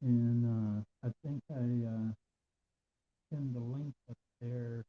and I think I pinned the link up there.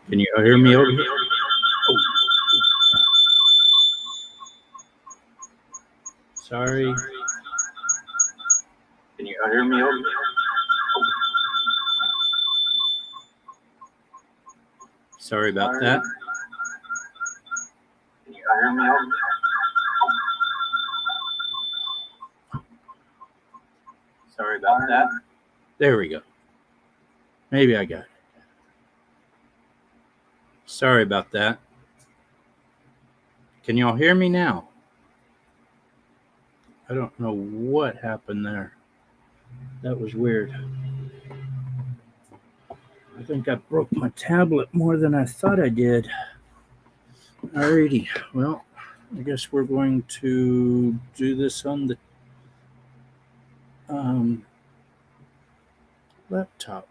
Can you hear me over here? Sorry. Can you hear me over here? Sorry about that. Can you hear me over here? Sorry about that. There we go. Maybe I got it. Sorry about that. Can y'all hear me now? I don't know what happened there. That was weird. I think I broke my tablet more than I thought I did. Alrighty. Well, I guess we're going to do this on the laptop.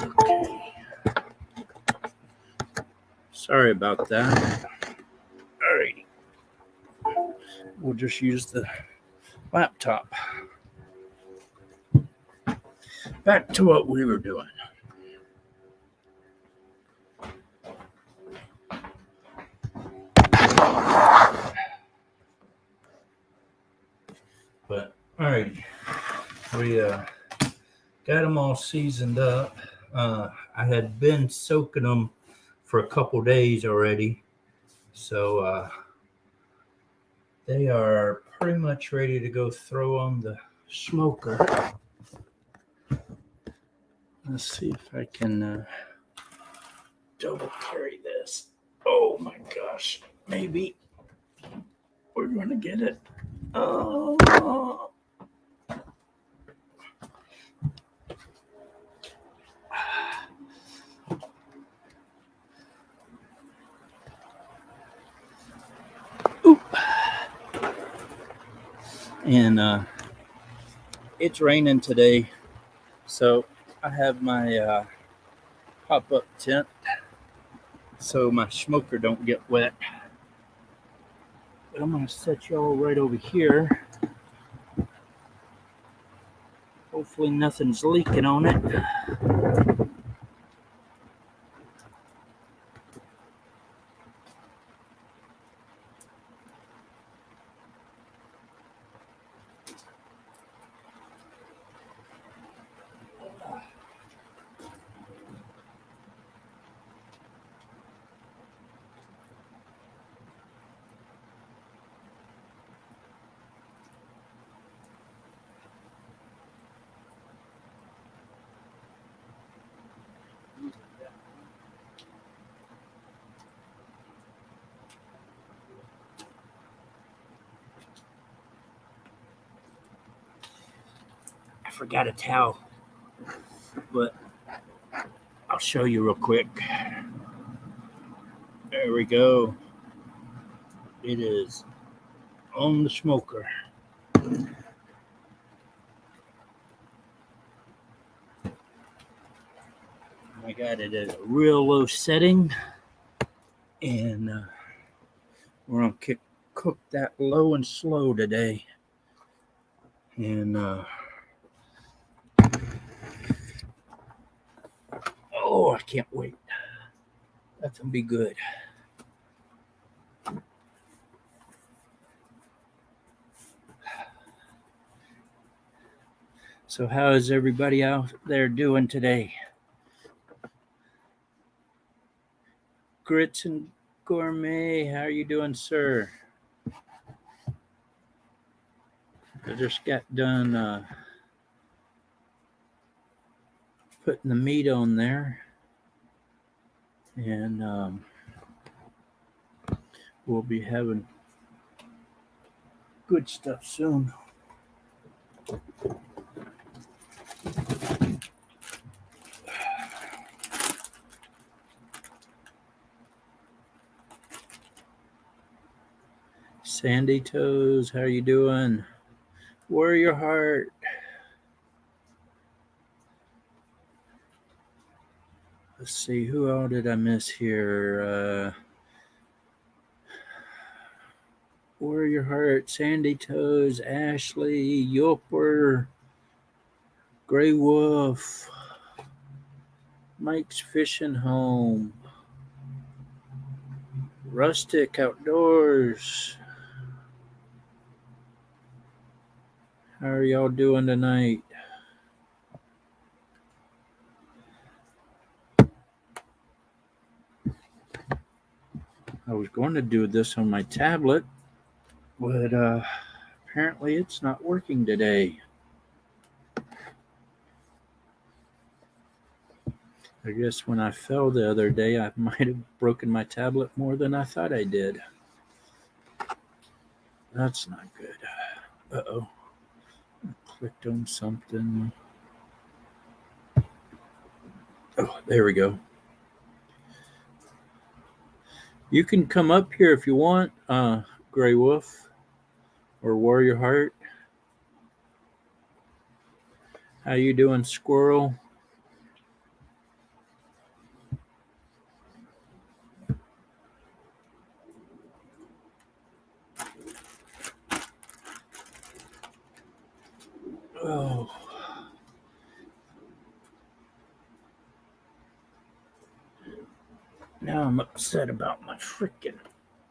Okay. Sorry about that. Alrighty. We'll just use the laptop. Back to what we were doing. But alrighty, we got them all seasoned up. I had been soaking them for a couple days already, so they are pretty much ready to go throw on the smoker. Let's see if I can double carry this. Oh my gosh, maybe we're gonna get it. Oh. And it's raining today, so I have my pop-up tent so my smoker don't get wet. But I'm gonna set y'all right over here. Hopefully nothing's leaking on it. I forgot a towel, but I'll show you real quick. There we go. It is on the smoker. I got it at a real low setting, and we're gonna cook that low and slow today. And oh, I can't wait. That's gonna be good. So how is everybody out there doing today? Grits and Gourmet, how are you doing, sir? I just got done putting the meat on there, and we'll be having good stuff soon. Sandy Toes, how are you doing? Warrior Heart. Let's see, who all did I miss here? Warrior Heart, Sandy Toes, Ashley, Yelper, Grey Wolf, Mike's Fishing Home, Rustic Outdoors. How are y'all doing tonight? I was going to do this on my tablet, but apparently it's not working today. I guess when I fell the other day, I might have broken my tablet more than I thought I did. That's not good. Uh-oh. I clicked on something. Oh, there we go. You can come up here if you want, Grey Wolf or Warrior Heart. How you doing, Squirrel? Oh. Now I'm upset about my freaking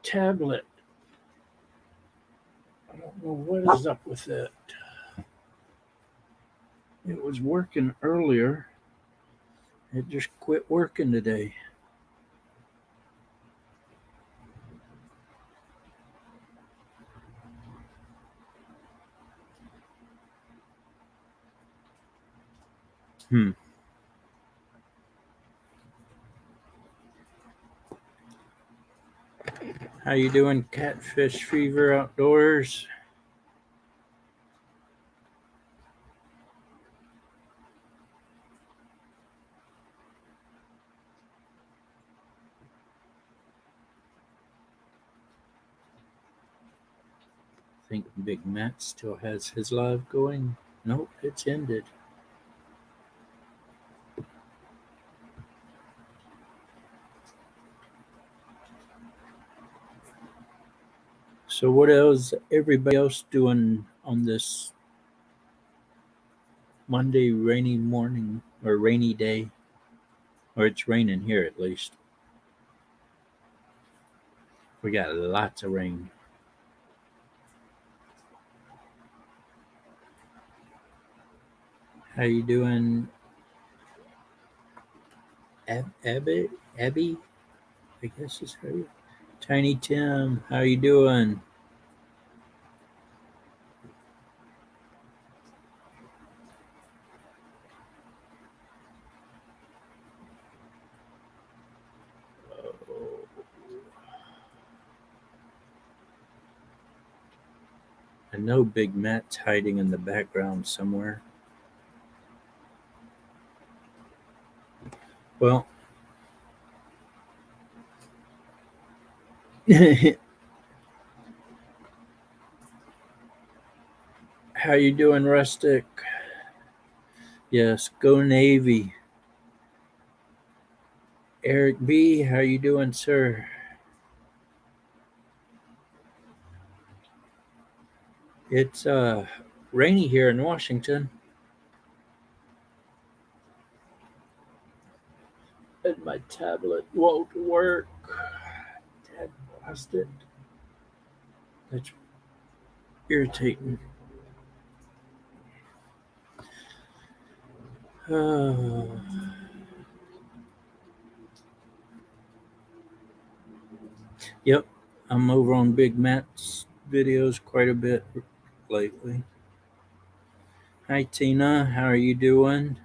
tablet. I don't know what is up with it. It was working earlier. It just quit working today. How you doing, Catfish Fever Outdoors? I think Big Matt still has his live going. Nope, it's ended. So what else everybody else doing on this Monday rainy morning or rainy day? Or it's raining here at least. We got lots of rain. How you doing, Abby? I guess is her. Tiny Tim, how you doing? I know Big Matt's hiding in the background somewhere. Well, how you doing, Rustic? Yes, go Navy. Eric B, how you doing, sir? It's rainy here in Washington. And my tablet won't work. Dad lost it. That's irritating. Yep, I'm over on Big Matt's videos quite a bit lately. Hi Tina, how are you doing?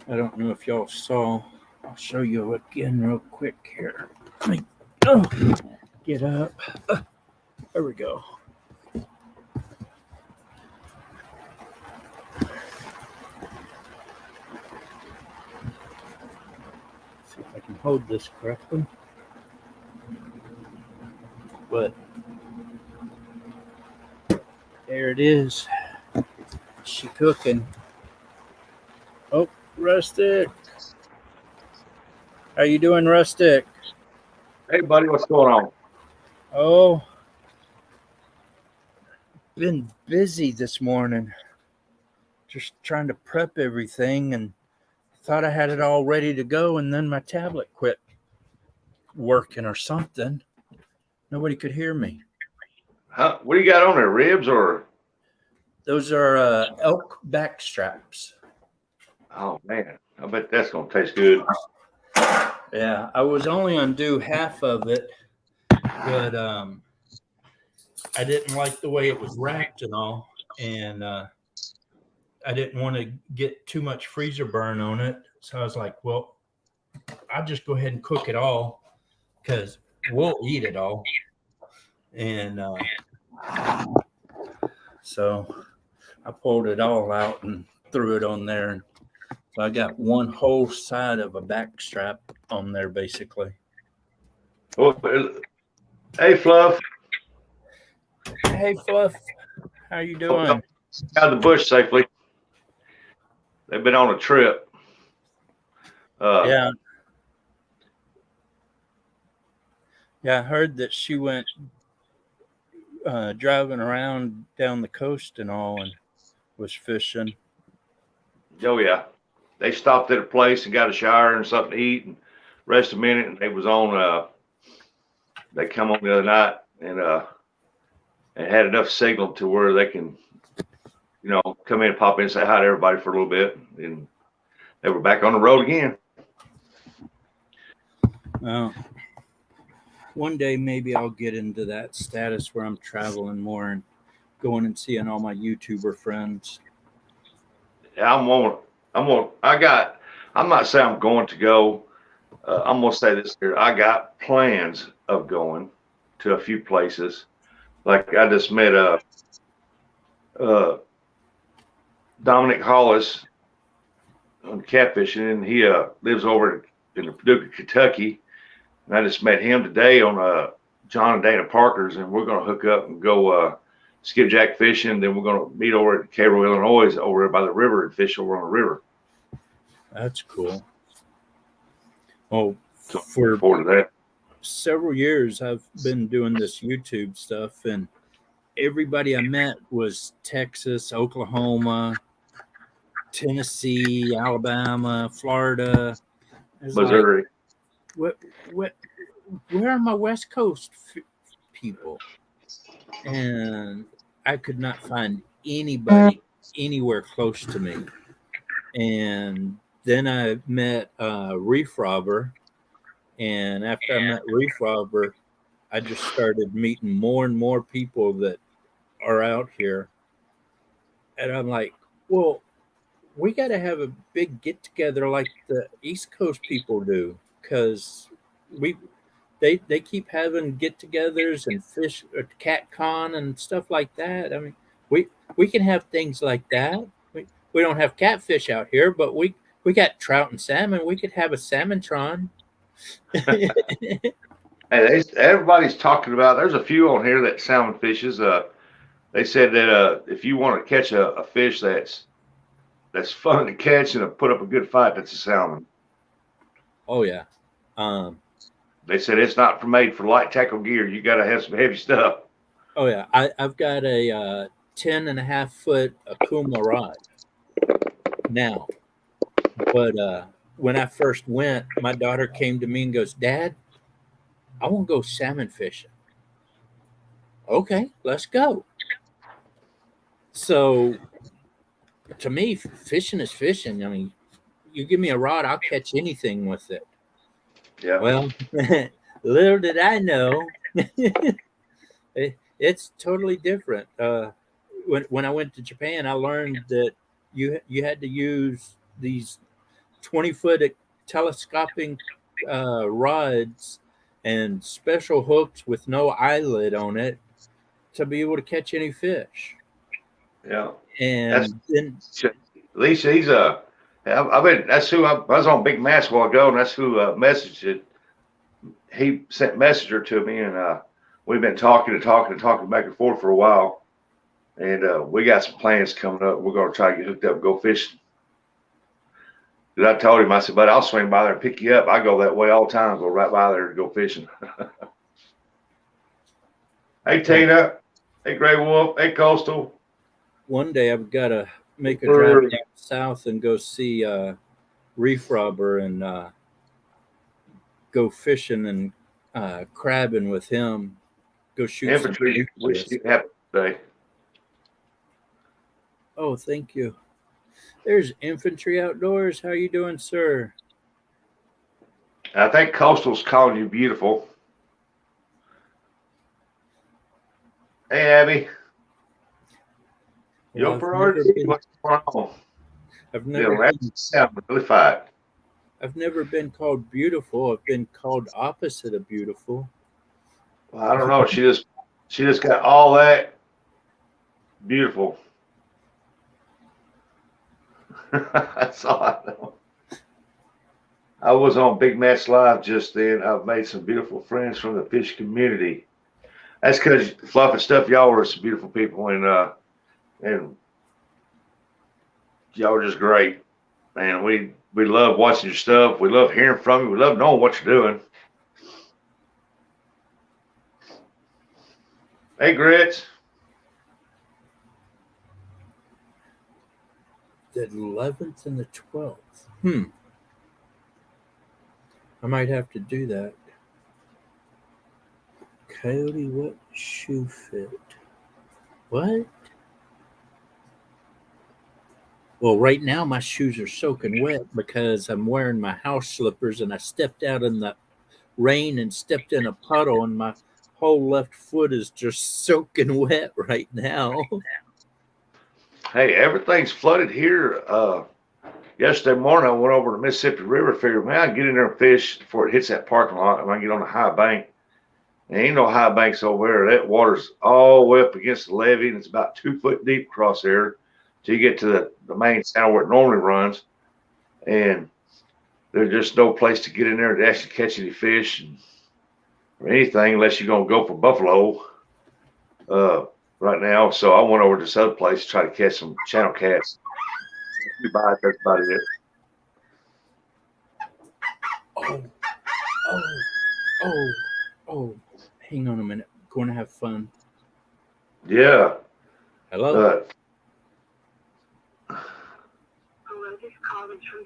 I don't know if y'all saw. I'll show you again real quick here. Get up. There we go. See if I can hold this correctly. But there it is. She cooking. Oh, Rustic. How you doing, Rustic? Hey, buddy, what's going on? Oh, been busy this morning. Just trying to prep everything and thought I had it all ready to go, and then my tablet quit working or something. Nobody could hear me. Huh? What do you got on there? Ribs or? Those are elk back straps. Oh man, I bet that's gonna taste good. Yeah, I was only gonna do half of it, but I didn't like the way it was wrapped and all, and I didn't want to get too much freezer burn on it. So I was like, well, I'll just go ahead and cook it all because we'll eat it all. And so I pulled it all out and threw it on there. So I got one whole side of a back strap on there, basically. Oh, hey, Fluff, Hey, Fluff, how you doing? out of the bush safely. They've been on a trip. Yeah. Yeah, I heard that she went driving around down the coast and all and was fishing. Oh yeah, they stopped at a place and got a shower and something to eat and rest a minute. And they was on. They come on the other night and had enough signal to where they can, come in and pop in and say hi to everybody for a little bit. And they were back on the road again. Well, one day maybe I'll get into that status where I'm traveling more and going and seeing all my YouTuber friends. Yeah, I'm not saying I'm going to go. I'm gonna say this here. I got plans of going to a few places. Like I just met uh Dominic Hollis on catfishing, and he lives over in Paducah, Kentucky. And I just met him today on John and Dana Parker's, and we're gonna hook up and go skipjack fishing. Then we're gonna meet over at Cairo, Illinois, over there by the river and fish over on the river. That's cool. Oh, So for looking forward to that. several years I've been doing this YouTube stuff, and everybody I met was Texas, Oklahoma, Tennessee, Alabama, Florida. It's like, Missouri. what, where are my West Coast people? And I could not find anybody anywhere close to me. And then I met Reef Robber, and after I met Reef Robber, I just started meeting more and more people that are out here. And I'm like, well, we got to have a big get together like the East Coast people do, because we they keep having get togethers and fish or cat con and stuff like that. I mean, we can have things like that. We don't have catfish out here, but we got trout and salmon. We could have a salmontron. Hey, everybody's talking about. There's a few on here that salmon fishes. They said that if you want to catch a fish that's fun to catch and put up a good fight, that's a salmon. Oh yeah. They said it's not made for light tackle gear. You got to have some heavy stuff. Oh yeah. I've got a 10.5 foot Akuma rod now, but when I first went, my daughter came to me and goes, "Dad, I want to go salmon fishing." Okay, let's go. So to me, fishing is fishing. I mean, you give me a rod, I'll catch anything with it. Yeah. Well, little did I know, it's totally different. When I went to Japan, I learned that you had to use these 20-foot telescoping rods and special hooks with no eyelid on it to be able to catch any fish. Yeah. And then, At least he's I bet that's who I was on Big Mass a while ago, and that's who messaged it. He sent messenger to me, and we've been talking back and forth for a while. And we got some plans coming up. We're going to try to get hooked up and go fishing. 'Cause I told him, I said, but I'll swing by there and pick you up. I go that way all the time. Go right by there to go fishing. Hey, Tina. Hey, Gray Wolf. Hey, Coastal. One day I've got to make a drive down south and go see Reef Robber and go fishing and crabbing with him. Go shoot infantry. some Wish you happy today. Oh, thank you. There's Infantry Outdoors. How you doing, sir? I think Coastal's calling you beautiful. Hey, Abby. Well, Your priority. What's going on? I've never sound really fine. I've never been called beautiful. I've been called opposite of beautiful. Well, I don't know. She just got all that beautiful. That's all I know. I was on Big Match Live just then. I've made some beautiful friends from the fish community. That's because Fluff and Stuff, y'all were some beautiful people, and y'all were just great. Man, we love watching your stuff. We love hearing from you. We love knowing what you're doing. Hey, Grits. The 11th and the 12th. I might have to do that. Coyote, what shoe fit? What? Well, right now my shoes are soaking wet because I'm wearing my house slippers and I stepped out in the rain and stepped in a puddle and my whole left foot is just soaking wet right now. Hey, everything's flooded here. Yesterday morning, I went over to Mississippi River, figured, man, I can get in there and fish before it hits that parking lot, and I get on the high bank. And ain't no high banks over there. That water's all the way up against the levee, and it's about 2 foot deep across there till you get to the main channel where it normally runs. And there's just no place to get in there to actually catch any fish or anything unless you're going to go for buffalo right now. So I went over to this other place to try to catch some channel cats. Goodbye. That's about it. Oh. Hang on a minute. Going to have fun. Yeah. Hello? Hello, this call is from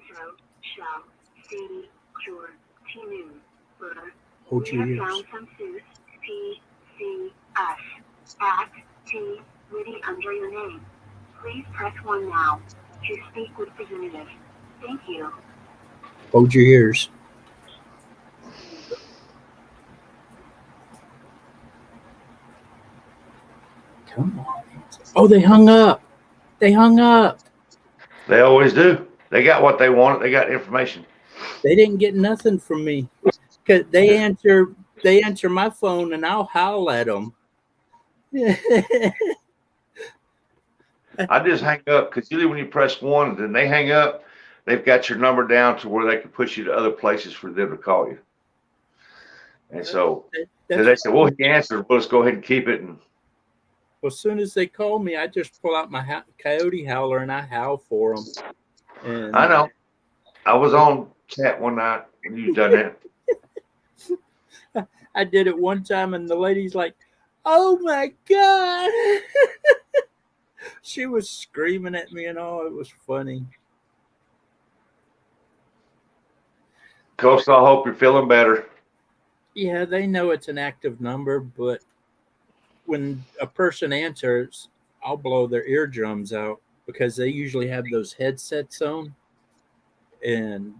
Shell, C, Jor, Tinu, Butter. Hold your We ears. have found some Sus, P, C, S, at, T, witty under your name. Please press 1 now to speak with representative. Thank you. Hold your ears. Come on. Oh, they hung up. They hung up. They always do. They got what they wanted. They got information. They didn't get nothing from me. Cause they answer my phone and I'll howl at them. I just hang up because usually when you press 1 and then they hang up, they've got your number down to where they can put you to other places for them to call you. And so they said, well, he answered. We'll just go ahead and keep it. And well, as soon as they call me, I just pull out my coyote howler and I howl for them. And I know. I was on chat one night when you done that. I did it one time, and the lady's like, "Oh my God!" She was screaming at me and all. It was funny. Coastal, I hope you're feeling better. Yeah, they know it's an active number, but when a person answers, I'll blow their eardrums out because they usually have those headsets on. And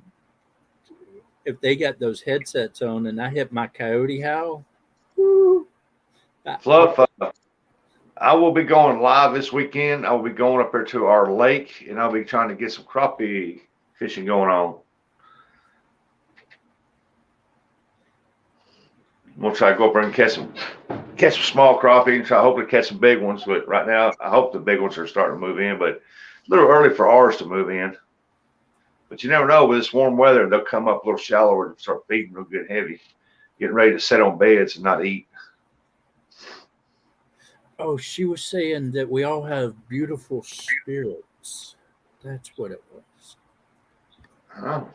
if they got those headsets on and I hit my coyote howl, woo, Fluff, I will be going live this weekend. I will be going up there to our lake, and I'll be trying to get some crappie fishing going on. We'll try to go up there and catch some small crappie and try hopefully catch some big ones. But right now, I hope the big ones are starting to move in, but a little early for ours to move in. But you never know, with this warm weather, they'll come up a little shallower and start feeding real good heavy, getting ready to sit on beds and not eat. Oh, she was saying that we all have beautiful spirits. That's what it was. Oh,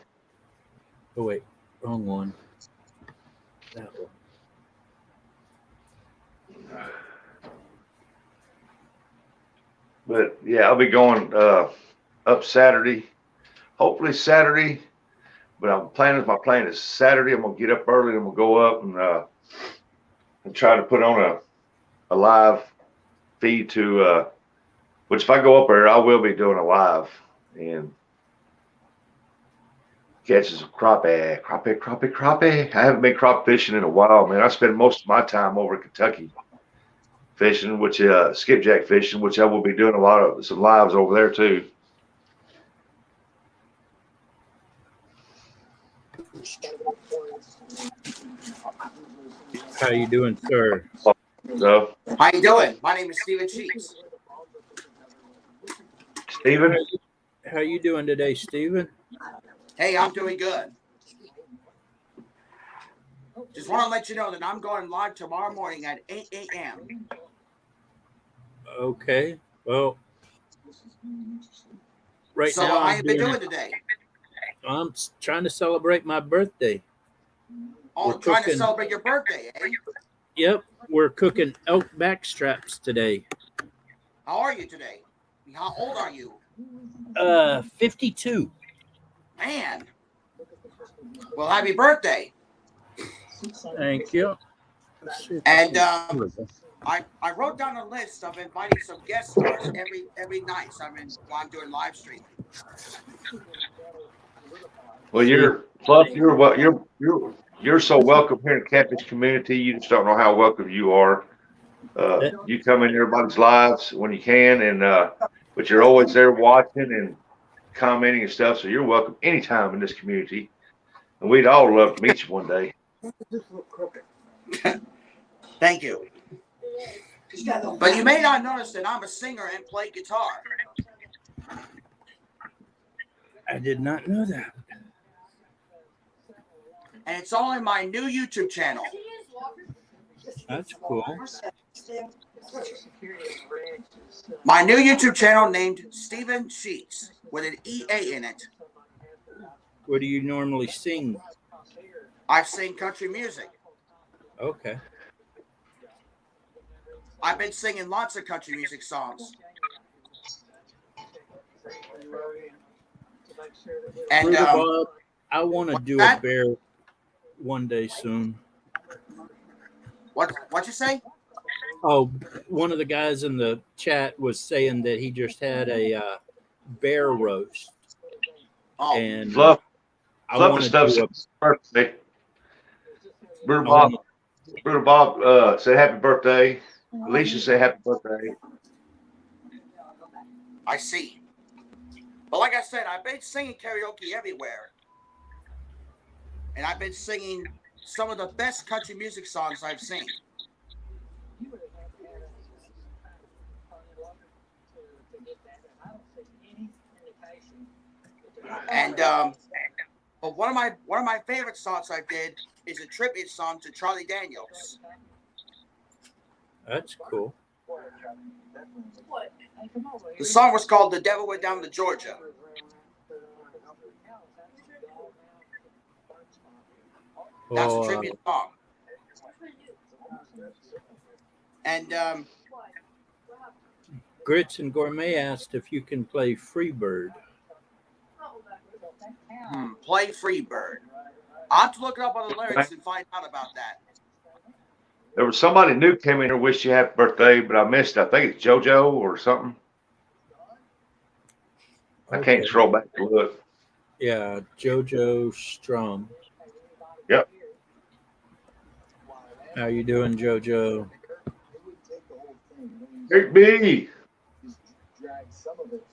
Oh wait, wrong one. That one. but yeah, I'll be going up Saturday. Hopefully Saturday. But my plan is Saturday. I'm gonna get up early. I'm gonna go up and try to put on a live feed to which if I go up there, I will be doing a live and catching some crappie. I haven't been crop fishing in a while, man. I spend most of my time over in Kentucky fishing, which skipjack fishing, which I will be doing some lives over there too. How you doing, sir? So, How you doing? My name is Stephen Sheets. Steven? How you doing today, Steven? Hey, I'm doing good. Just want to let you know that I'm going live tomorrow morning at 8 a.m. Okay. Well, right So now how you been doing today? I'm trying to celebrate my birthday. Oh, We're trying to cooking. celebrate your birthday, eh? Yep, we're cooking elk back straps today. How are you today? How old are you? 52. Man. Well, happy birthday. Thank you. And I wrote down a list of inviting some guest stars every night. So while I'm doing live streaming. Well, you're so welcome here in the catfish community. You just don't know how welcome you are. You come in everybody's lives when you can, and but you're always there watching and commenting and stuff. So you're welcome anytime in this community, and we'd all love to meet you one day. Thank you. But you may not notice that I'm a singer and play guitar. I did not know that. And it's all in my new YouTube channel. That's cool. My new YouTube channel named Stephen Sheets with an EA in it. What do you normally sing? I sing country music. Okay. I've been singing lots of country music songs. And Bob, I want to do a bear one day soon. What you say? Oh, one of the guys in the chat was saying that he just had a bear roast. Oh, and Fluff I and want to stuff. do a Birthday. Brutal Bob said happy birthday. Alicia said happy birthday. I see. But like I said, I've been singing karaoke everywhere. And I've been singing some of the best country music songs I've seen. And but one of my favorite songs I did is a tribute song to Charlie Daniels. That's cool. The song was called "The Devil Went Down to Georgia." That's a tribute song. And Grits and Gourmet asked if you can play Freebird. Play Freebird. I'll have to look it up on the lyrics and find out about that. There was somebody new came in here, wished you happy birthday, but I missed it. I think it's JoJo or something. I can't scroll back to look. Yeah, JoJo Strum. Yep. How you doing, JoJo? Eric B.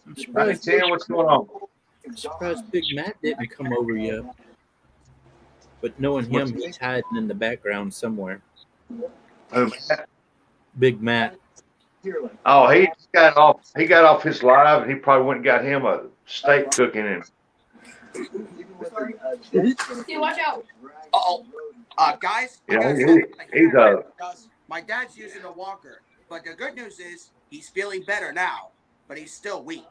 I'm I surprised, can tell what's going on. I'm surprised Big Matt didn't come over yet. But knowing him, he's hiding in the background somewhere. Big Matt. Oh, he got off his live, and he probably went and got him a steak cooking. And Watch out. Guys, yeah, because my dad's using a walker. But the good news is he's feeling better now, but he's still weak.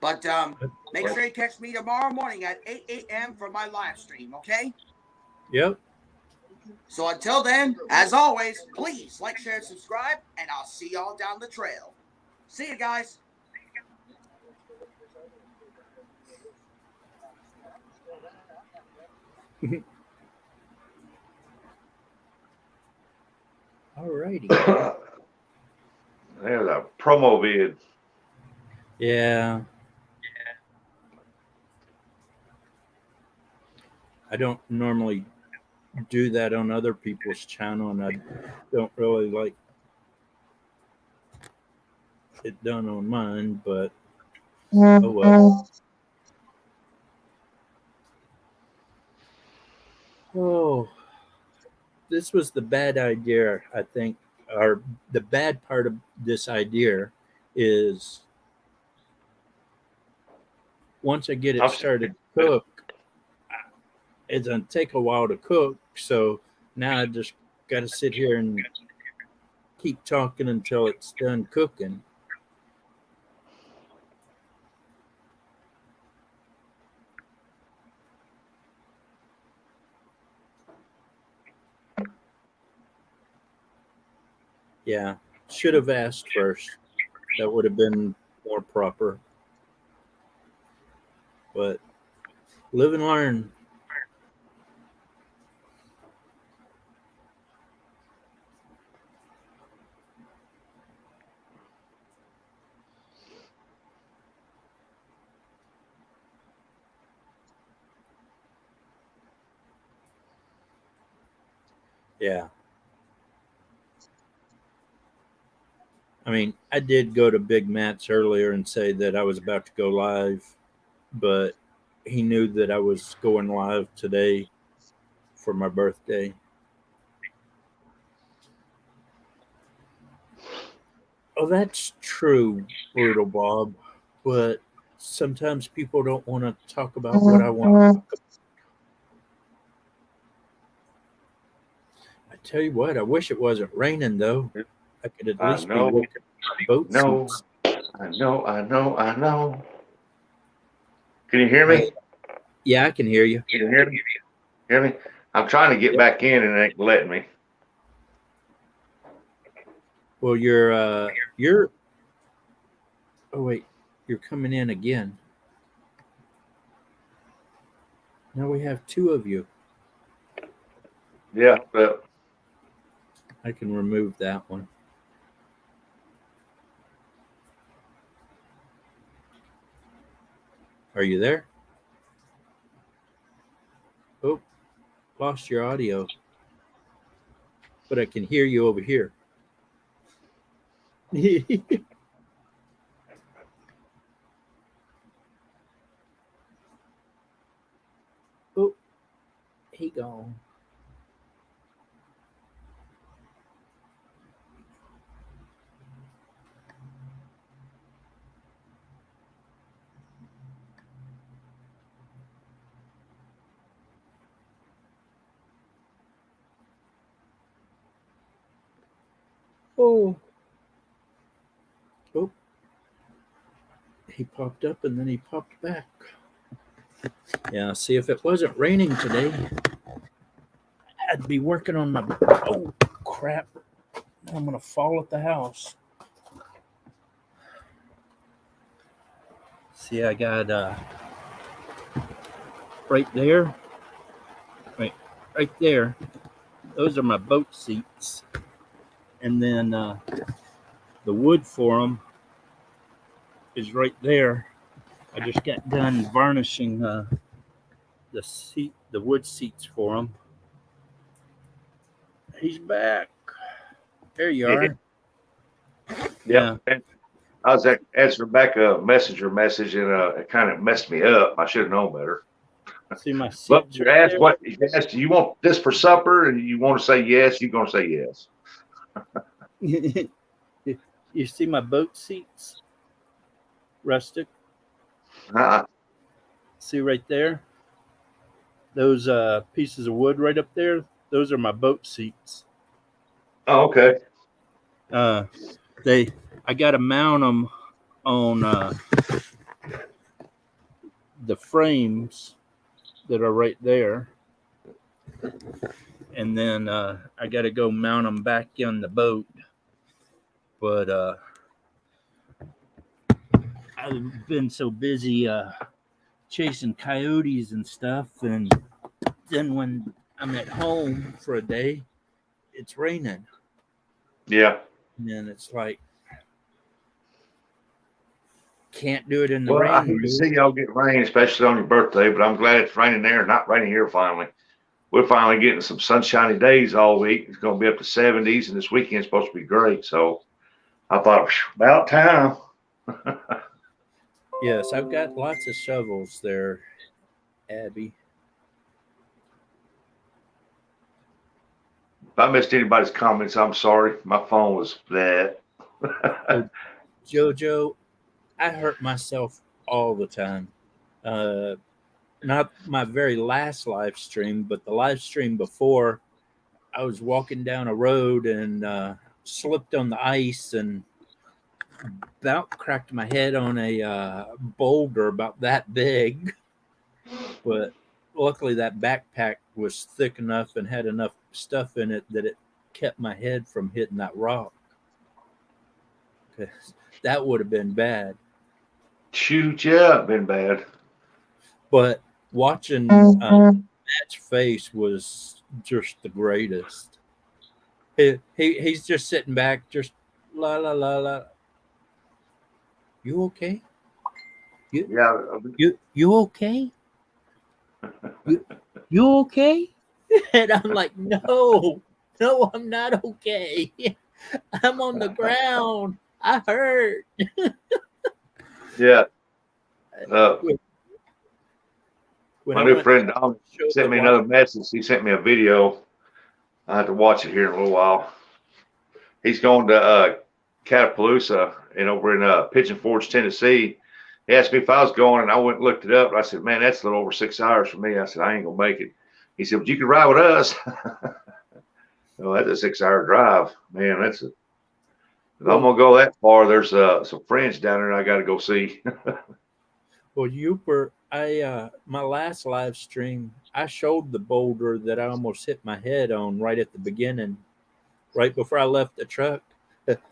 But make sure you catch me tomorrow morning at 8 a.m. for my live stream, okay? Yep. So until then, as always, please like, share, and subscribe, and I'll see y'all down the trail. See you guys. All righty. There's a promo vid. Yeah. I don't normally do that on other people's channel, and I don't really like it done on mine, but oh well. Oh, this was the bad idea, I think, or the bad part of this idea is once I get it started to cook, it's going to take a while to cook. So now I just got to sit here and keep talking until it's done cooking. Yeah, should have asked first. That would have been more proper. But live and learn. Yeah. I mean, I did go to Big Matt's earlier and say that I was about to go live, but he knew that I was going live today for my birthday. Oh, that's true, Brutal Bob, but sometimes people don't want to talk about what I want to talk about. I tell you what, I wish it wasn't raining, though. I could at least be looking at my boat seats. I know. Can you hear me? Yeah, I can hear you. Can you hear me? Hear me? I'm trying to get back in and it ain't letting me. Well, you're oh wait, you're coming in again. Now we have two of you. Yeah, but I can remove that one. Are you there? Oh, lost your audio. But I can hear you over here. Oh, he gone. Oh. Oh. He popped up and then he popped back. Yeah, see, if it wasn't raining today, I'd be working on my... Oh, crap. I'm going to fall at the house. See, I got right there. Right there. Those are my boat seats. And then the wood for them is right there. I just got done varnishing the wood seats for them. He's back. There you are. yeah. I was answering back a messenger message and it kind of messed me up. I should have known better. See my seats. But you asked what you asked, you want this for supper and you want to say yes, you're gonna say yes. You see my boat seats? Rustic. See right there? Those pieces of wood right up there, those are my boat seats. Oh, okay. I got to mount them on the frames that are right there. And then I got to go mount them back in the boat. But I've been so busy chasing coyotes and stuff. And then when I'm at home for a day, it's raining. Yeah. And it's like, can't do it in the Well, I rain. hate to see y'all get rain, especially on your birthday, but I'm glad it's raining there, not raining here finally. We're finally getting some sunshiny days all week. It's going to be up to 70s, and this weekend's supposed to be great. So I thought, about time. Yes, I've got lots of shovels there, Abby. If I missed anybody's comments, I'm sorry. My phone was that. Jojo, I hurt myself all the time. Not my very last live stream, but the live stream before, I was walking down a road and slipped on the ice and about cracked my head on a boulder about that big. But luckily, that backpack was thick enough and had enough stuff in it that it kept my head from hitting that rock. 'Cause that would have been bad. Shoot, yeah, been bad. But watching Matt's face was just the greatest. He's just sitting back, just la la la la. You okay? You okay? You okay? And I'm like, no, I'm not okay. I'm on the ground. I hurt. Yeah. When My I new went friend Don to sent me another message. He sent me a video. I have to watch it here in a little while. He's going to Catapaloosa and over in Pigeon Forge, Tennessee. He asked me if I was going, and I went and looked it up. I said, man, that's a little over 6 hours for me. I said, I ain't going to make it. He said, but you can ride with us. Well, that's a 6 hour drive. Man, if I'm going to go that far, there's some friends down there I got to go see. Well, my last live stream, I showed the boulder that I almost hit my head on right at the beginning, right before I left the truck.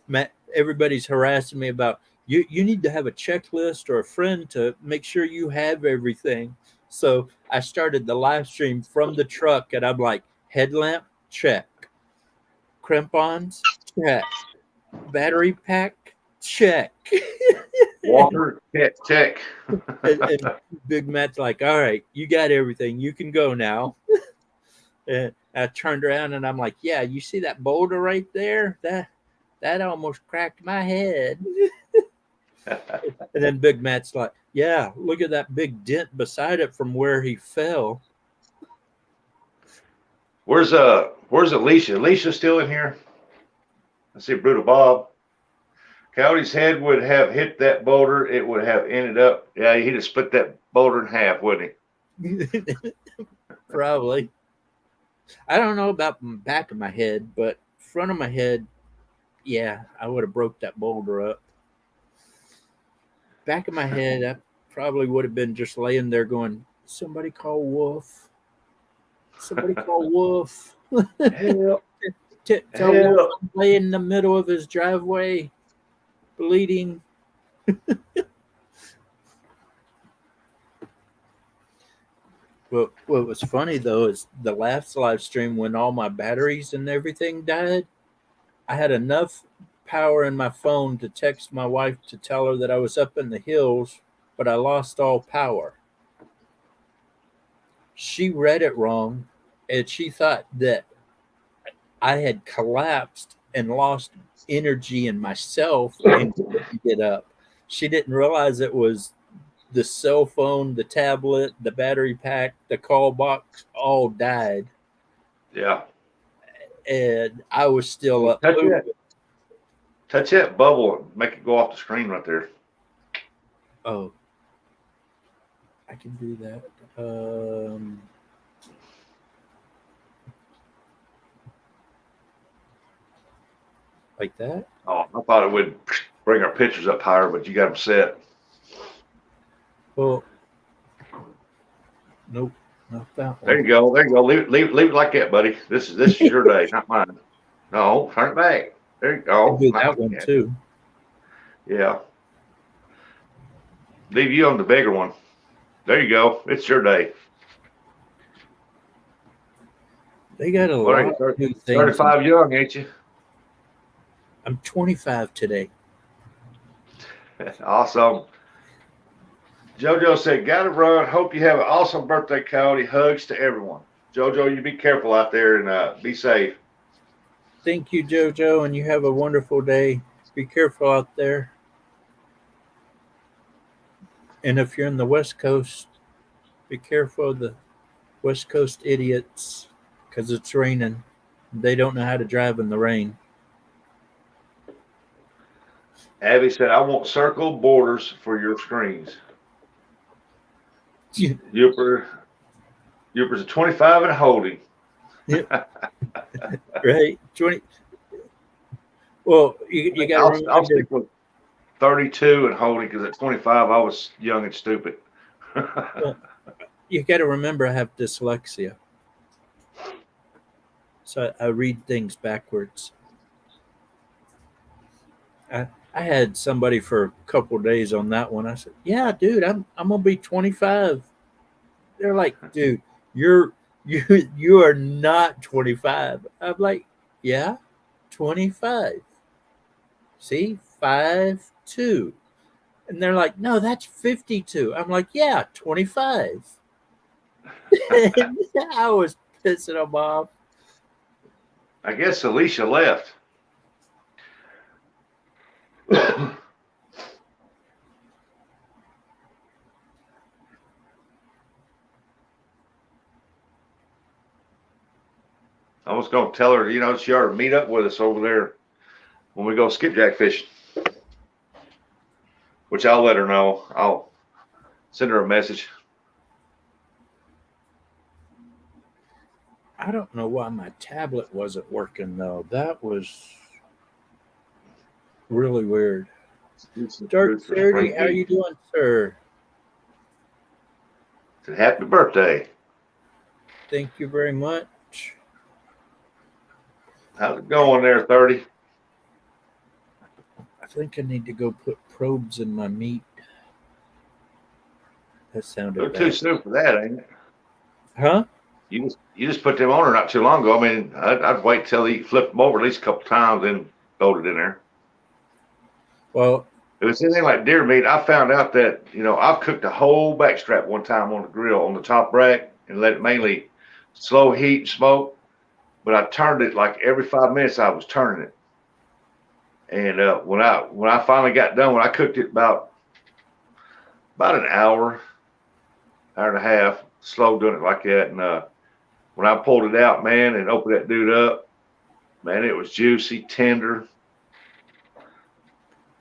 Matt, everybody's harassing me about you need to have a checklist or a friend to make sure you have everything. So I started the live stream from the truck, and I'm like, headlamp, check. Crampons, check. Battery pack, check. Water, check. and Big Matt's like, all right, you got everything. You can go now. And I turned around and I'm like, yeah, you see that boulder right there? That almost cracked my head. And then Big Matt's like, yeah, look at that big dent beside it from where he fell. Where's Alicia? Alicia's still in here? I see Brutal Bob. Coyote's head would have hit that boulder. It would have ended up. Yeah, he'd have split that boulder in half, wouldn't he? Probably. I don't know about the back of my head, but front of my head, yeah, I would have broke that boulder up. Back of my head, I probably would have been just laying there going, somebody call Wolf. Somebody call Wolf. Help. Tell Wolf I'm laying in the middle of his driveway, bleeding. Well, what was funny though is the last live stream when all my batteries and everything died, I had enough power in my phone to text my wife to tell her that I was up in the hills, but I lost all power. She read it wrong, and she thought that I had collapsed and lost energy in myself and couldn't get up. She didn't realize it was the cell phone, the tablet, the battery pack, the call box all died. Yeah. And I was still up. Touch that bubble and make it go off the screen right there. Oh, I can do that. Like that? Oh, I thought it would bring our pictures up higher, but you got them set. Well, nope, not that There one. you go. There you go. Leave it like that, buddy. This is your day, not mine. No, turn it back. There you I'll go. do that one too. Yeah. Leave you on the bigger one. There you go. It's your day. They got a What are lot you, of new things. 35 young, ain't you? I'm 25 today. Awesome. JoJo said, gotta run. Hope you have an awesome birthday, Coyote. Hugs to everyone. JoJo, you be careful out there and be safe. Thank you, JoJo, and you have a wonderful day. Be careful out there. And if you're in the West Coast, be careful of the West Coast idiots because it's raining. They don't know how to drive in the rain. Abby said, I want circle borders for your screens. Youper's a 25 and a holding. Right? 20. Well, you got to I'll stick with 32 and holding because at 25 I was young and stupid. Well, you got to remember I have dyslexia. So I read things backwards. I had somebody for a couple of days on that one. I said, "Yeah, dude, I'm gonna be 25." They're like, "Dude, you are not 25." I'm like, "Yeah, 25. See, 5'2". And they're like, "No, that's 52." I'm like, "Yeah, 25." I was pissing them off. I guess Alicia left. I was going to tell her, she ought to meet up with us over there when we go skipjack fishing, which I'll let her know. I'll send her a message. I don't know why my tablet wasn't working, though. That was really weird. Dark 30, how are you doing, sir? Happy birthday. Thank you very much. How's it going there, 30? I think I need to go put probes in my meat. That sounded They're bad. too soon for that, ain't it? Huh? You just put them on her not too long ago. I mean, I'd wait till you flip them over at least a couple times, then load it in there. Well, if it's anything like deer meat, I found out that, I've cooked a whole backstrap one time on the grill on the top rack and let it mainly slow heat and smoke. But I turned it like every 5 minutes. I was turning it, and when I finally got done, when I cooked it about an hour and a half, slow doing it like that, and when I pulled it out, man, and opened that dude up, man, it was juicy, tender.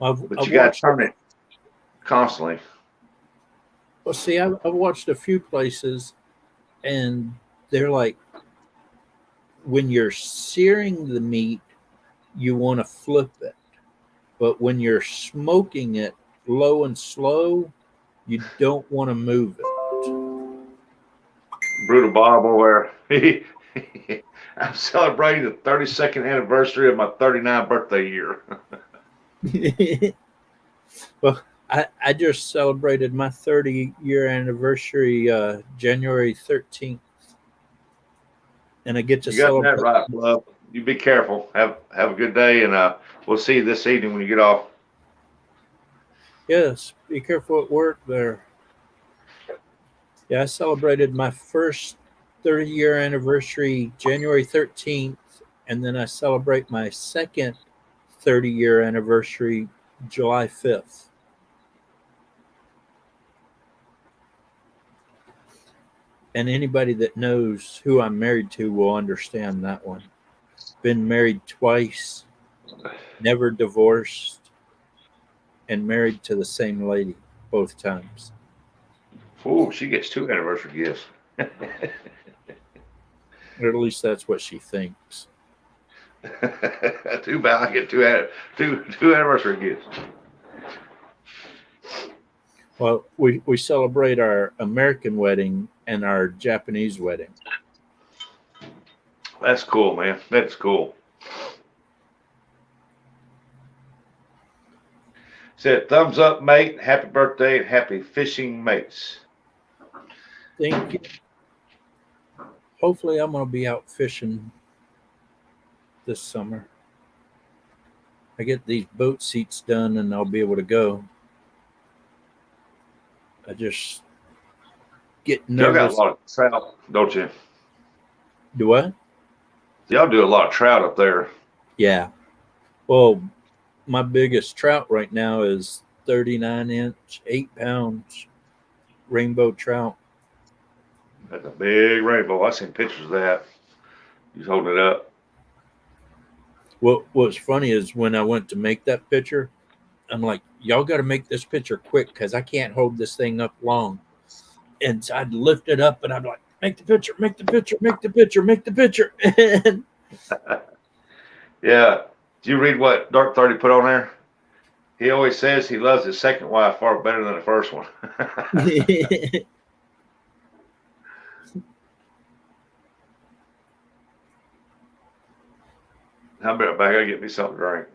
But you got to turn it constantly. Well, see, I've watched a few places, and they're like, when you're searing the meat, you want to flip it. But when you're smoking it low and slow, you don't want to move it. Brutal Bob over there. I'm celebrating the 32nd anniversary of my 39th birthday year. Well, I just celebrated my 30-year anniversary January 13th. And I get to celebrate. You got that right, Love. You be careful. Have a good day, and we'll see you this evening when you get off. Yes, be careful at work there. Yeah, I celebrated my first 30-year anniversary January 13th, and then I celebrate my second 30-year anniversary July 5th. And anybody that knows who I'm married to will understand that one. Been married twice, never divorced, and married to the same lady both times. Oh, she gets 2 anniversary gifts. Or at least that's what she thinks. Too bad I get two anniversary gifts. Well, we celebrate our American wedding and our Japanese wedding. That's cool, man. That's cool. Said thumbs up, mate. Happy birthday and happy fishing, mates. Thank you. Hopefully, I'm going to be out fishing this summer. I get these boat seats done and I'll be able to go. I just get Y'all got a nervous. lot of trout, don't you? Do what? Y'all do a lot of trout up there. Yeah. Well, my biggest trout right now is 39-inch, 8 pounds rainbow trout. That's a big rainbow. I seen pictures of that. He's holding it up. What's funny is when I went to make that picture, I'm like, y'all got to make this picture quick because I can't hold this thing up long. And so I'd lift it up and I'm like, make the picture, make the picture, make the picture, make the picture. And Yeah. Do you read what Dark 30 put on there? He always says he loves his second wife far better than the first one. I'll be right back. I gotta get me something to drink.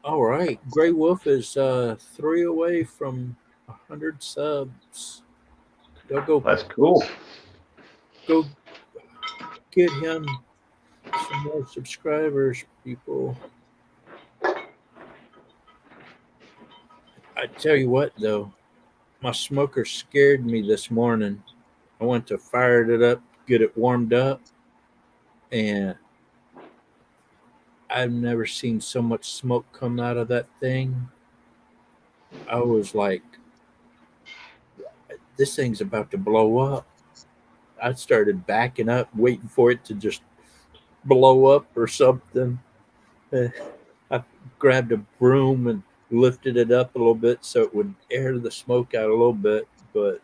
All right. Gray Wolf is 3 away from 100 subs. Y'all That's cool. go get him some more subscribers, people. I tell you what, though, my smoker scared me this morning. I went to fire it up, get it warmed up, and I've never seen so much smoke come out of that thing. I was like, this thing's about to blow up. I started backing up, waiting for it to just blow up or something. I grabbed a broom and lifted it up a little bit so it would air the smoke out a little bit, but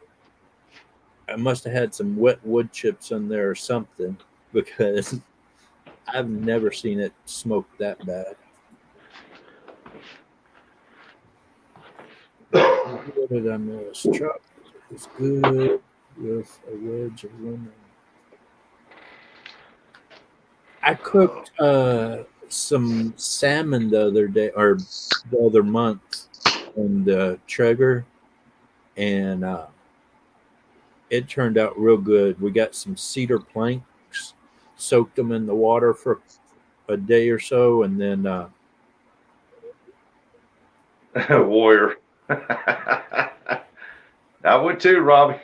I must have had some wet wood chips in there or something because I've never seen it smoke that bad. What did I miss? Chuck was good with a wedge of lemon. I cooked some salmon the other day or the other month in the Traeger, and it turned out real good. We got some cedar planks, soaked them in the water for a day or so, and then Warrior. I would too, Robbie.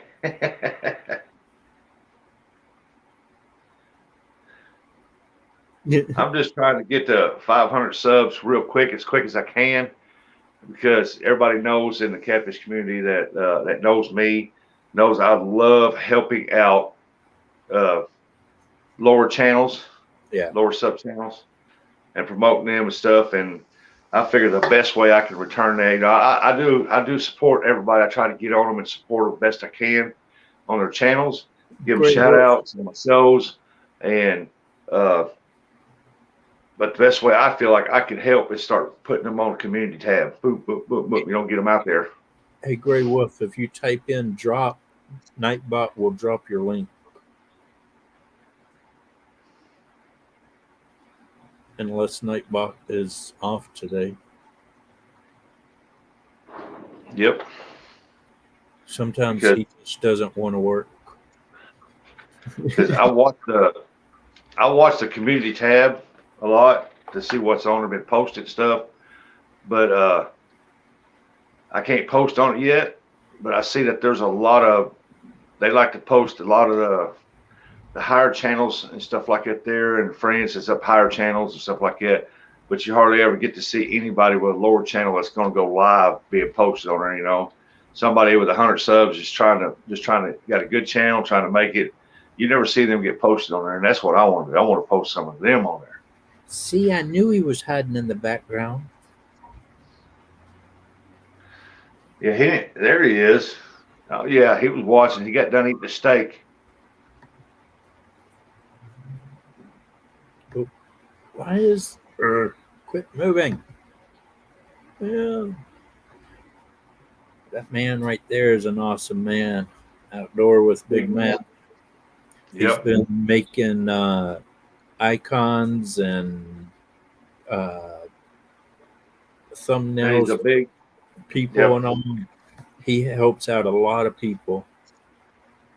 I'm just trying to get to 500 subs real quick as I can, because everybody knows in the catfish community that that knows me knows I love helping out lower channels, lower sub channels, and promoting them and stuff. And I figure the best way I can return that, I do support everybody. I try to get on them and support them best I can on their channels, give them shout outs on my shows, and but the best way I feel like I can help is start putting them on a community tab. Boop, boop, boop, boop. You don't get them out there. Hey, Gray Wolf, if you type in drop, Nightbot will drop your link. Unless Nightbot is off today. Yep. Sometimes he just doesn't want to work. Because I watch the community tab a lot to see what's on there, been posted stuff, but I can't post on it yet. But I see that there's a lot of, they like to post a lot of the higher channels and stuff like that there, and friends that's up higher channels and stuff like that. But you hardly ever get to see anybody with a lower channel that's going to go live being posted on there. You know, somebody with 100 subs just trying to got a good channel, trying to make it. You never see them get posted on there, and that's what I want to do. I want to post some of them on there. See, I knew he was hiding in the background. Yeah, there he is. Oh yeah, he was watching. He got done eating the steak. Why is quit moving? Yeah. That man right there is an awesome man. Outdoor with Big Matt. He's Yep. been making icons and thumbnails, He's a big. people, Yep. and all. He helps out a lot of people.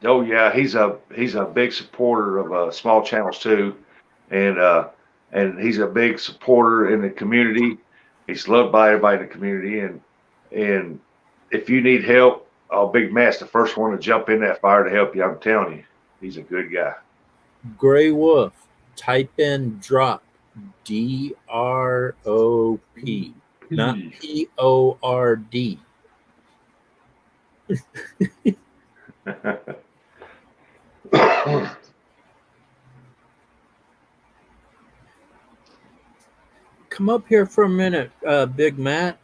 Oh yeah, he's a big supporter of small channels too, and he's a big supporter in the community. He's loved by everybody in the community, and if you need help, Big Matt's the first one to jump in that fire to help you. I'm telling you, he's a good guy. Gray Wolf. Type in drop. DROP, not PORD. Come up here for a minute, Big Matt.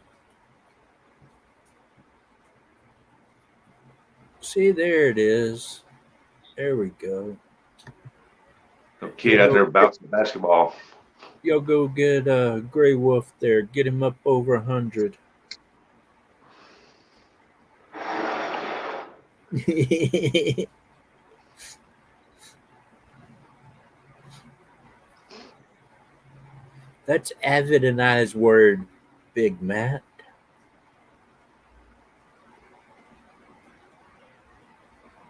See, there it is. There we go. Some kid out there bouncing basketball. Yo, go get Gray Wolf there. Get him up over 100. That's Avid and I's word, Big Matt.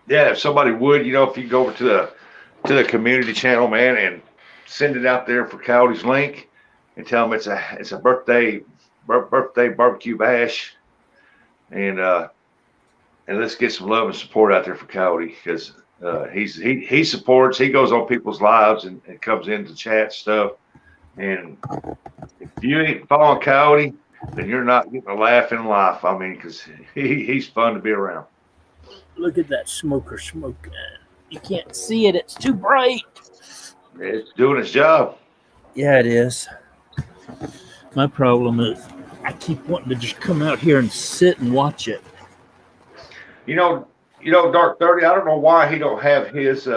Yeah, if somebody would, if you go over to the community channel, man, and send it out there for Coyote's link, and tell them it's a birthday barbecue bash, and let's get some love and support out there for Coyote, because he supports. He goes on people's lives and comes into chat stuff. And if you ain't following Coyote, then you're not getting a laugh in life. I mean, because he's fun to be around. Look at that smoker smoking. You can't see it. It's too bright. It's doing its job. Yeah, it is. My problem is I keep wanting to just come out here and sit and watch it. Dark 30, I don't know why he don't have his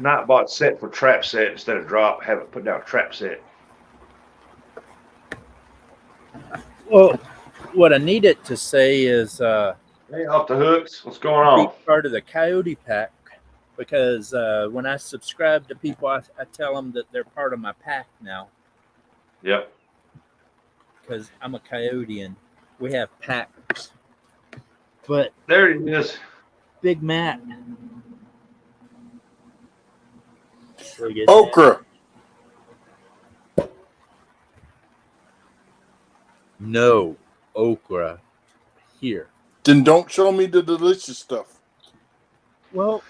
not bought set for trap set instead of drop. Have it put down trap set. Well, what I need it to say is Hey, off the hooks. What's going on? be part of the Coyote pack, because when I subscribe to people, I tell them that they're part of my pack now, Yep. because I'm a Coyote and we have packs. But There it is. Big Matt. Okra. No okra here. Then don't show me the delicious stuff. Well,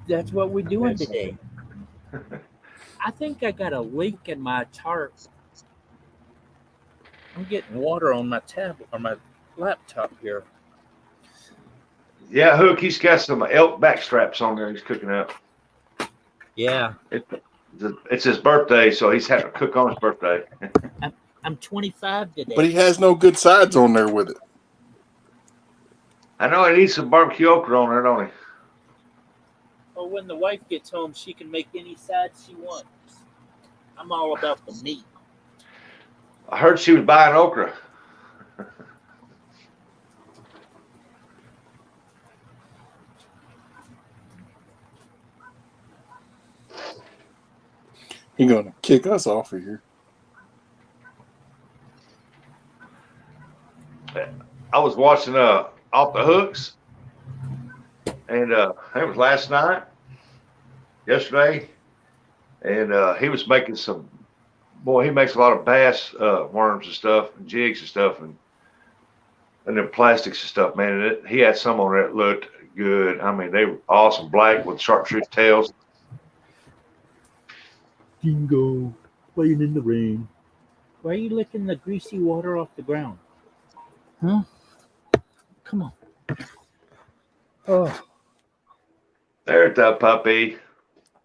that's what we're doing today. I think I got a leak in my tarp. I'm getting water on my tablet or my laptop here. Yeah, Hook, he's got some elk back straps on there he's cooking up. Yeah. It's his birthday, so he's having to cook on his birthday. I'm 25 today. But he has no good sides on there with it. I know he needs some barbecue okra on there, don't he? Well, when the wife gets home, she can make any side she wants. I'm all about the meat. I heard she was buying okra. He's gonna kick us off of here. I was watching Off the Hooks, and it was last night, yesterday, and he was making some. Boy, he makes a lot of bass worms and stuff, and jigs and stuff, and then plastics and stuff. Man, he had some on there that looked good. I mean, they were awesome, black with chartreuse tails. Dingo playing in the rain. Why are you licking the greasy water off the ground? Huh? Come on. Oh, There's that puppy.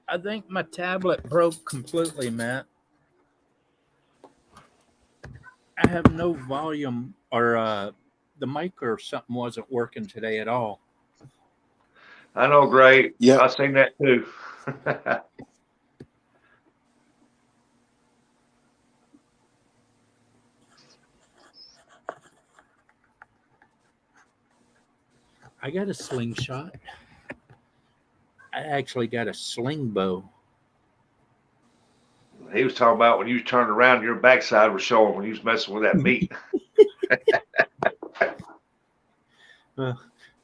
I think my tablet broke completely, Matt. I have no volume, or the mic or something wasn't working today at all. I know, great. Yeah. I seen that too. I got a slingshot. I actually got a sling bow. He was talking about when you turned around, your backside was showing when you was messing with that meat.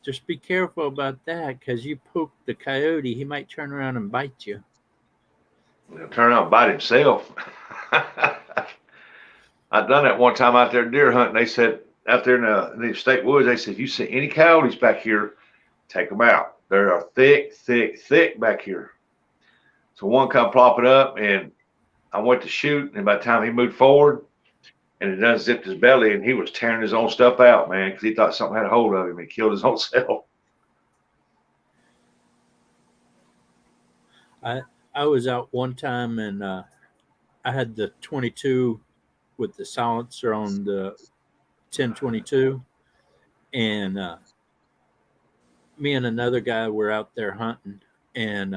Just be careful about that, because you poke the coyote, he might turn around and bite you. He'll turn out and bite himself. I done that one time out there deer hunting. They said out there in the state woods, they said, if you see any coyotes back here, take them out. They're thick, thick, thick back here. So one come plopping up, and I went to shoot, and by the time he moved forward, and it done zipped his belly, and he was tearing his own stuff out, man, because he thought something had a hold of him. He killed his own self. I was out one time, and I had the 22 with the silencer on the 1022, and me and another guy were out there hunting, and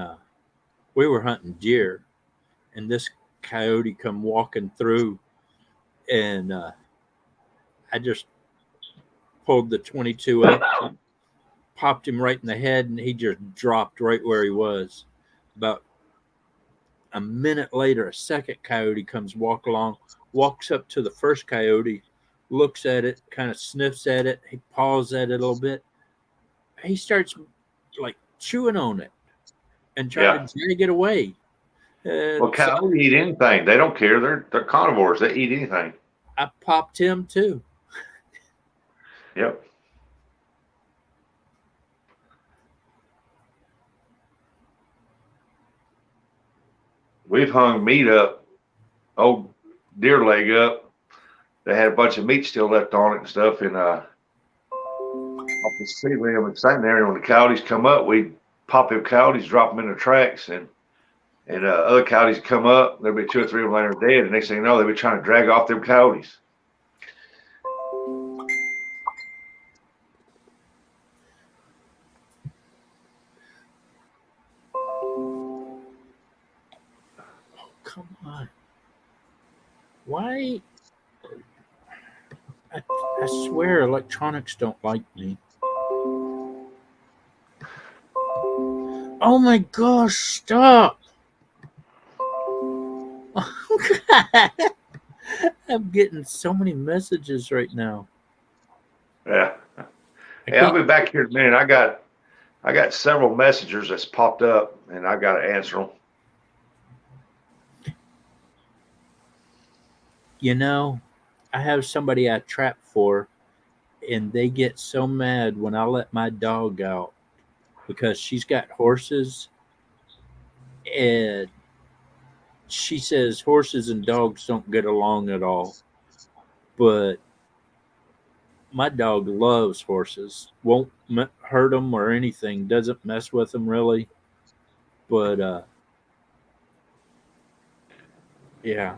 we were hunting deer, and this coyote come walking through, and I just pulled the 22 up, popped him right in the head, and he just dropped right where he was. About a minute later, a second coyote comes walks up to the first coyote, looks at it, kind of sniffs at it, he paws at it a little bit. He starts like chewing on it and trying to drag it away. Well, coyotes eat anything. They don't care. They're carnivores. They eat anything. I popped him too. Yep. We've hung meat up, old deer leg up. They had a bunch of meat still left on it and stuff. And off the sea limb and sitting there. And when the coyotes come up, we pop them coyotes, drop them in the tracks, and other coyotes come up. There'll be 2 or 3 of them later dead. And next thing you know, they'll be trying to drag off them coyotes. Come on. Why? I swear electronics don't like me. Oh my gosh, stop. Oh God. I'm getting so many messages right now. Yeah. Hey, I'll be back here in a minute. I got several messengers that's popped up, and I got to answer them. You know, I have somebody I trap for, and they get so mad when I let my dog out because she's got horses, and she says horses and dogs don't get along at all. But my dog loves horses, won't hurt them or anything, doesn't mess with them really. But yeah.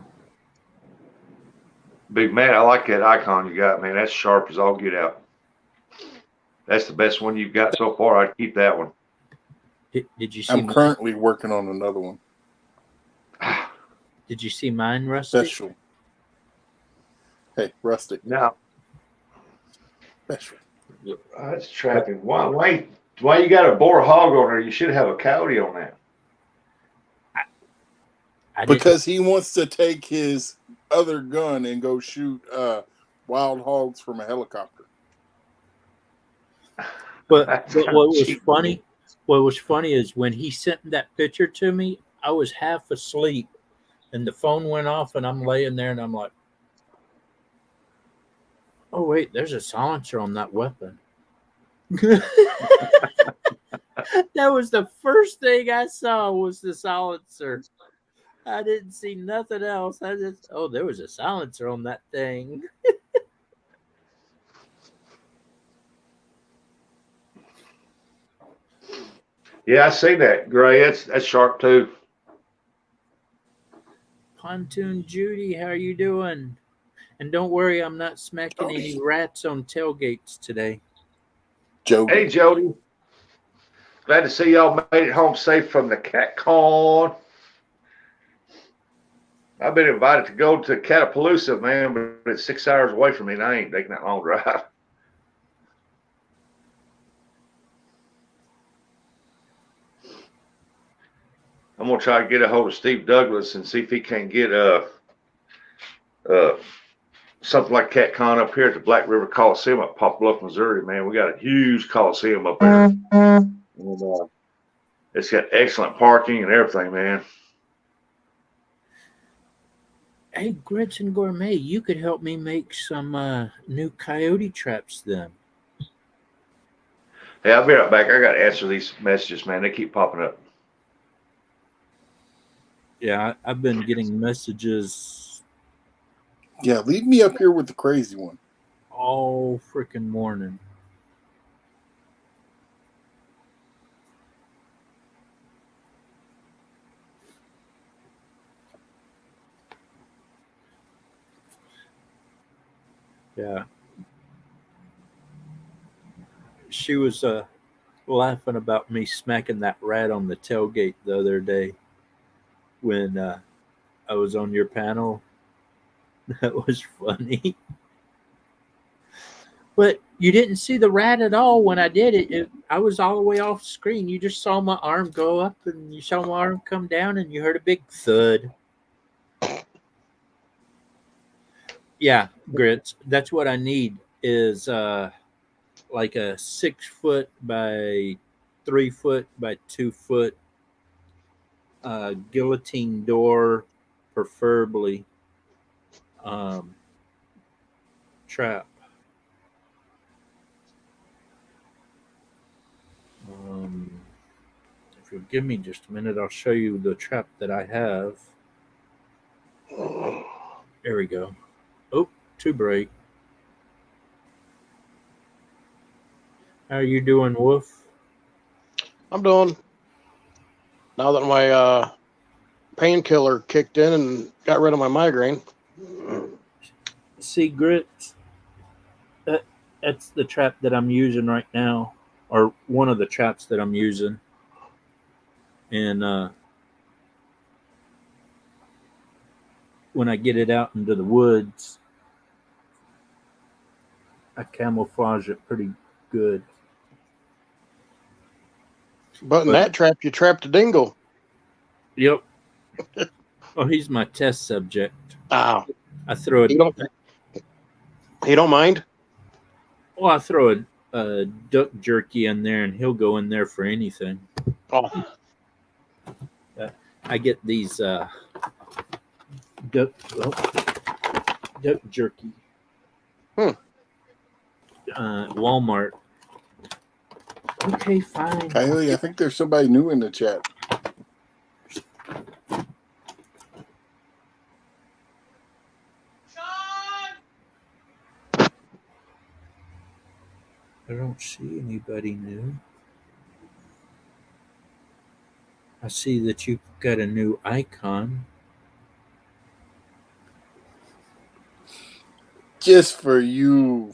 Big man, I like that icon you got, man. That's sharp as all get out. That's the best one you've got so far. I'd keep that one. Did you see? I'm currently working on another one. Did you see mine, Rusty? Special. Hey, Rusty. No. Special. That's trapping. Why you got a boar hog on there? You should have a coyote on that. Because he wants to take his other gun and go shoot wild hogs from a helicopter. But what was funny is when he sent that picture to me, I was half asleep and the phone went off and I'm laying there and I'm like, oh wait, there's a silencer on that weapon. That was the first thing I saw was the silencer. I didn't see nothing else. There was a silencer on that thing. Yeah, I see that, Gray. That's sharp too. Pontoon Judy, how are you doing? And don't worry, I'm not smacking any rats on tailgates today. Jody. Hey, Jody. Glad to see y'all made it home safe from the cat con. I've been invited to go to Catapaloosa, man, but it's 6 hours away from me, and I ain't taking that long drive. I'm gonna try to get a hold of Steve Douglas and see if he can't get something like CatCon up here at the Black River Coliseum at Pop Bluff, Missouri. Man, we got a huge coliseum up there. And, it's got excellent parking and everything, man. Hey, Grits and Gourmet, you could help me make some new coyote traps then. Hey, I'll be right back. I got to answer these messages, man. They keep popping up. Yeah, I've been getting messages Yeah, leave me up here with the crazy one. all freaking morning. Yeah. She was laughing about me smacking that rat on the tailgate the other day when I was on your panel. That was funny. But you didn't see the rat at all when I did it. I was all the way off screen. You just saw my arm go up and you saw my arm come down and you heard a big thud. Yeah, Grits. That's what I need is like a 6 foot by 3 foot by 2 foot guillotine door, preferably trap. If you'll give me just a minute, I'll show you the trap that I have. There we go. Oh, too bright. How are you doing, Wolf? I'm doing. Now that my painkiller kicked in and got rid of my migraine. See, Grits, that's the trap that I'm using right now, or one of the traps that I'm using. And when I get it out into the woods, I camouflage it pretty good. But in that trap, you trapped a dingo. Yep. Oh, he's my test subject. Ah, I throw it. He don't mind? Well, I throw a duck jerky in there, and he'll go in there for anything. Oh, I get these duck jerky. Walmart. Okay, fine. Kylie, I think there's somebody new in the chat. I don't see anybody new. I see that you've got a new icon. Just for you.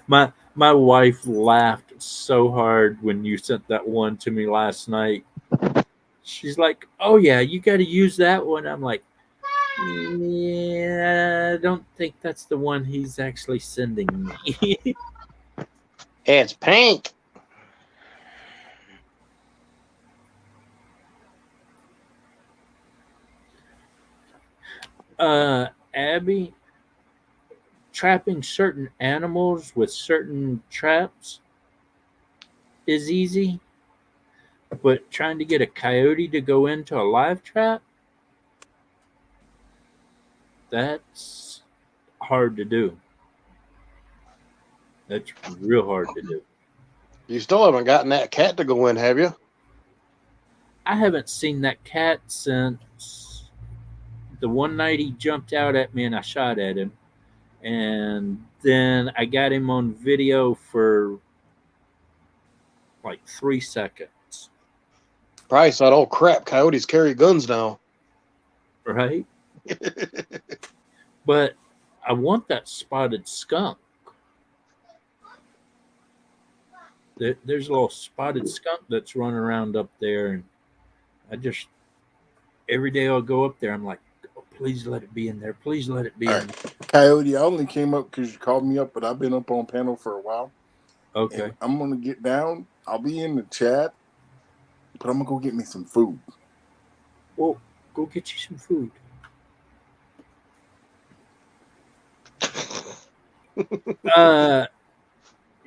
My wife laughed so hard when you sent that one to me last night. She's like, "Oh yeah, you got to use that one." I'm like, "Yeah, I don't think that's the one he's actually sending me." it's pink. Abby, trapping certain animals with certain traps is easy, but trying to get a coyote to go into a live trap, that's hard to do. That's real hard to do. You still haven't gotten that cat to go in, have you? I haven't seen that cat since the one night he jumped out at me and I shot at him. And then I got him on video for like 3 seconds. Probably thought, oh crap, coyotes carry guns now. Right? But I want that spotted skunk. There's a little spotted skunk that's running around up there. And I just, every day I'll go up there, I'm like, oh, please let it be in there. Please let it be in there. Coyote, I only came up because you called me up, but I've been up on panel for a while. Okay. And I'm going to get down. I'll be in the chat. But I'm gonna go get me some food. Well, go get you some food.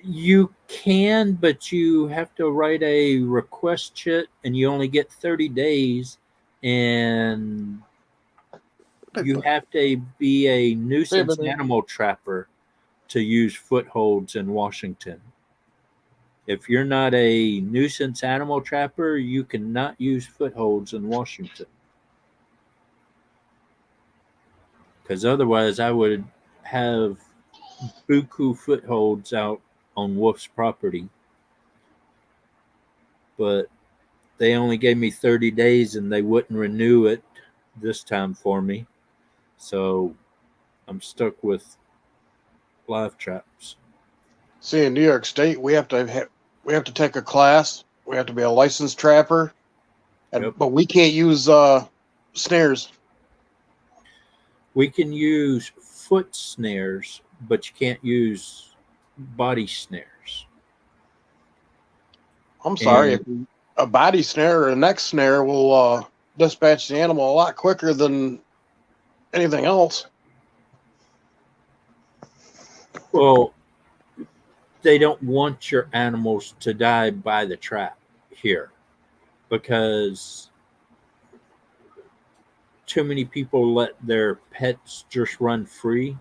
You can, but you have to write a request chit, and you only get 30 days, and you have to be a nuisance animal trapper to use footholds in Washington. If you're not a nuisance animal trapper, you cannot use footholds in Washington. Because otherwise, I would have buku footholds out on Wolf's property. But they only gave me 30 days and they wouldn't renew it this time for me. So I'm stuck with live traps. See, in New York State, we have to take a class. We have to be a licensed trapper, but we can't use snares. We can use foot snares, but you can't use body snares. I'm sorry, a body snare or a neck snare will dispatch the animal a lot quicker than anything else. Well, they don't want your animals to die by the trap here because too many people let their pets just run free.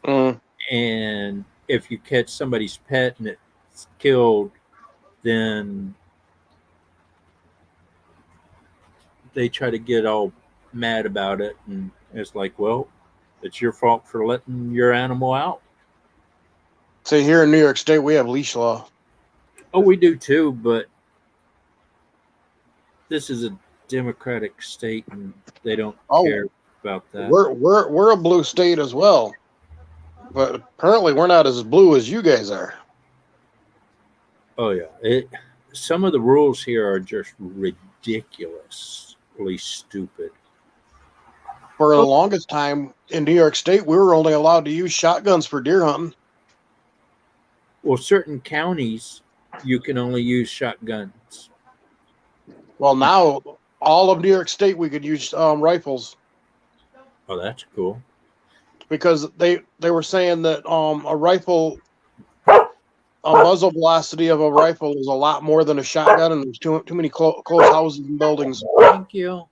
And if you catch somebody's pet and it's killed, then they try to get all mad about it. And it's like, well, it's your fault for letting your animal out. See, here in New York State, we have leash law. Oh, we do too, but this is a democratic state and they don't care about that. We're a blue state as well, but apparently we're not as blue as you guys are. Oh yeah, some of the rules here are just ridiculously stupid. For the longest time in New York State, we were only allowed to use shotguns for deer hunting. Well, certain counties you can only use shotguns. Well, now all of New York State we could use rifles. Oh, that's cool. Because they were saying that a rifle, a muzzle velocity of a rifle is a lot more than a shotgun, and there's too many close houses and buildings. Thank you.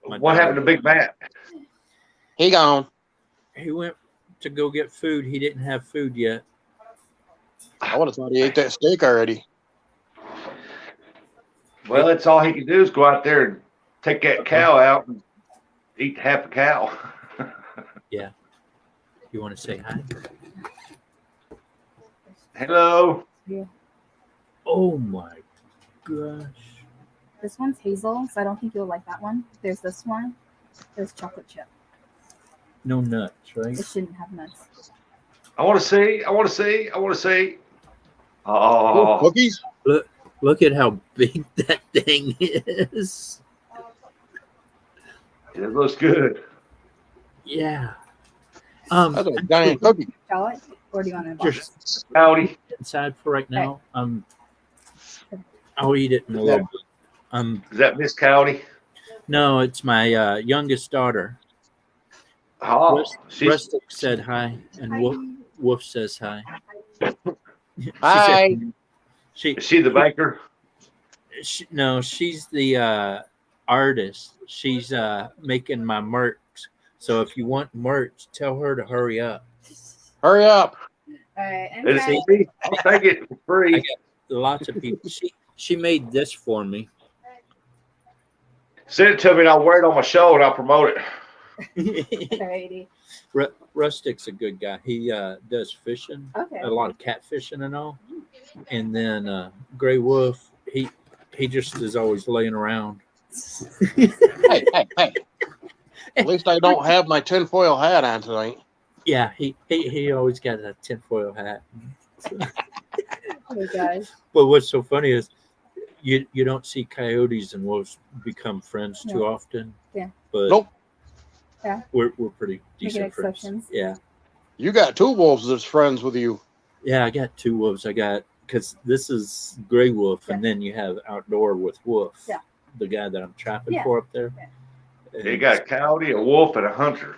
What happened to Big Matt? He gone. He went to go get food. He didn't have food yet. I would have thought he ate that steak already. Well, that's all he can do is go out there and take that cow out and eat half a cow. Yeah. You want to say hi? Hello. Yeah. Oh my gosh. This one's hazel, so I don't think you'll like that one. There's this one. There's chocolate chip. No nuts, right? It shouldn't have nuts. I want to see. Oh, cookies! Look at how big that thing is. It looks good. Yeah. That's a giant cookie. Chocolate? Or do you want to Just howdy inside for right now. I'll eat it in a little bit. Is that Miss Cowdy? No, it's my youngest daughter. Oh, Rustic said hi, and Wolf says hi. Hi. Is she the baker? No, she's the artist. She's making my merch. So if you want merch, tell her to hurry up. Hurry up. All right. It's free. I'll take it for free. I got lots of people. She made this for me. Send it to me and I'll wear it on my show and I'll promote it. Alrighty. Rustic's a good guy. He does fishing, Okay. a lot of catfishing and all. And then Gray Wolf, he just is always laying around. Hey. At least I don't have my tinfoil hat on tonight. Yeah, he always got a tinfoil hat. Oh my gosh. But what's so funny is you don't see coyotes and wolves become friends too often. Yeah. But nope. Yeah. We're pretty decent exceptions. friends. Yeah. You got two wolves that's friends with you. Yeah, I got two wolves. I got because this is Gray Wolf, and then you have Outdoor with Wolf, Yeah. the guy that I'm trapping Yeah. for up there. You got a coyote, a wolf, and a hunter.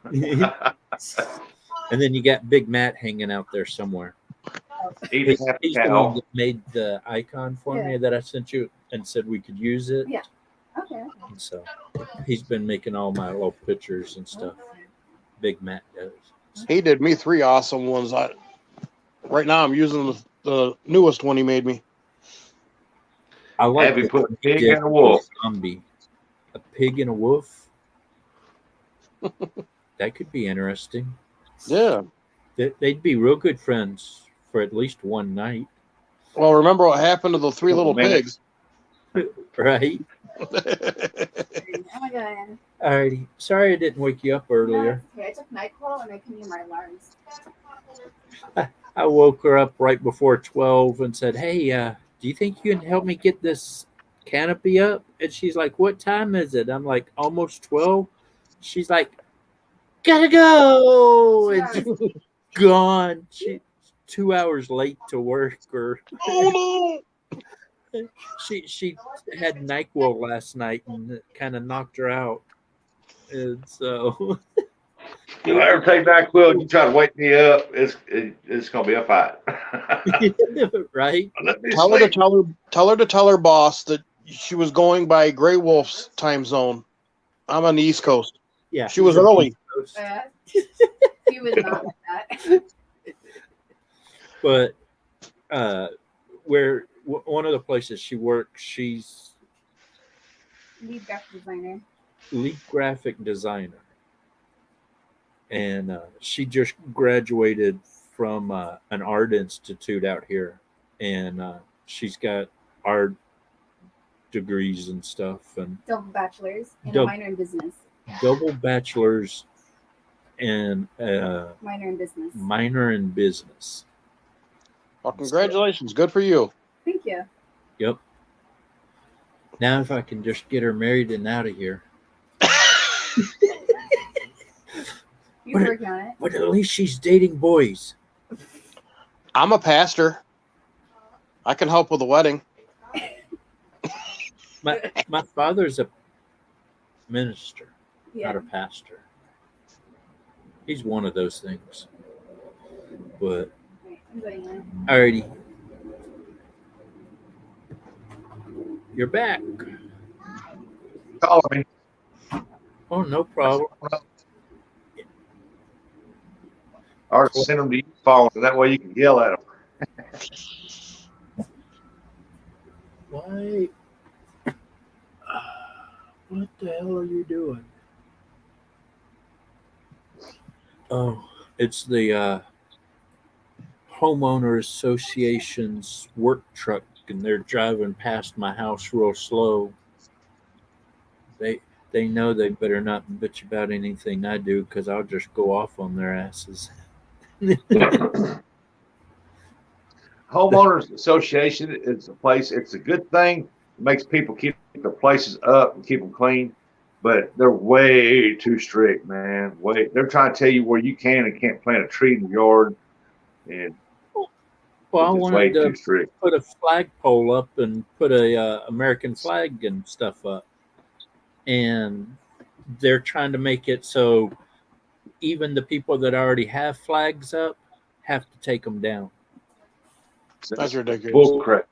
And then you got Big Matt hanging out there somewhere. Eating half a He's the one cow. that made the icon for me Yeah. that I sent you and said we could use it. Yeah. Okay. And so he's been making all my little pictures and stuff. Big Matt does. He did me 3 awesome ones. Right now I'm using the newest one he made me. I like Have you the put one a pig he did and a wolf? with Zombie. A pig and a wolf. That could be interesting. Yeah. They'd be real good friends for at least one night, Well, remember what happened to the 3 Oh, little man. pigs? right? Oh my god. Alrighty. Sorry I didn't wake you up earlier. No, it's okay. I took NyQuil and I can hear my alarms. I woke her up right before 12 and said, "Hey, do you think you can help me get this canopy up?" And she's like, "What time is it?" I'm like, "Almost 12." She's like, "Gotta go," and she's gone. She 2 hours late to work, or Oh she had NyQuil last night and it kind of knocked her out, and so If I ever take NyQuil and you try to wake me up, it's gonna be a fight. right. Let me Tell her to sleep. tell her boss that she was going by Gray Wolf's time zone. I'm on the East Coast. Yeah, She was early. You would not like that. But where one of the places she works, she's Lead graphic designer. lead graphic designer, and she just graduated from an art institute out here, and she's got art degrees and stuff, and Double bachelor's and a Double- minor in business. double bachelor's and Minor in business. minor in business. Well, congratulations. Good for you. Thank you. Yep. Now if I can just get her married and out of here. You're What- working on it. But at least she's dating boys. I'm a pastor. I can help with the wedding. My father's a minister, Yeah. not a pastor. He's one of those things. But Right, I'm going on. alrighty. You're back. Call me. Oh, no problem. Or send them to your phone, and that way you can yell at them. Why? What the hell are you doing? Oh, it's the homeowner association's work truck, and they're driving past my house real slow. They know they better not bitch about anything I do, because I'll just go off on their asses. Homeowners Association is a place. It's a good thing. It makes people keep their places up and keep them clean. But they're way too strict, man. They're trying to tell you where you can and can't plant a tree in your yard, and Well, I it's way wanted to too strict. put a flagpole up and put a American flag and stuff up, and they're trying to make it so even the people that already have flags up have to take them down. That's ridiculous. Bull crap.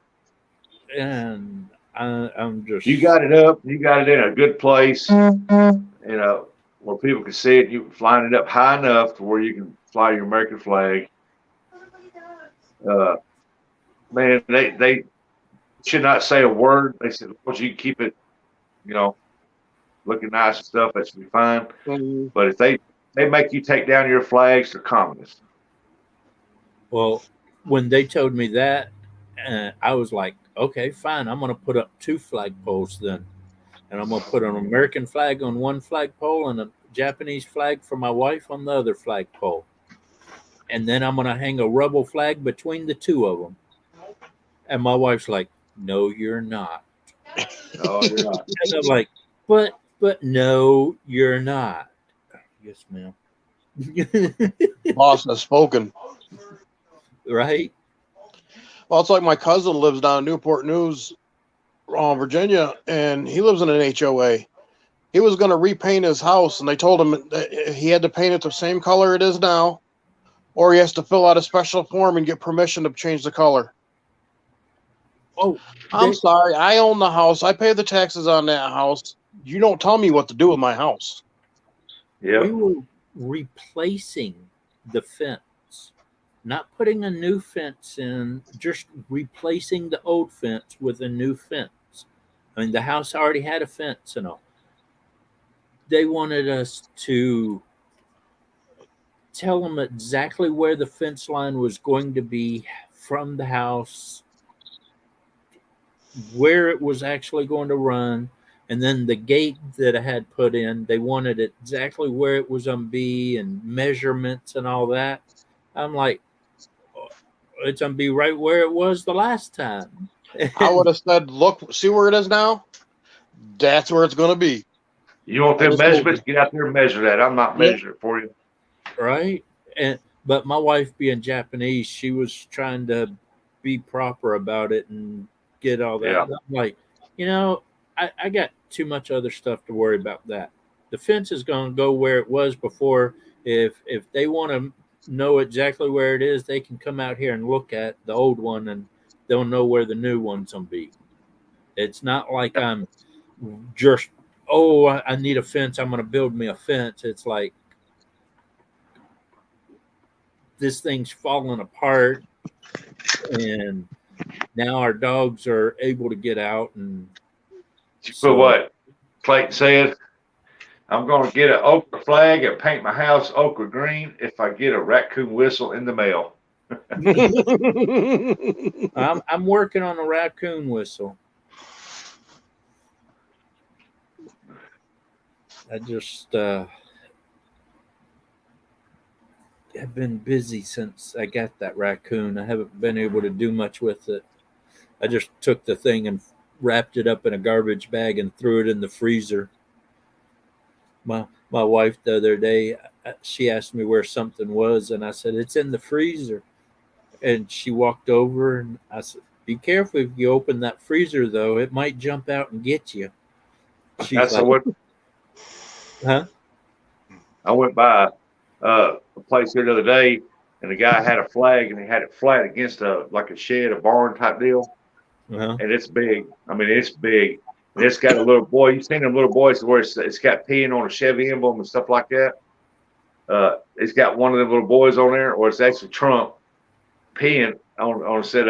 And I'm just You got it up. You got it in a good place, where people can see it. You flying it up high enough to where you can fly your American flag. Man, they should not say a word. They said, "Well, you keep it, looking nice and stuff. That should be fine." Mhm. But if they make you take down your flags, they're communists. Well, when they told me that, I was like, okay, fine. I'm going to put up 2 flagpoles then. And I'm going to put an American flag on one flagpole and a Japanese flag for my wife on the other flagpole. And then I'm going to hang a rebel flag between the 2 of them. And my wife's like, no, you're not. No, you're not. And I'm like, but no, you're not. Yes, ma'am. Boss has spoken. Right? Well, it's like my cousin lives down in Newport News, Virginia, and he lives in an HOA. He was going to repaint his house, and they told him that he had to paint it the same color it is now, or he has to fill out a special form and get permission to change the color. Oh, I'm sorry. I own the house. I pay the taxes on that house. You don't tell me what to do with my house. Yeah. we were replacing the fence, not putting a new fence in, just replacing the old fence with a new fence. I mean, the house already had a fence and all. They wanted us to tell them exactly where the fence line was going to be from the house, where it was actually going to run, and then the gate that I had put in, they wanted it exactly where it was going to be and measurements and all that. I'm like, it's going to be right where it was the last time. I would have said, look, see where it is now? That's where it's going to be. You want I them just told measurements? Get out there and measure that. I'm not Yep. measuring it for you. Right. But my wife being Japanese, she was trying to be proper about it and get all that. Yeah. I'm like, I got too much other stuff to worry about that. The fence is going to go where it was before. If they want to know exactly where it is, they can come out here and look at the old one, and they'll know where the new one's going to be. It's not like I'm just, I need a fence, I'm going to build me a fence. It's like, this thing's falling apart, and now our dogs are able to get out. And So what Clayton said, I'm going to get an ochre flag and paint my house ochre green if I get a raccoon whistle in the mail. I'm working on a raccoon whistle. I just have been busy since I got that raccoon. I haven't been able to do much with it. I just took the thing and wrapped it up in a garbage bag and threw it in the freezer. My wife the other day, she asked me where something was, and I said, it's in the freezer. And she walked over, and I said, be careful if you open that freezer, though. It might jump out and get you. She's That's like, what. huh? I went by a place here the other day, and the guy had a flag, and he had it flat against a shed, a barn type deal, Uh-huh. and it's big. I mean, it's big. And it's got a little boy. You've seen them little boys where it's got peeing on a Chevy emblem and stuff like that. It's got one of them little boys on there, or it's actually Trump peeing on said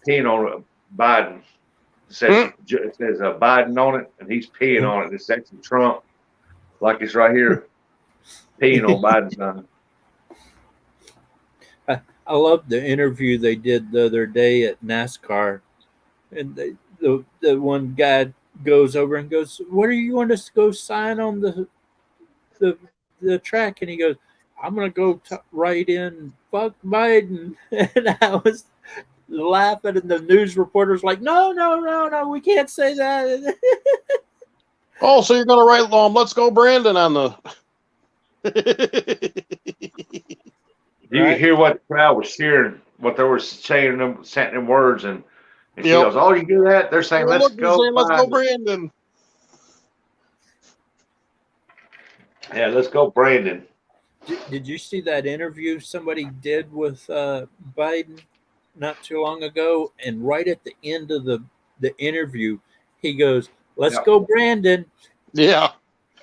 peeing on Biden. It says Biden on it, and he's peeing on it. It's actually Trump, like it's right here, peeing on Biden's sign. I love the interview they did the other day at NASCAR, and the one guy goes over and goes, "What do you want us to go sign on the track?" And he goes, "I'm gonna go write in fuck Biden." And I was laughing, and the news reporter's like, "No, we can't say that." Oh, so you're going to write let's go Brandon on the... You could hear what the crowd was cheering, what they were saying them words, and she Yep. goes, "Oh, you do that?" They're saying, Well, "Let's look, go, let's go Biden." Brandon. Yeah, let's go, Brandon. Did you see that interview somebody did with Biden not too long ago? And right at the end of the interview, he goes, "Let's Yeah. go, Brandon." Yeah.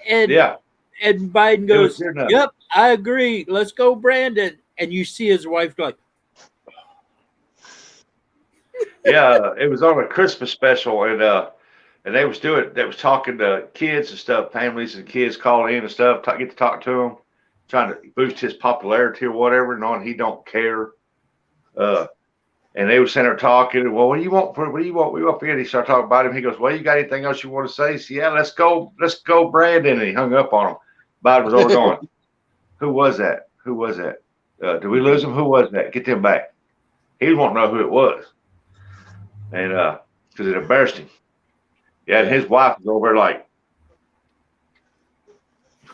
And Yeah, and Biden it was goes, here now. "Yep, I agree. Let's go, Brandon." And you see his wife like, Yeah, it was on a Christmas special, and they was talking to kids and stuff, families and kids calling in and stuff, get to talk to him, trying to boost his popularity or whatever, knowing he don't care. And they were sitting there talking. Well, what do you want? We want for you. He started talking about him. He goes, "Well, you got anything else you want to say?" He said, "Yeah, let's go, Brandon." And he hung up on him. Biden was over going, "Who was that? Who was that? Did we lose him? Who was that? Get them back." He won't know who it was, and because it embarrassed him. Yeah, and his wife was over there like.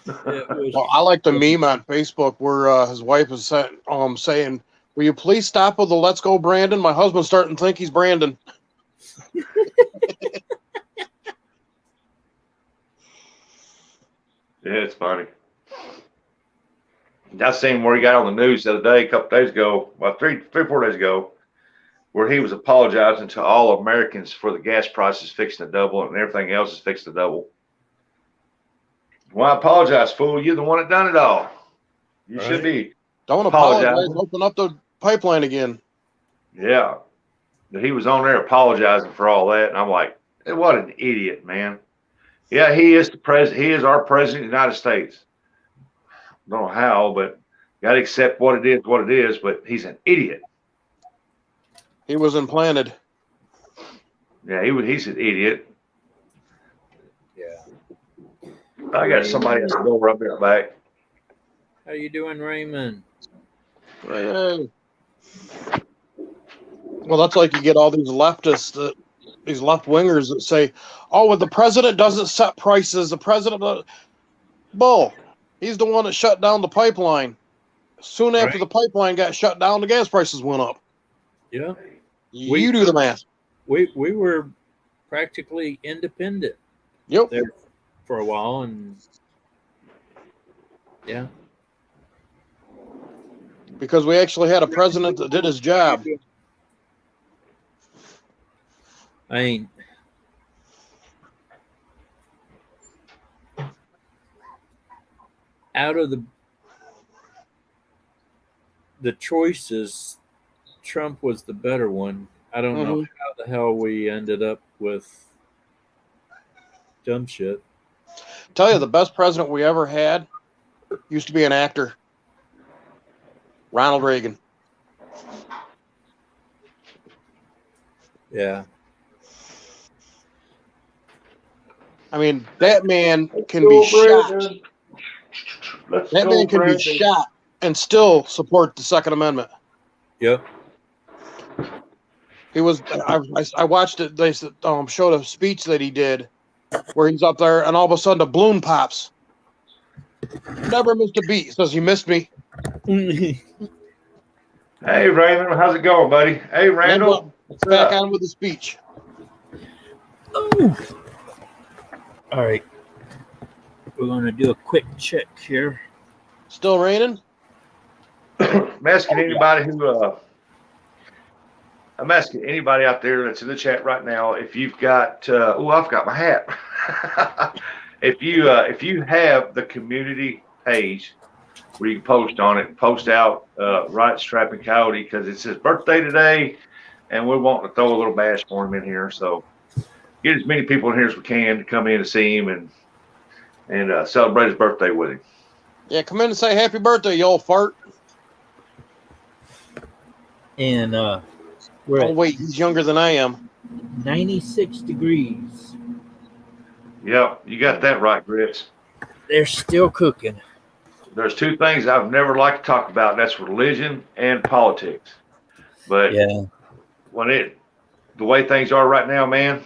it was, Well, I like the meme on Facebook where his wife is saying, Will you please stop with the "Let's go, Brandon"? My husband's starting to think he's Brandon. Yeah, it's funny. I seen where he got on the news the other day, a couple days ago, well, three, 4 days ago, where he was apologizing to all Americans for the gas prices fixing to double and everything else is fixing to double. Well, I apologize, fool. You're the one that done it all. You should be. Don't apologize. Open up the pipeline again. Yeah. But he was on there apologizing for all that. And I'm like, what an idiot, man. Yeah, he is the president. He is our president of the United States. Don't know how, but got to accept what it is. But he's an idiot. He was implanted. Yeah, he's an idiot. Yeah. I got somebody at the door. I'll be right back. How you doing, Raymond? Hey. Well, that's like you get all these leftists, these left wingers that say, "Oh, well, the president doesn't set prices. The president, bull. He's the one that shut down the pipeline. Soon after the pipeline got shut down, the gas prices went up." Yeah. You do the math. We were practically independent. Yep. There for a while, and yeah. Because we actually had a president that did his job. I mean, out of the choices, Trump was the better one. I don't know how the hell we ended up with dumb shit. Tell you, the best president we ever had used to be an actor. Ronald Reagan. Yeah. I mean, that man can be shot. That man can be shot and still support the Second Amendment. Yep. He was. I watched it. They showed a speech that he did where he's up there, and all of a sudden a balloon pops. Never missed a beat. Says, "You missed me." Hey, Raymond, how's it going, buddy? Hey, Randall. Back on with the speech. Oh. All right. We're going to do a quick check here. Still raining? I'm asking anybody I'm asking anybody out there that's in the chat right now if you've got. I've got my hat. If you have the community page where you can post on it, post out Right Strapping Coyote because it's his birthday today, and we're wanting to throw a little bash for him in here. So get as many people in here as we can to come in to see him and celebrate his birthday with him. Yeah, come in and say happy birthday, you old fart. And wait, he's younger than I am. 96 degrees. Yeah, you got that right, Grits. They're still cooking. There's two things I've never liked to talk about, and that's religion and politics. But when the way things are right now, man,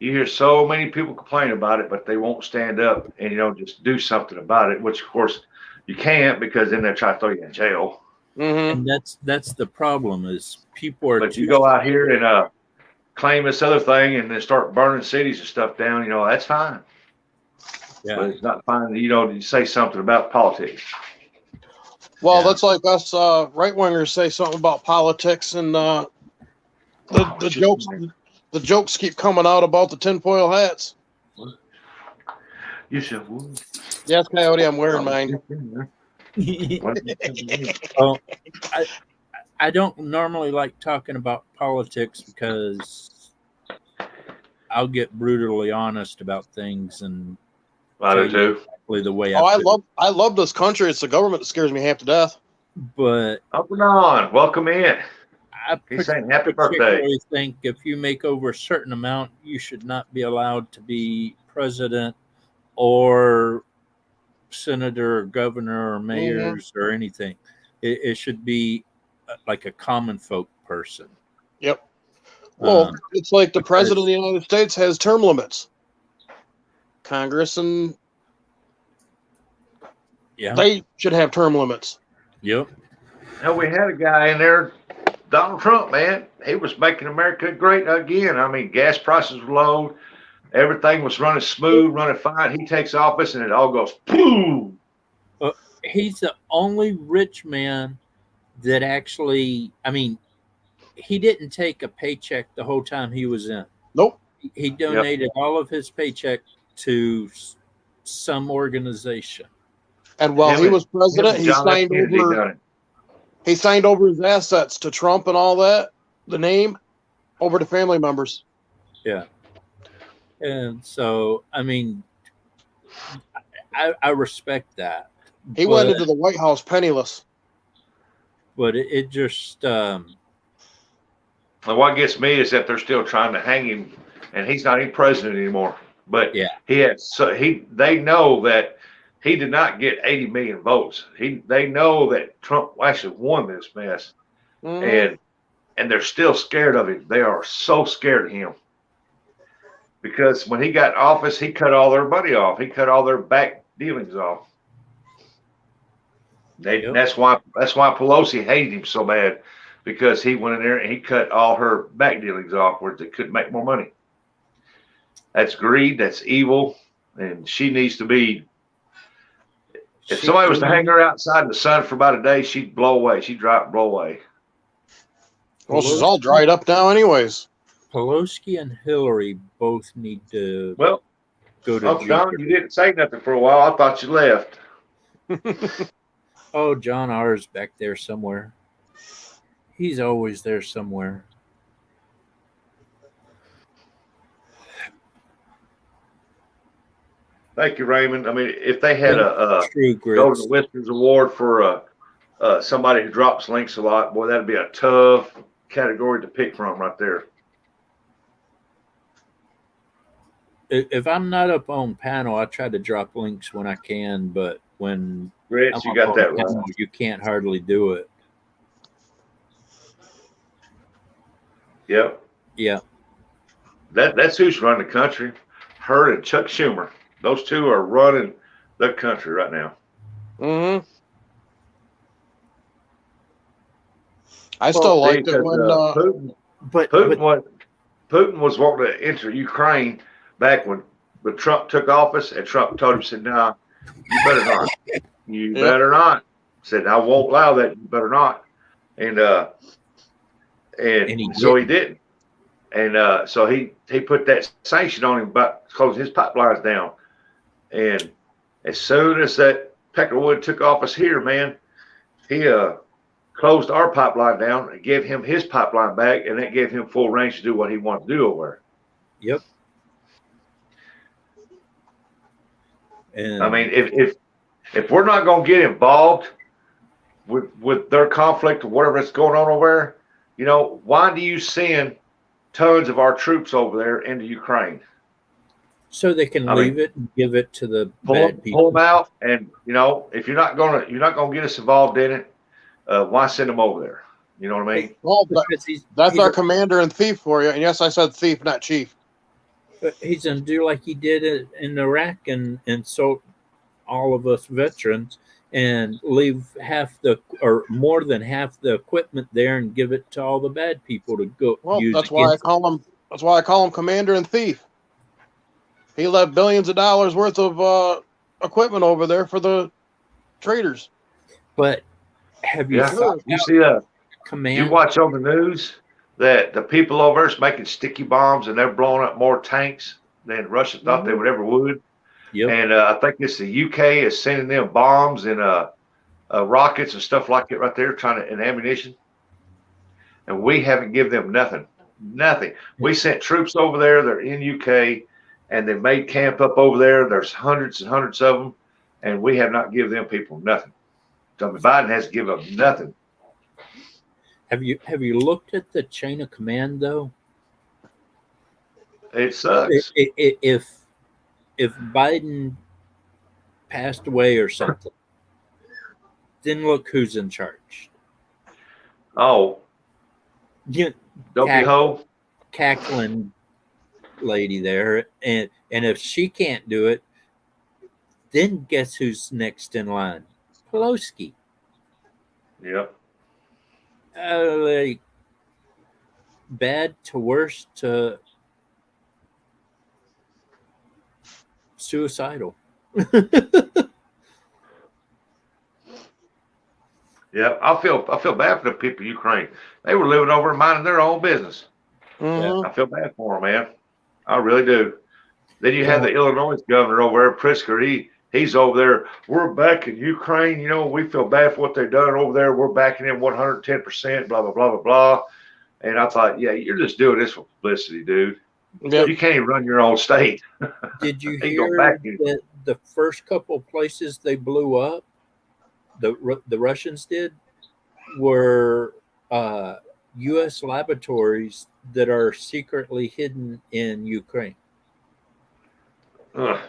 you hear so many people complain about it, but they won't stand up and, just do something about it, which, of course, you can't because then they'll try to throw you in jail. And that's the problem is people are. But you go out here and claim this other thing and then start burning cities and stuff down, that's fine. Yeah. But it's not fine, to say something about politics. Well, that's like us right-wingers say something about politics, and the jokes keep coming out about the tinfoil hats. You should. Yes, Coyote, I'm wearing mine. Well, I don't normally like talking about politics because I'll get brutally honest about things and I do too. Exactly the way I love this country. It's the government that scares me half to death. But up and on, welcome in. He's saying happy birthday. I think if you make over a certain amount, you should not be allowed to be president or senator or governor or mayors or anything. It should be like a common folk person. Yep. Well, it's like the president of the United States has term limits. Congress and they should have term limits. Yep. Hell, we had a guy in there, Donald Trump, man. He was making America great again. I mean, gas prices were low. Everything was running smooth, running fine. He takes office and it all goes boom. He's the only rich man that actually, I mean, he didn't take a paycheck the whole time he was in. Nope. He donated all of his paycheck to some organization. And while he was president, he John F. signed Kennedy over. done it. He signed over his assets to Trump and all that. The name over to family members. Yeah. And so, I mean, I respect that. He went into the White House penniless. But it just. And what gets me is that they're still trying to hang him, and he's not even president anymore. But yeah, they know that he did not get 80 million votes. They know that Trump actually won this mess, and they're still scared of him. They are so scared of him because when he got in office, he cut all their money off. He cut all their back dealings off. That's why Pelosi hated him so bad, because he went in there and he cut all her back dealings off where they couldn't make more money. That's greed. That's evil, and she needs to be. If somebody was to hang her outside in the sun for about a day, she'd blow away. She'd blow away. Well, she's all dried up now, anyways. Pelosi and Hillary both need to go to. Oh, John, you didn't say nothing for a while. I thought you left. Oh, John R.'s back there somewhere. He's always there somewhere. Thank you, Raymond. I mean, if they had a True go to the Whispers Award for somebody who drops links a lot, boy, that'd be a tough category to pick from right there. If I'm not up on panel, I try to drop links when I can, but when Rich, you got that right. You can't hardly do it. Yep. Yeah. That's who's running the country. Her and Chuck Schumer. Those two are running the country right now. Mm-hmm. I still liked it when Putin was wanting to enter Ukraine back when Trump took office, and Trump told him, said, "Nah, you better not. You better not." Said, "I won't allow that. You better not." And so he didn't. And so he put that sanction on him about closing his pipelines down. And as soon as that Peckerwood took office here, man, he closed our pipeline down and gave him his pipeline back, and that gave him full range to do what he wanted to do over there. Yep. And I mean, if we're not going to get involved with their conflict or whatever that's going on over there, you know, why do you send tons of our troops over there into Ukraine? So they can leave it and give it to the bad people. Pull them out, and you know, if you're not gonna get us involved in it, why send them over there? You know what I mean? Well, that's our commander and thief for you. And yes, I said thief, not chief. But he's gonna do like he did in Iraq and insult all of us veterans and leave more than half the equipment there and give it to all the bad people to go use. That's why I call him commander and thief. He left billions of dollars worth of equipment over there for the traders. But have you you watch on the news that the people over there is making sticky bombs and they're blowing up more tanks than Russia thought they would ever would. Yep. And I think it's the UK is sending them bombs and rockets and stuff like that right there, and ammunition. And we haven't given them nothing. Nothing. We sent troops over there. They're in UK, and they made camp up over there. There's hundreds and hundreds of them, and we have not given them people nothing. So Biden has given them nothing. Have you looked at the chain of command though? It sucks. If Biden passed away or something, then look who's in charge. Oh, cackling lady there, and if she can't do it, then guess who's next in line? Pelosi. Yep. like bad to worse to suicidal. Yeah, I feel bad for the people in Ukraine. They were living over minding their own business. Mhm. I feel bad for them, man. I really do. Then you have Yeah. the Illinois governor over there, Pritzker. He's over there. We're back in Ukraine. You know, we feel bad for what they've done over there. We're backing them 110%. Blah blah blah blah blah. And I thought, yeah, you're just doing this for publicity, dude. Yep. You can't even run your own state. Did you Ain't gonna hear back you. that the first couple of places they blew up, the Russians did, were U.S. laboratories that are secretly hidden in Ukraine? Ugh.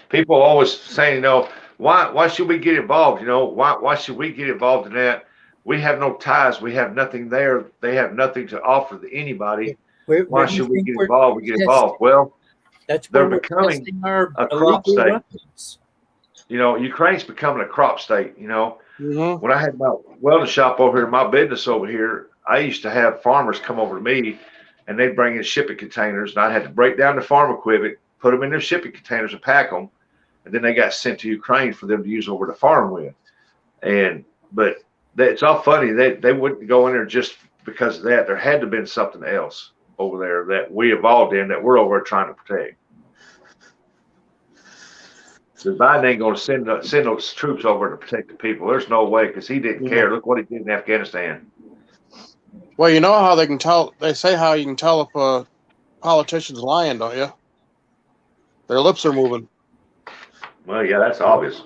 People are always saying, you know, why should we get involved? You know, why should we get involved in that? We have no ties. We have nothing there. They have nothing to offer to anybody. Where Why do you should we think get we're involved? We get testing? involved. Well, That's they're where we're becoming testing our a crop illegal state. weapons. You know, Ukraine's becoming a crop state. You know, Mhm. when I had my welding shop over here, my business over here, I used to have farmers come over to me and they'd bring in shipping containers, and I had to break down the farm equipment, put them in their shipping containers and pack them. And then they got sent to Ukraine for them to use over the farm with. But it's all funny. They wouldn't go in there just because of that. There had to have been something else over there that we evolved in that we're over there trying to protect. So Biden ain't going to send those troops over to protect the people. There's no way, because he didn't care. Look what he did in Afghanistan. Well, you know how they can tell. They say how you can tell if a politician's lying, don't you? Their lips are moving. Well, yeah, that's obvious.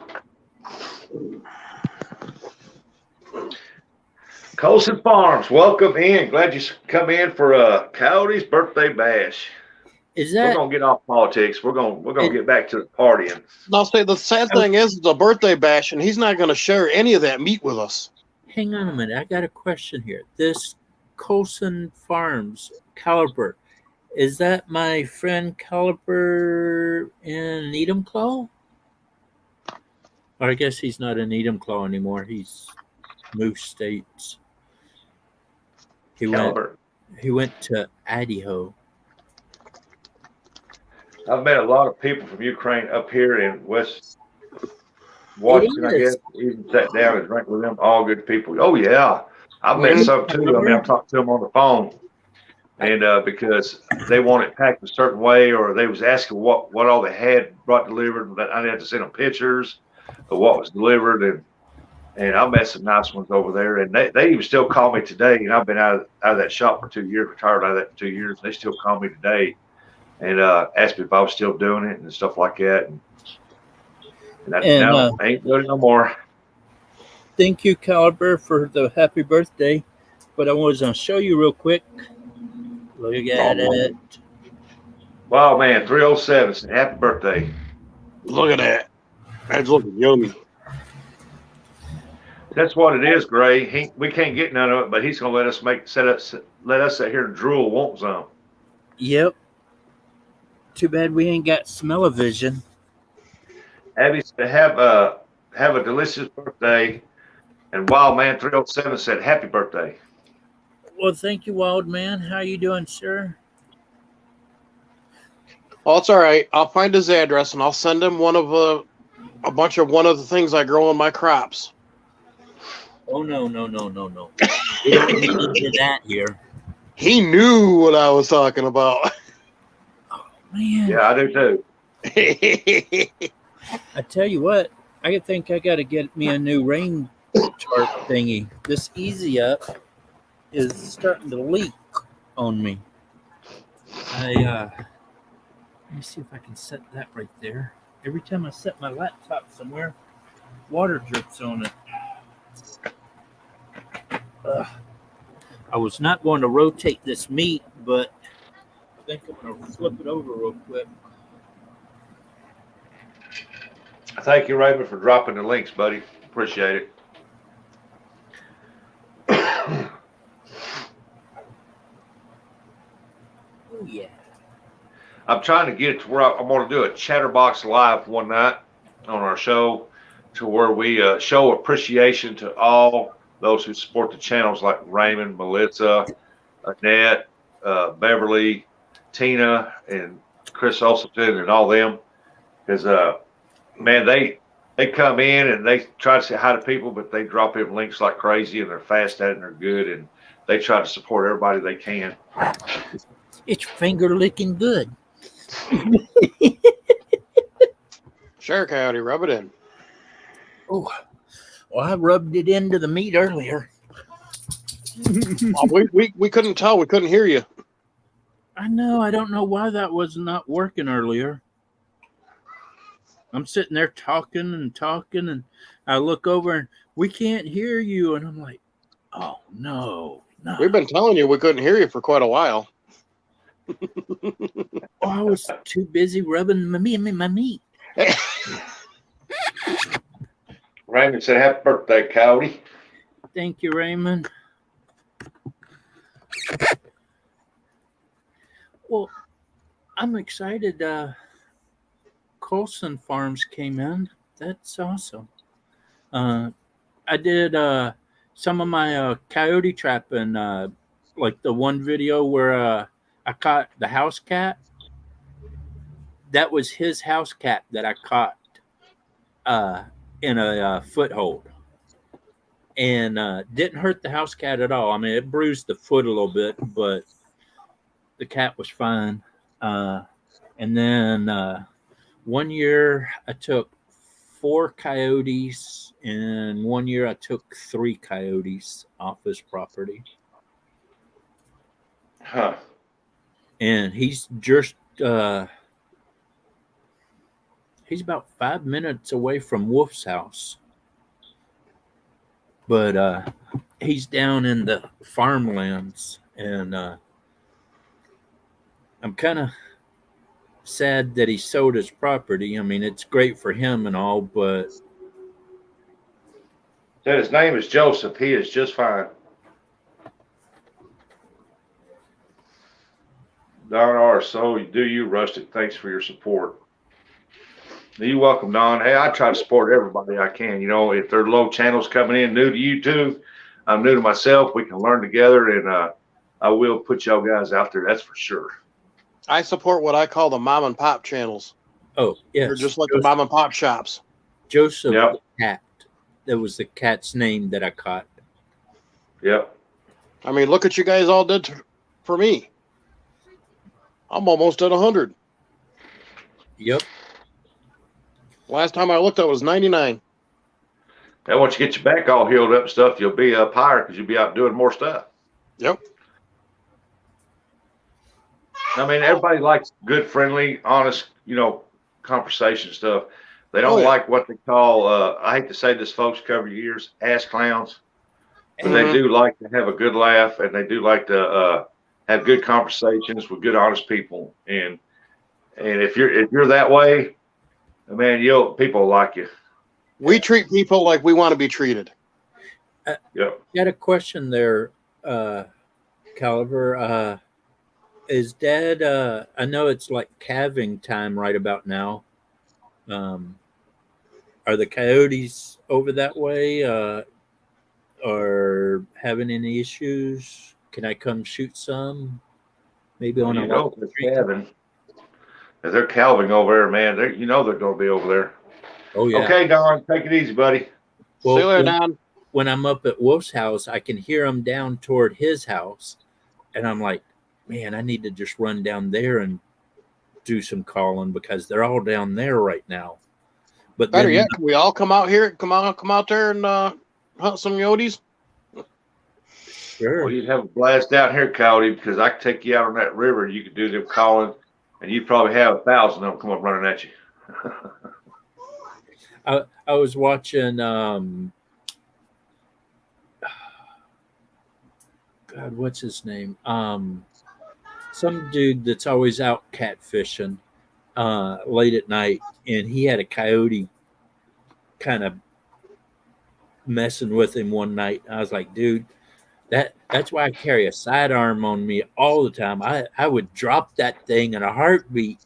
Colson Farms, welcome in. Glad you come in for Coyote's birthday bash. Is We're that gonna get off politics. We're gonna get back to the partying. I'll say the sad thing is it's a birthday bash, and he's not going to share any of that meat with us. hang on a minute? I got a question here. This Colson Farms caliber, is that my friend Caliber in Needhamclaw? Or I guess he's not in Needhamclaw anymore. He's moved states. He Caliber. went to Idaho. I've met a lot of people from Ukraine up here in West Washington, I guess. Even sat down and drank with them. All good people. Oh yeah, I've met some too. I mean, I've talked to them on the phone, and because they want it packed a certain way, or they was asking what all they had brought delivered. I had to send them pictures of what was delivered, and I met some nice ones over there, and they even still call me today. And I've been out of that shop for 2 years, retired out of that for 2 years. They still call me today and asked me if I was still doing it and stuff like that. And no, I ain't doing it no more. Thank you, Caliber, for the happy birthday. But I was going to show you real quick. Look at it. Wow, man, 307 said happy birthday. Look at that. That's looking yummy. That's what it is, Gray. We can't get none of it, but he's gonna let us sit here and drool, won't some? Yep. Too bad we ain't got smell-o-vision. Abby said, have a delicious birthday. And Wild Man 307 said, happy birthday. Well, thank you, Wild Man. How you doing, sir? Oh, it's all right. I'll find his address and I'll send him one of one of the things I grow in my crops. Oh, no. We don't need to do that here. He knew what I was talking about. Man. Yeah, I do too. I tell you what, I think I got to get me a new rain tarp thingy. This Easy Up is starting to leak on me. Let me see if I can set that right there. Every time I set my laptop somewhere, water drips on it. I was not going to rotate this meat, but I think I'm going to flip it over real quick. Thank you, Raymond, for dropping the links, buddy. Appreciate it. Oh, yeah. I'm trying to get it to where I'm going to do a Chatterbox Live one night on our show, to where we show appreciation to all those who support the channels like Raymond, Melissa, Annette, Beverly, Tina, and Chris Olson and all them. Because, man, they come in and they try to say hi to people, but they drop in links like crazy and they're fast at it and they're good. And they try to support everybody they can. It's finger licking good. Sure, Coyote, rub it in. Oh, well, I rubbed it into the meat earlier. Well, we couldn't tell. We couldn't hear you. I know. I don't know why that was not working earlier. I'm sitting there talking, and I look over and we can't hear you. And I'm like, oh, no. We've been telling you we couldn't hear you for quite a while. Oh, I was too busy rubbing my meat. Raymond said, happy birthday, Coyote. Thank you, Raymond. Well, I'm excited. Colson Farms came in. That's awesome. I did some of my coyote trapping, like the one video where I caught the house cat. That was his house cat that I caught in a foothold. And didn't hurt the house cat at all. I mean, it bruised the foot a little bit, but the cat was fine. And then 1 year I took 4 coyotes, and 1 year I took 3 coyotes off his property. Huh. And he's just he's about 5 minutes away from Wolf's house. But he's down in the farmlands, and I'm kind of sad that he sold his property. I mean, it's great for him and all, but Said his name is Joseph. He is just fine. Don R. So do you, Rustic. Thanks for your support. You're welcome, Don. Hey, I try to support everybody I can. You know, if there are low channels coming in new to you too, I'm new to myself. We can learn together, and I will put y'all guys out there. That's for sure. I support what I call the mom and pop channels. oh yeah, They're just like the mom and pop shops. Joseph Yep. the cat. That was the cat's name that I caught. Yep. I mean, look what you guys all did for me. I'm almost at 100. Yep. Last time I looked, I was 99. And once you get your back all healed up and stuff, you'll be up higher because you'll be out doing more stuff. Yep. I mean, everybody likes good, friendly, honest, conversation stuff. They don't like what they call, I hate to say this, folks, cover your ears, ass clowns. But they do like to have a good laugh, and they do like to have good conversations with good, honest people. And if you're that way, man, people will like you. We treat people like we want to be treated. Yep. Got a question there, Caliber. Is Dad? I know it's like calving time right about now. Are the coyotes over that way? Or having any issues? Can I come shoot some? Maybe on a If they're calving over there, man, they're going to be over there. Oh yeah. Okay, Don, take it easy, buddy. Well, See you later, Don. When I'm up at Wolf's house, I can hear them down toward his house, and I'm like, man, I need to just run down there and do some calling because they're all down there right now. But Better yet, can we all come out here? Come out there and hunt some coyotes. Sure. Well, you'd have a blast down here, Coyote, because I could take you out on that river. You could do them calling, and you'd probably have 1,000 of them come up running at you. I was watching God, what's his name? Some dude that's always out catfishing late at night, and he had a coyote kind of messing with him one night. I was like, dude, that's why I carry a sidearm on me all the time. I would drop that thing in a heartbeat.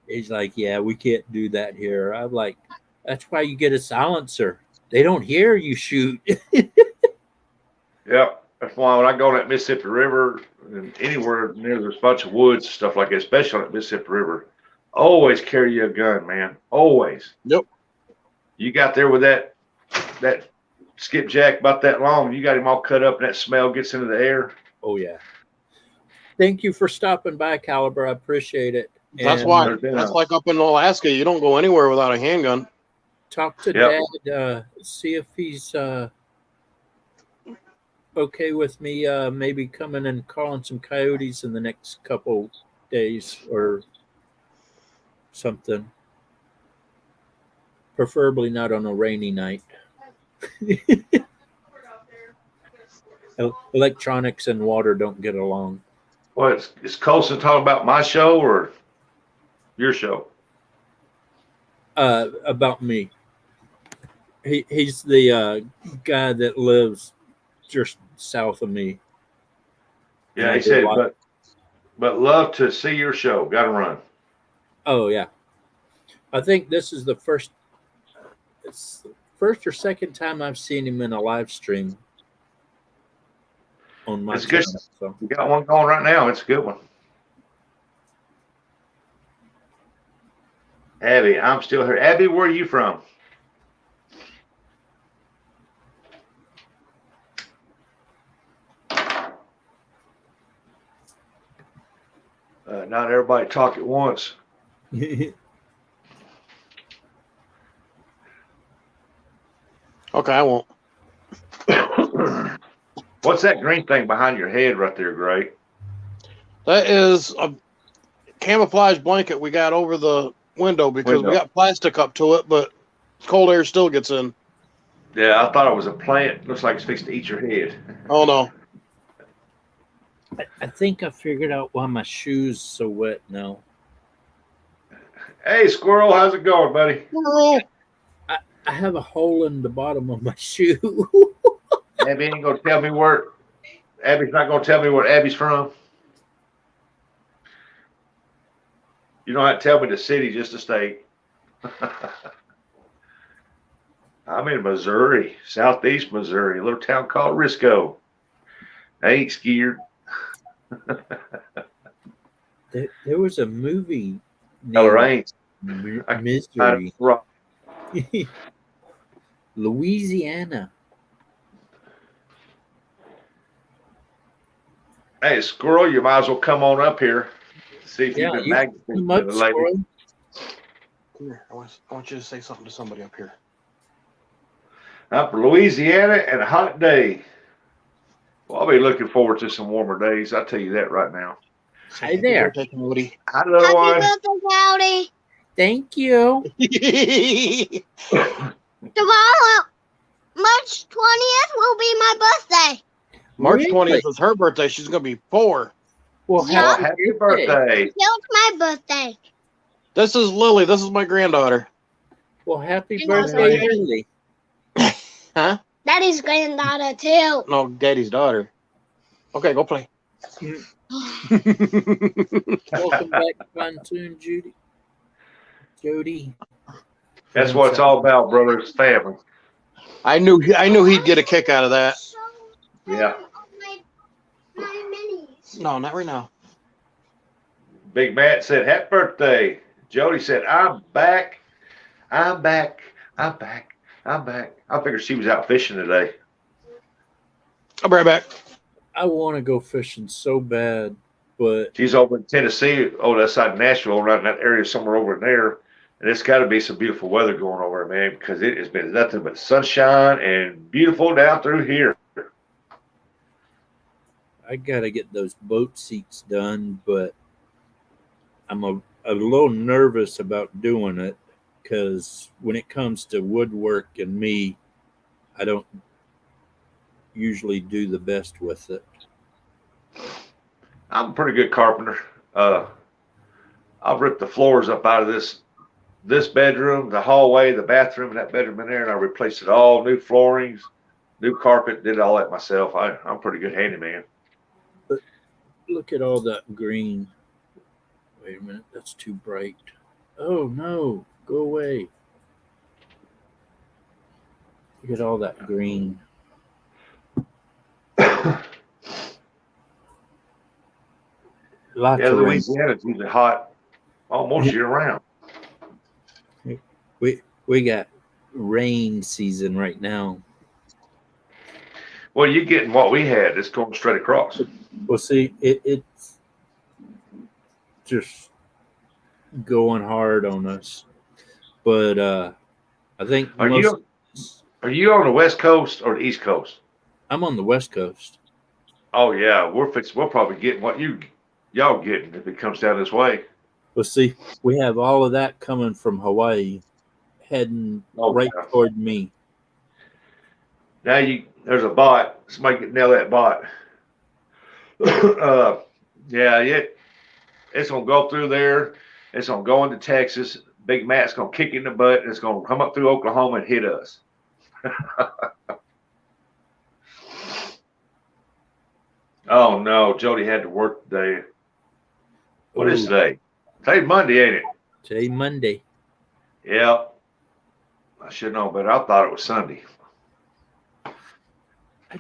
He's like, yeah, we can't do that here. I'm like, that's why you get a silencer. They don't hear you shoot. Yep. That's why when I go on that Mississippi River and anywhere near there's a bunch of woods, stuff like that, especially on that Mississippi River, always carry a gun, man. Always. Yep. You got there with that skipjack about that long, you got him all cut up and that smell gets into the air. Oh yeah. Thank you for stopping by, Caliber. I appreciate it. That's And why. That's like up in Alaska. You don't go anywhere without a handgun. talk to Yep. Dad. See if he's okay with me maybe coming and calling some coyotes in the next couple days or something. Preferably not on a rainy night. Electronics and water don't get along. Well, is Colson talking about my show or your show? About me. He's the guy that lives just south of me. Yeah, he said, but love to see your show. Got to run. Oh yeah, I think this is the first or second time I've seen him in a live stream on my It's good. channel. So. We got one going right now. It's a good one. Abby, I'm still here. Abby, where are you from? Not everybody talk at once. Okay, I won't. What's that green thing behind your head right there, Gray? That is a camouflage blanket we got over the window because we got plastic up to it, but cold air still gets in. Yeah, I thought it was a plant. Looks like it's fixed to eat your head. Oh no. I think I figured out why my shoes so wet now. Hey, Squirrel, how's it going, buddy? Squirrel. I have a hole in the bottom of my shoe. Abby ain't gonna tell me where. Abby's not gonna tell me where Abby's from. You don't have to tell me the city, just the state. I'm in Missouri, southeast Missouri, a little town called Risco. I ain't scared. There was a movie Rain. Misery. Louisiana. Hey, Squirrel, you might as well come on up here. See if Yeah, you've been you magnified come to up, the lady. Squirrel. Come here. I want you to say something to somebody up here. Up for Louisiana and a hot day. Well, I'll be looking forward to some warmer days. I'll tell you that right now. Hi there. Woody. Hi, little one. Happy birthday, Howdy. Thank you. Tomorrow, March 20th, will be my birthday. March Really? 20th is her birthday. She's gonna be 4. Well, Yeah. Happy birthday. It's my birthday. This is Lily. This is my granddaughter. Well, happy I know, birthday, right? Lily. Huh? Daddy's granddaughter, too. No, Daddy's daughter. Okay, go play. Welcome back, Pontoon Jody. That's what it's all about, brothers. Family. I knew he'd get a kick out of that. Yeah. My minis. No, not right now. Big Matt said, happy birthday. Jody said, I'm back. I'm back. I'm back. I'm back. I figured she was out fishing today. I'll be right back. I want to go fishing so bad, but She's over in Tennessee, over that side of Nashville, around that area, somewhere over in there. And it's got to be some beautiful weather going over there, man, because it has been nothing but sunshine and beautiful down through here. I got to get those boat seats done, but I'm a little nervous about doing it because when it comes to woodwork and me, I don't usually do the best with it. I'm a pretty good carpenter. I've ripped the floors up out of this bedroom, the hallway, the bathroom, and that bedroom in there, and I replaced it all, new floorings, new carpet, did all that myself. I'm a pretty good handyman. But look at all that green. Wait a minute, that's too bright. Oh no, go away. Look at all that green. Lots Yeah, of rain. Louisiana's usually hot almost year round. We got rain season right now. Well, you're getting what we had. It's going straight across. Well, see, it's just going hard on us. But I think Are you on the West Coast or the East Coast? I'm on the West Coast. Oh yeah, we'll probably get what y'all getting if it comes down this way. Well, see, we have all of that coming from Hawaii, heading right yeah. toward me. Now there's a bot. Somebody can nail that bot. Yeah, it's gonna go through there. It's gonna go into Texas. Big Matt's gonna kick in the butt, and it's gonna come up through Oklahoma and hit us. Oh no, Jody had to work today. What is today? Today's Monday, ain't it? Today Monday. Yeah. I should know, but I thought it was Sunday. I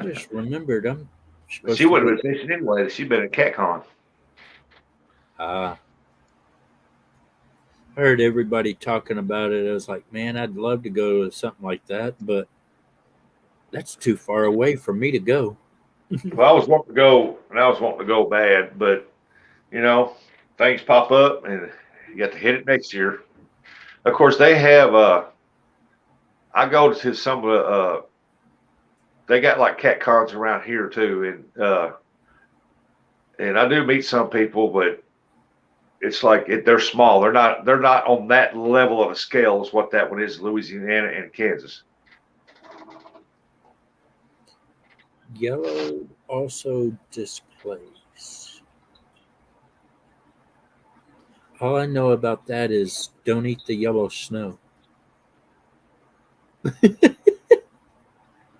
just remembered I'm supposed She to wouldn't have been fishing anyway. She'd been at CatCon. I heard everybody talking about it. I was like, man, I'd love to go to something like that, but that's too far away for me to go. Well, I was wanting to go, and I was wanting to go bad, but things pop up, and you got to hit it next year. Of course, they have. I go to some of the. They got like cat cons around here too, and I do meet some people, but it's like they're small. They're not on that level of a scale as what that one is, Louisiana and Kansas. Yellow also displays. All I know about that is don't eat the yellow snow.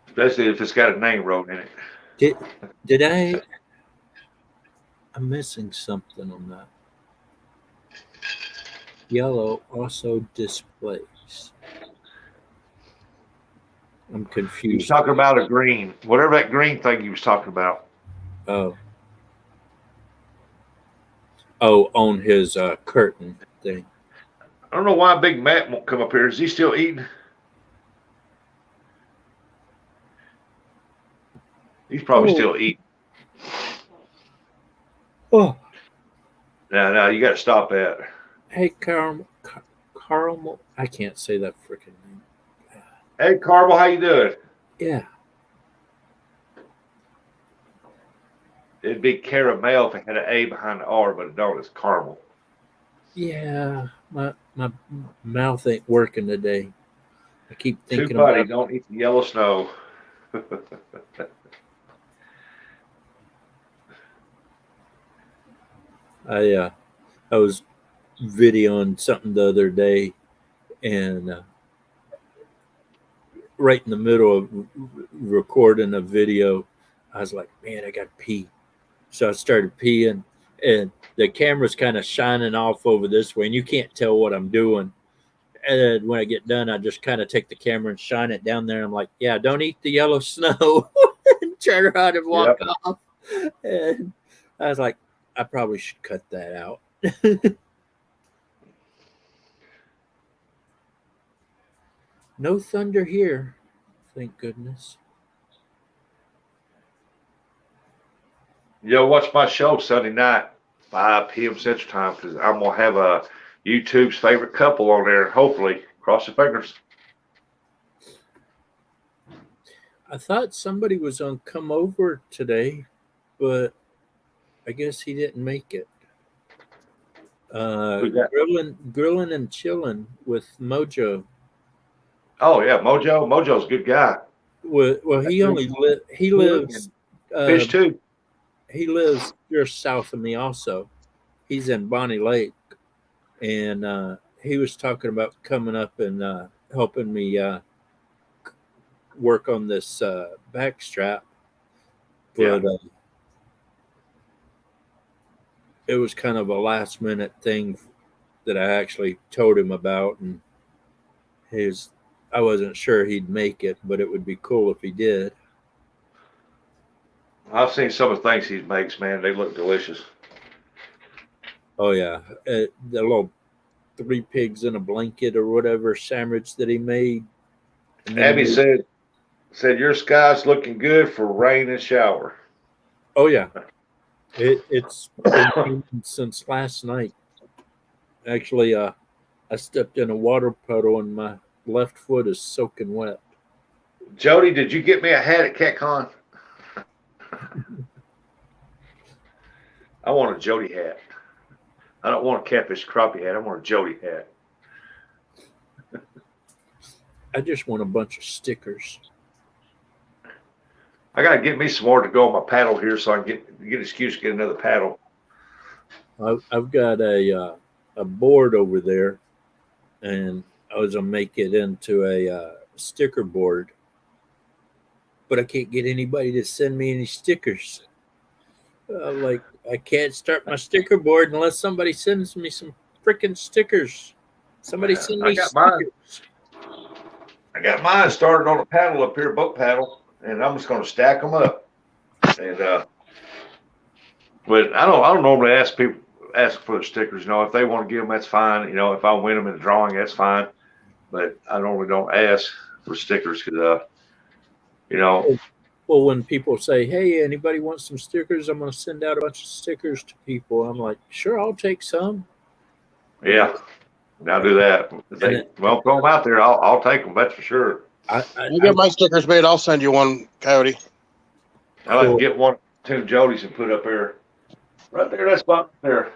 Especially if it's got a name wrote in it. Did I'm missing something on that. Yellow also displays. I'm confused. He was talking about a green, whatever that green thing he was talking about. Oh, on his curtain thing. I don't know why Big Matt won't come up here. Is he still eating? He's probably still eating. Oh. No, you got to stop that. Hey, Caramel. I can't say that freaking name. Hey, Carmel, how you doing? Yeah. It'd be caramel if it had an A behind the R, but it don't. It's caramel. Yeah, my mouth ain't working today. I keep thinking Too funny. about. Don't eat the yellow snow. I was videoing something the other day, and right in the middle of recording a video, I was like, man, I got to pee. So I started peeing, and the camera's kind of shining off over this way, and you can't tell what I'm doing. And when I get done, I just kind of take the camera and shine it down there. I'm like, yeah, don't eat the yellow snow. And turn around and walk off. And I was like, I probably should cut that out. No thunder here, thank goodness. Yo, watch my show Sunday night, 5 p.m. Central Time, because I'm going to have a YouTube's favorite couple on there, hopefully. Cross your fingers. I thought somebody was going to come over today, but I guess he didn't make it. Grilling and chilling with Mojo. Oh yeah, Mojo. Mojo's a good guy. Well, he lives fish too. He lives just south of me. Also, he's in Bonnie Lake, and he was talking about coming up and helping me work on this back strap, but it was kind of a last minute thing that I actually told him about, and I wasn't sure he'd make it, but it would be cool if he did. I've seen some of the things he makes, man. They look delicious. Oh yeah, the little 3 pigs in a blanket or whatever sandwich that he made. And then Abby said your sky's looking good for rain and shower. oh yeah, it's been raining since last night. Actually, I stepped in a water puddle and my left foot is soaking wet. Jody, did you get me a hat at CatCon? I want a Jody hat. I don't want a catfish crappie hat. I want a Jody hat. I just want a bunch of stickers. I gotta get me some more to go on my paddle here, so I can get an excuse to get another paddle. I've got a board over there, and I was gonna make it into a sticker board, but I can't get anybody to send me any stickers. Like I can't start my sticker board unless somebody sends me some freaking stickers. Somebody send me stickers. I got mine started on a paddle up here, boat paddle, and I'm just gonna stack them up. And but I don't normally ask for the stickers. You know, if they want to give them, that's fine. You know, if I win them in the drawing, that's fine. But I normally don't ask for stickers because you know. Well, when people say, "Hey, anybody want some stickers?" I'm going to send out a bunch of stickers to people. I'm like, "Sure, I'll take some." Yeah, now do that. If they throw them out there. I'll take them. That's for sure. You get my stickers made, I'll send you one, Coyote. I like to get one, 2 Jodies and put up there. Right there, that spot there.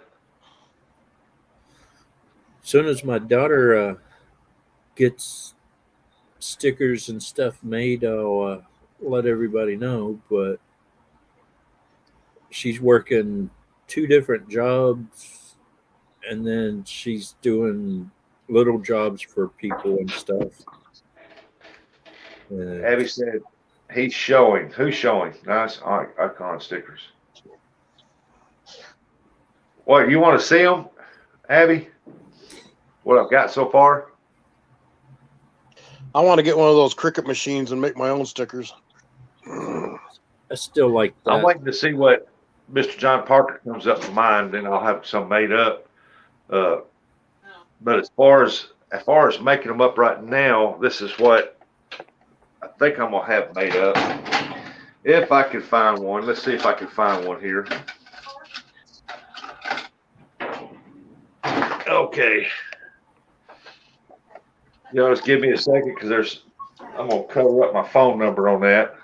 As soon as my daughter gets stickers and stuff made, I'll let everybody know. But she's working 2 different jobs, and then she's doing little jobs for people and stuff. Abby said he's showing. Who's showing? Nice icon stickers. What, you want to see them, Abby? What I've got so far? I want to get one of those Cricut machines and make my own stickers. I still like that. I'm waiting to see what Mr. John Parker comes up with mine, then I'll have some made up. But as far as making them up right now, this is what I think I'm gonna have made up. If I can find one, let's see if I can find one here. Okay. You know, just give me a second because I'm gonna cover up my phone number on that.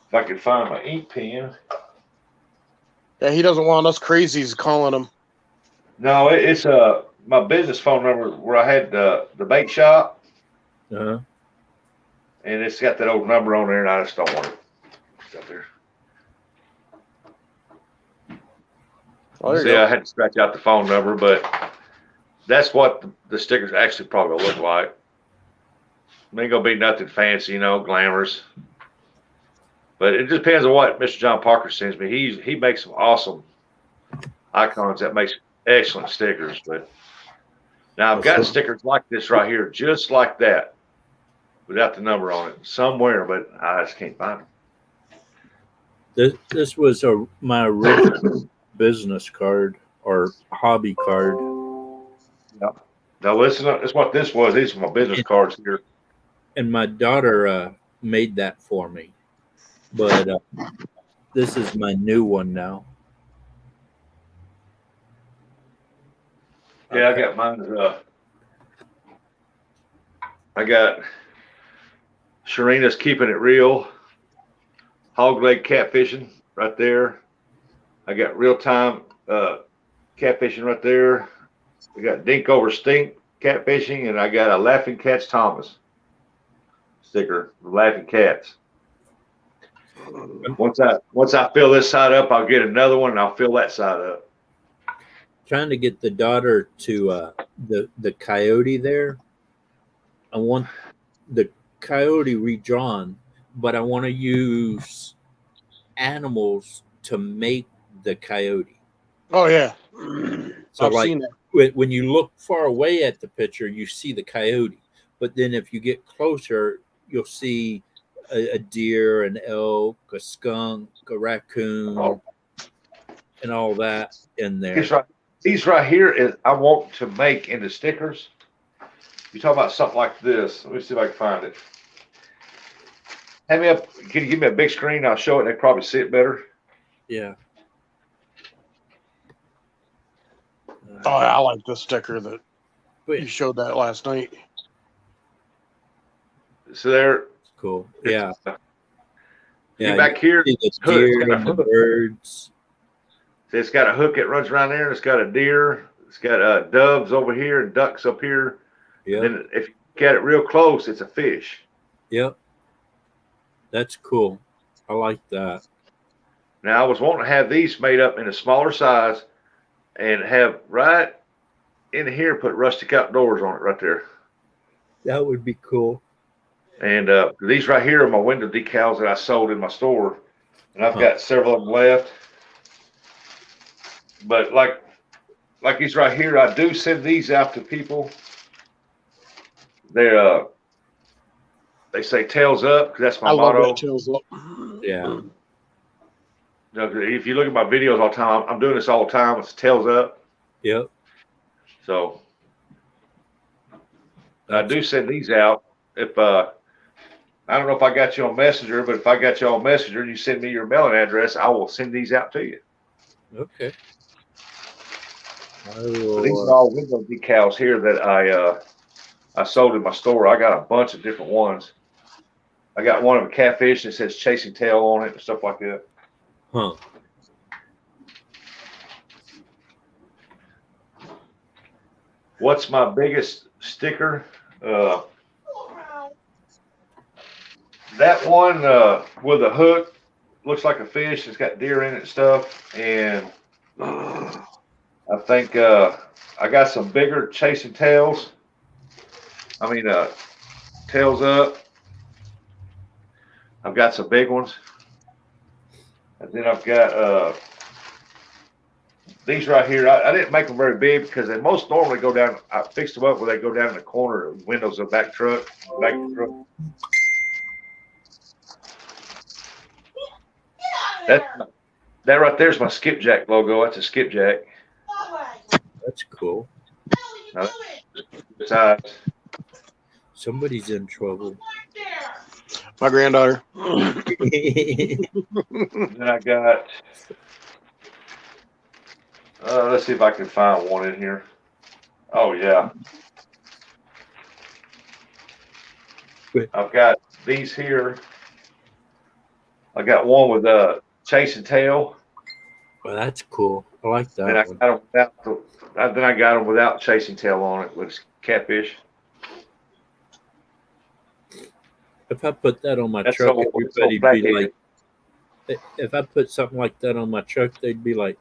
If I can find my ink pen. Yeah, he doesn't want us crazies calling him. No, it's my business phone number where I had the bait shop. Uh-huh. And it's got that old number on there, and I just don't want it. It's up there. Oh, See, I had to scratch out the phone number, but that's what the stickers actually probably look like. It ain't gonna be nothing fancy, you know, glamorous. But it just depends on what Mr. John Parker sends me. He makes some awesome icons that makes excellent stickers. But now I've got stickers like this right here, just like that, without the number on it somewhere, but I just can't find them. This was my original business card or hobby card. Yep. Now listen, that's what this was. These are my business cards here. And my daughter made that for me. But this is my new one now. Yeah, I got mine. I got Sharina's Keeping It Real, hog leg catfishing right there. I got real time catfishing right there. We got Dink Over Stink catfishing, and I got a Laughing Cats Thomas sticker, Laughing Cats. Once I fill this side up, I'll get another one, and I'll fill that side up. Trying to get the daughter to the coyote there. I want the coyote redrawn, but I want to use animals to make the coyote. Oh yeah. So I've like seen that. when you look far away at the picture, you see the coyote, But then if you get closer, you'll see a deer, an elk, a skunk, a raccoon, and all that in there. These right here is I want to make into stickers. You talk about something like this. Let me see if I can find it. Can you give me a big screen? I'll show it. They probably see it better. Yeah. Oh, I like the sticker that you showed that last night. So there. Cool. Yeah. Yeah. Back here, the deer and the birds. See, it's got a hook that runs around there. It's got a deer. It's got doves over here and ducks up here. Yeah. Then if you look at it real close, it's a fish. Yep. That's cool. I like that. Now, I was wanting to have these made up in a smaller size and have right in here put Rustic Outdoors on it right there. That would be cool. And these right here are my window decals that I sold in my store. And I've got several of them left. But like these right here, I do send these out to people. They're they say tails up because that's my motto. Love that tails up. Yeah. If you look at my videos all the time, I'm doing this all the time. It's tails up. Yep. So I do send these out. If I don't know if I got you on Messenger, but if I got you on Messenger and you send me your mailing address, I will send these out to you. Okay. So these are all window decals here that I sold in my store. I got a bunch of different ones. I got one of a catfish that says Chasing Tail on it and stuff like that. Huh. What's my biggest sticker? That one with a hook, looks like a fish. It's got deer in it and stuff. And I think I got some bigger Chasing Tails. I mean, tails up. I've got some big ones. And then I've got these right here. I didn't make them very big because they most normally go down. I fixed them up where they go down in the corner of the windows of the back truck. That right there is my Skipjack logo. That's a Skipjack. That's cool. Besides, somebody's in trouble. My granddaughter. Then I got. Let's see if I can find one in here. Oh yeah. I've got these here. I got one with a Chasing Tail. Well, that's cool. I like that. Then I got them without Chasing Tail on it with catfish. If I put that on my truck, everybody'd be like, if I put something like that on my truck, they'd be like,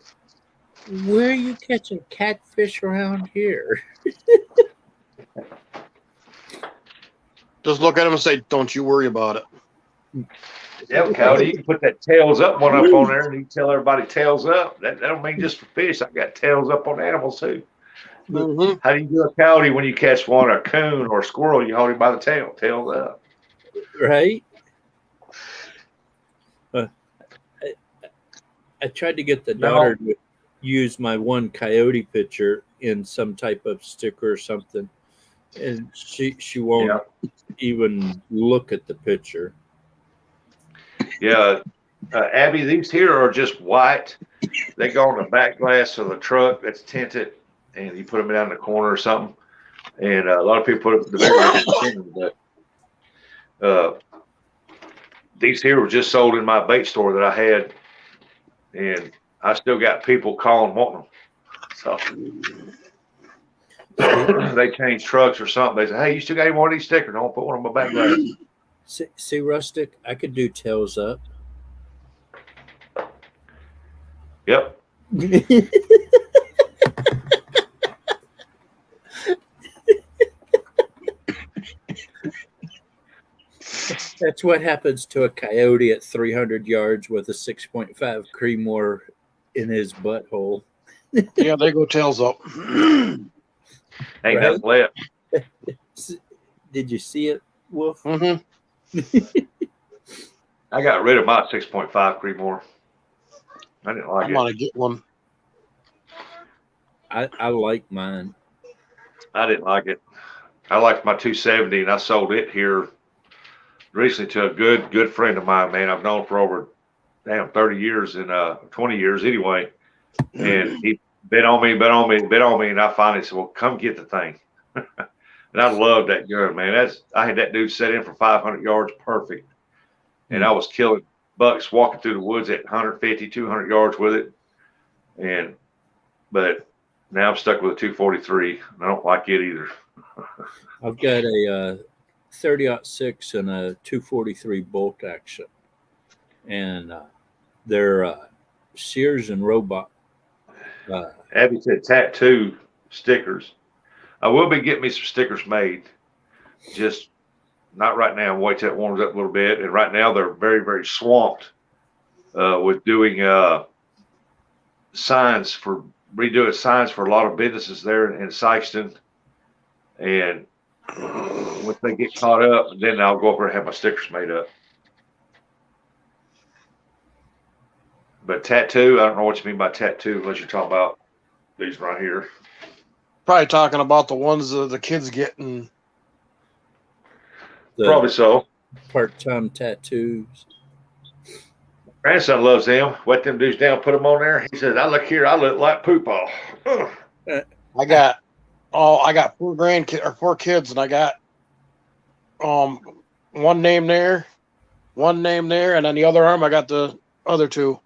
where are you catching catfish around here? Just look at them and say, don't you worry about it. Yeah, Cody, you can put that tails up one up on there and you can tell everybody tails up. That don't mean just for fish. I got tails up on animals too. Mm-hmm. How do you do a coyote when you catch one, a coon or a squirrel? You hold him by the tail, tails up. Right? I tried to get the daughter to use my one coyote picture in some type of sticker or something, and she won't even look at the picture. Yeah, Abby, these here are just white. They go on the back glass of the truck that's tinted, and you put them down in the corner or something. And a lot of people put the bigger but these here were just sold in my bait store that I had, and I still got people calling wanting them. So they change trucks or something. They say, "Hey, you still got any more of these stickers? Don't put one on my back glass." See, Rustic, I could do tails up. Yep. That's what happens to a coyote at 300 yards with a 6.5 Creedmoor in his butthole. Yeah, they go tails up. Ain't nothing left. Did you see it, Wolf? Mm-hmm. I got rid of my 6.5 Creedmoor. I didn't like I it. want to get one. I like mine. I didn't like it. I liked my 270, and I sold it here recently to a good friend of mine, man. I've known for over 30 years and 20 years anyway. And he bet on me, and I finally said, well, come get the thing. And I love that gun, man. I had that dude set in for 500 yards perfect. And I was killing bucks walking through the woods at 150, 200 yards with it. But now I'm stuck with a 243. I don't like it either. I've got a 30-06 and a 243 bolt action, and they're Sears and Roebuck. Abby said tattoo stickers. I will be getting me some stickers made. Just not right now. Wait till it warms up a little bit. And right now they're very, very swamped with doing redoing signs for a lot of businesses there in Sykeston. And once they get caught up, then I'll go over and have my stickers made up. But tattoo, I don't know what you mean by tattoo unless you're talking about these right here. Probably talking about the ones the kids getting. Probably so. Part-time tattoos. Grandson loves them. Wet them dudes down, put them on there. He says, I look here, I look like poopball. I got 4 kids, and I got one name there, and on the other arm I got the other 2.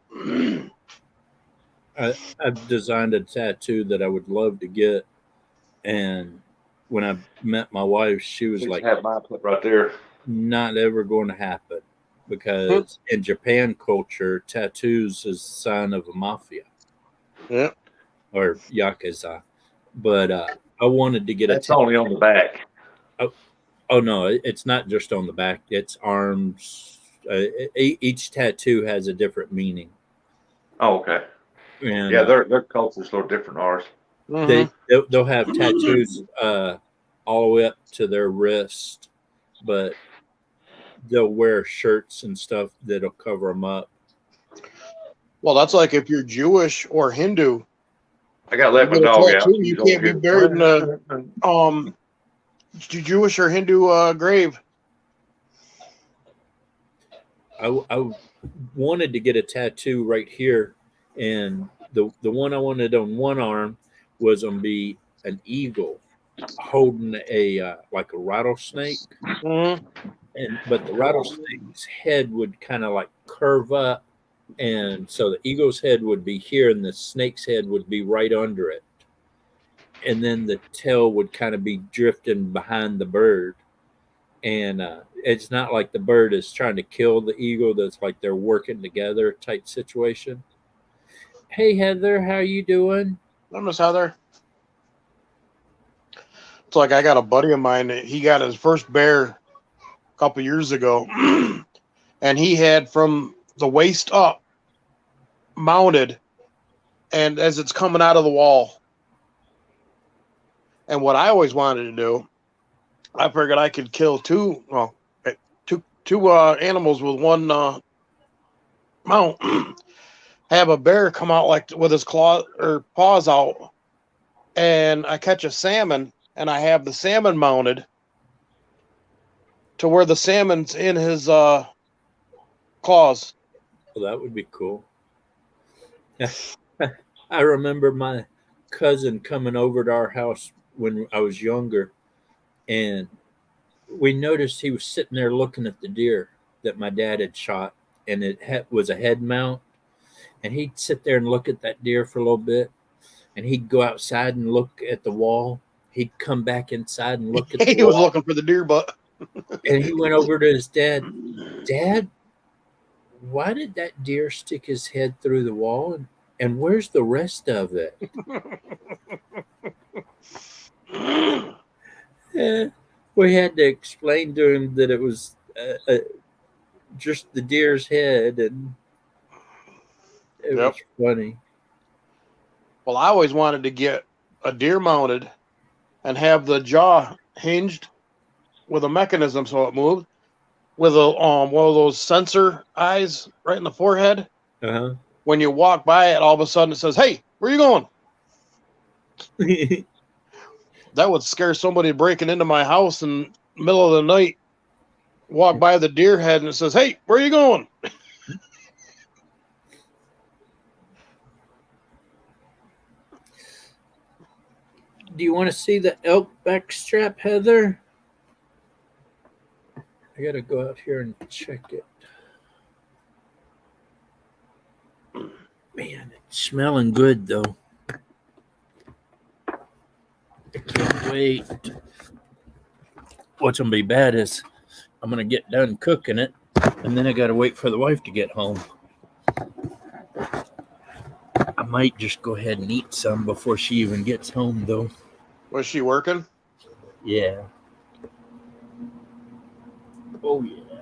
I've designed a tattoo that I would love to get, and when I met my wife, she was like, have mine put right there. Not ever going to happen, because in Japan culture, tattoos is a sign of a mafia. Yeah. Or yakuza. But I wanted to get That's only on the back. Oh no, it's not just on the back. It's arms. Each tattoo has a different meaning. Oh, okay. And yeah, their culture's a little different than ours. They'll have tattoos all the way up to their wrist, but they'll wear shirts and stuff that'll cover them up. Well, that's like if you're Jewish or Hindu. I got to let my dog out. You can't be buried in a Jewish or Hindu grave. I wanted to get a tattoo right here, and the one I wanted on one arm was on be an eagle holding a like a rattlesnake, but the rattlesnake's head would kind of like curve up, and so the eagle's head would be here, and the snake's head would be right under it, and then the tail would kind of be drifting behind the bird. And it's not like the bird is trying to kill the eagle. That's like they're working together type situation. Hey, Heather, how you doing? I'm Miss Heather. It's like I got a buddy of mine. He got his first bear a couple years ago. And he had from the waist up mounted, and as it's coming out of the wall. And what I always wanted to do, I figured I could kill two animals with one mount. Have a bear come out like with his claw or paws out, and I catch a salmon, and I have the salmon mounted to where the salmon's in his claws. Well, that would be cool. I remember my cousin coming over to our house when I was younger, and we noticed he was sitting there looking at the deer that my dad had shot, and it was a head mount. And he'd sit there and look at that deer for a little bit, and he'd go outside and look at the wall. He'd come back inside and look at the He was looking for the deer butt. And he went over to his dad. Dad, why did that deer stick his head through the wall? And where's the rest of it? We had to explain to him that it was just the deer's head, and it was funny. Well, I always wanted to get a deer mounted and have the jaw hinged with a mechanism so it moved with a one of those sensor eyes right in the forehead. Uh When you walk by it, all of a sudden it says, "Hey, where are you going?" huh. That would scare somebody breaking into my house in the middle of the night. Walk by the deer head and it says, "Hey, where are you going?" Do you want to see the elk back strap, Heather? I gotta go out here and check it. Man, it's smelling good though. I can't wait. What's gonna be bad is I'm gonna get done cooking it, and then I gotta wait for the wife to get home. I might just go ahead and eat some before she even gets home, though. Was she working? Yeah. Oh yeah.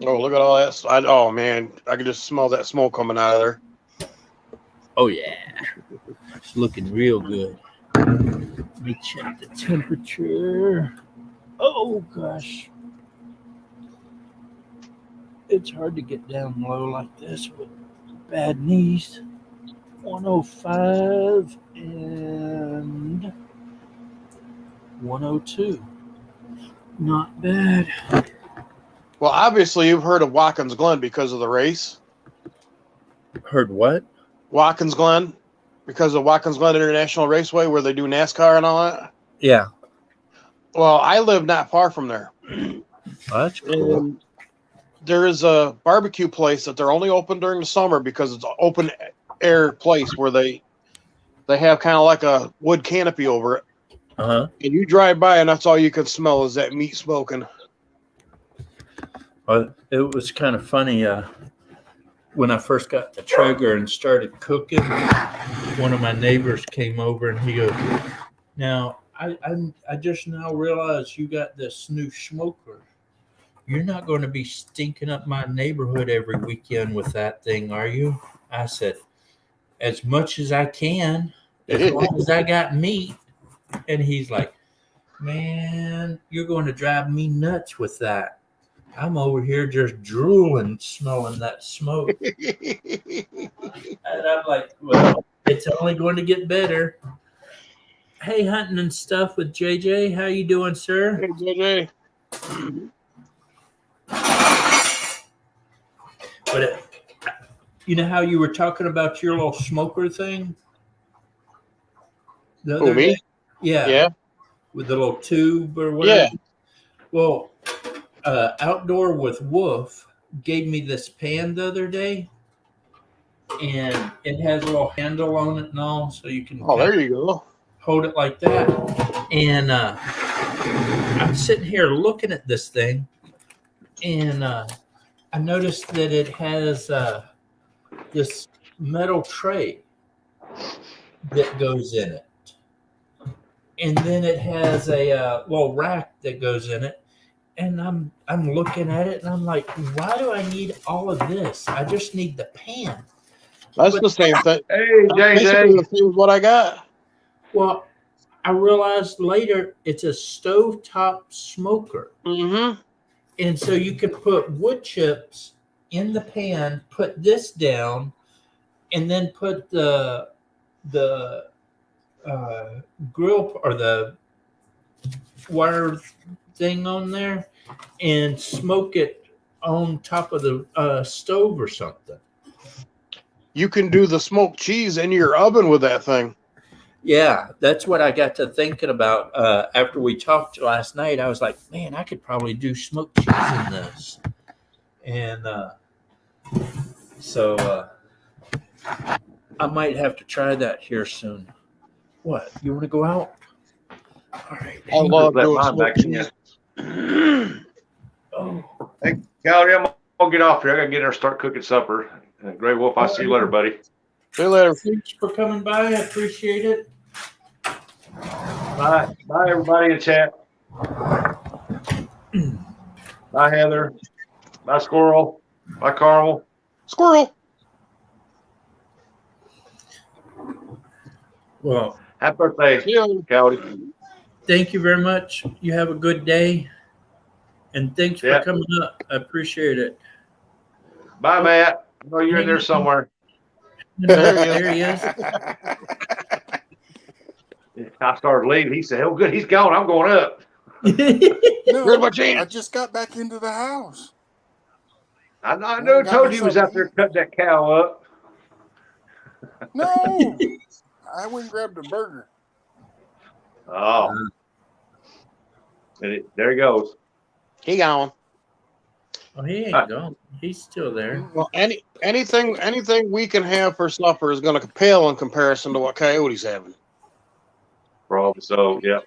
Oh, look at all that. Oh, man. I can just smell that smoke coming out of there. Oh yeah. It's looking real good. Let me check the temperature. Oh gosh. It's hard to get down low like this with bad knees. 105 and 102. Not bad. Well, obviously, you've heard of Watkins Glen because of the race. Heard what? Watkins Glen, because of Watkins Glen International Raceway, where they do NASCAR and all that. Yeah. Well, I live not far from there. That's cool. And there is a barbecue place that they're only open during the summer because it's an open air place where they have kind of like a wood canopy over it. Uh-huh. And you drive by and that's all you can smell is that meat smoking. It was kind of funny. When I first got the Traeger and started cooking, one of my neighbors came over and he goes, "Now, I just now realized you got this new smoker. You're not going to be stinking up my neighborhood every weekend with that thing, are you?" I said, "As much as I can, as long as I got meat." And he's like, "Man, you're going to drive me nuts with that. I'm over here just drooling, smelling that smoke." And I'm like, "Well, it's only going to get better." Hey, Hunting and Stuff with JJ. How you doing, sir? Hey, JJ. But you know how you were talking about your little smoker thing? The other me? day? Yeah. Yeah. With the little tube or whatever. Yeah. Well, Outdoor with Wolf gave me this pan the other day, and it has a little handle on it and all, so you can Oh, there you go. hold it like that. And I'm sitting here looking at this thing, and I noticed that it has this metal tray that goes in it. And then it has a little rack that goes in it. And I'm looking at it and I'm like, why do I need all of this? I just need the pan. That's the same thing. Hey, Basically JJ. the same as what I got. Well, I realized later it's a stovetop smoker. Mm-hmm. And so you could put wood chips in the pan, put this down, and then put the grill or the wire thing on there and smoke it on top of the stove or something. You can do the smoked cheese in your oven with that thing. Yeah, that's what I got to thinking about after we talked last night. I was like, man, I could probably do smoked cheese in this. And so I might have to try that here soon. What? You want to go out? All right. I love Let doing mine back smoked in. cheese. Oh, Hey, Cowdy, I'm gonna get off here. I gotta get there and start cooking supper. Gray Wolf, I'll see you later, buddy. See you later. thanks for coming by. I appreciate it. Bye. Bye, everybody in chat. Bye, Heather. Bye, Squirrel. Bye, Carmel. Squirrel. Well, Happy birthday, See you. Cowdy. thank you very much. You have a good day. And thanks Yeah. for coming up. I appreciate it. Bye, Matt. I know you're in there somewhere. There he is. I started leaving. He said, "Oh, good. He's gone. I'm going up." No, my chance. I just got back into the house. I Well, know. got Told me you he was something out there to eat. cutting that cow up. No, I went and grabbed a burger. Oh, and there he goes. He gone. Oh, he ain't gone. He's still there. Well, anything we can have for supper is going to pale in comparison to what Coyote's having. Probably so. Yeah.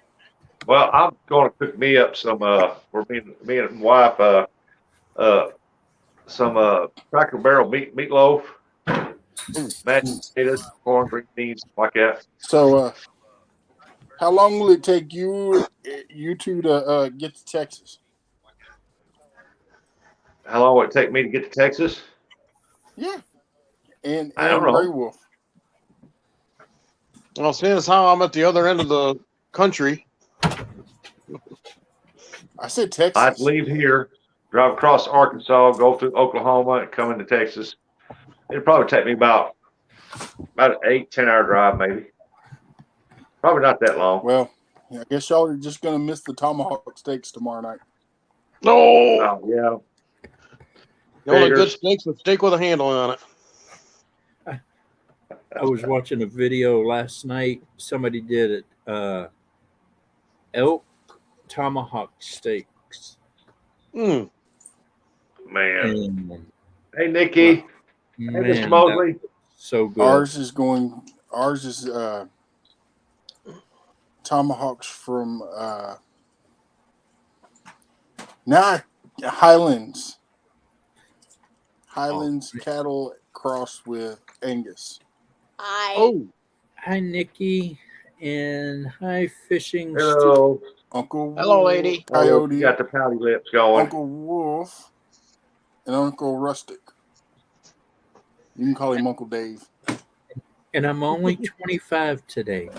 Well, I'm going to cook me up some. For me and my wife. Some Cracker Barrel meatloaf, mashed potatoes, corn, green beans, like that. So, how long will it take you two to get to Texas? How long will it take me to get to Texas? Yeah, and I don't know. Grey Wolf. Well, seeing as how I'm at the other end of the country, I said Texas. I'd leave here, drive across Arkansas, go through Oklahoma, and come into Texas. It'd probably take me about an 8-10 hour drive, maybe. Probably not that long. Well, I guess y'all are just gonna miss the tomahawk steaks tomorrow night. no. Oh, yeah. The only good Figures. steak's a steak with a handle on it. I was watching a video last night. Somebody did it. Elk tomahawk steaks. Mm. Man. And, Hey, Nikki. Hey, man, Mr. that Mosley. was so good. Ours is tomahawks from Highlands. Highlands cattle crossed with Angus. Oh, Hi, Nikki, and hi, fishing. Hello. Uncle Hello, Wolf, lady. Oh, Coyote, you got the pouty lips going. Uncle Wolf, and Uncle Rustic. You can call him Uncle Dave. And I'm only 25 today.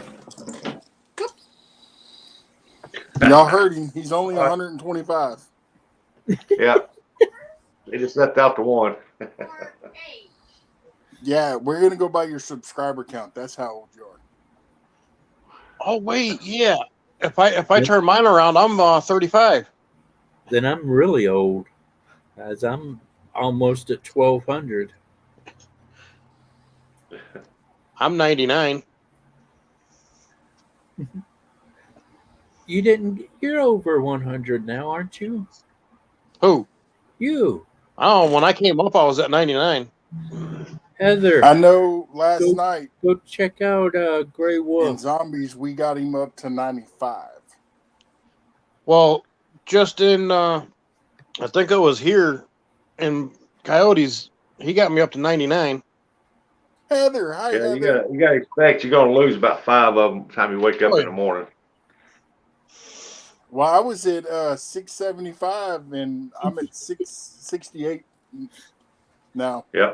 Y'all heard him. He's only 125. Yeah. They just left out the one. Yeah, we're gonna go by your subscriber count. That's how old you are. oh, wait, yeah. If I turn mine around, I'm 35. Then I'm really old, as I'm almost at 1,200. I'm 99. You're over 100 now, aren't you? Who? You, Oh, when I came up, I was at 99. Heather. I know. Last night Go check out Grey in Wolf. Zombies, we got him up to 95. Well, just in, I think it was here in Coyotes, he got me up to 99. Heather, hi, Yeah, Heather. you gotta expect you're gonna lose about 5 of them by the time you wake up in the morning. Well, I was at 675, and I'm at 668 now. Yeah.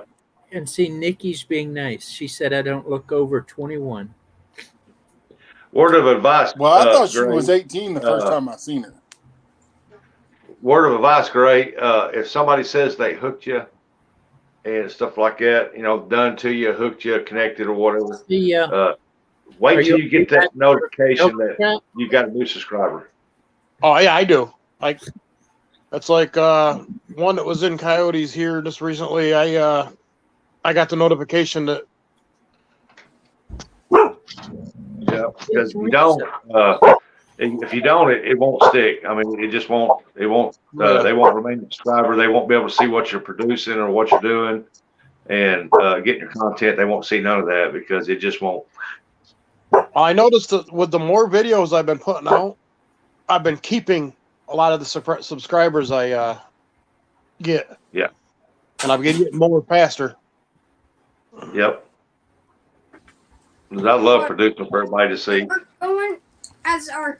And see, Nikki's being nice. She said I don't look over 21. Word of advice. Well, I thought she Gray. was 18 the first time I seen her. Word of advice, Gray. If somebody says they hooked you and stuff like that, done to you, hooked you, connected or whatever, wait till you get that notification that you got a new subscriber. Oh, yeah, I do. Like, that's like one that was in Coyotes here just recently. I got the notification that. Yeah, because if you don't, it won't stick. I mean, it just won't. It won't. They won't remain a subscriber. They won't be able to see what you're producing or what you're doing, and getting your content. They won't see none of that because it just won't. I noticed that with the more videos I've been putting out, I've been keeping a lot of the subscribers I get. Yeah. And I'm getting more faster. Yep. 'Cause I love producing for everybody to see. We're going as our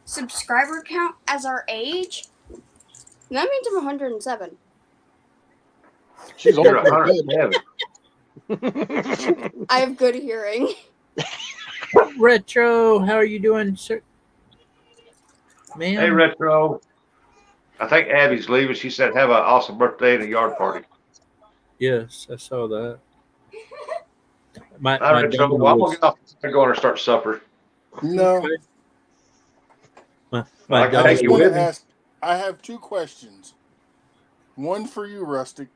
subscriber count as our age. That means I'm 107. She's You're older. 107. I have good hearing. Retro, how are you doing, sir? Man, Hey, Retro. I think Abby's leaving. She said, "Have an awesome birthday and a yard party." Yes, I saw that. My All right, so daughter well, I'm was gonna get off and go and start supper. No, okay. My I can I daughter take just you want was with to me. ask. I have two questions. One for you, Rustic.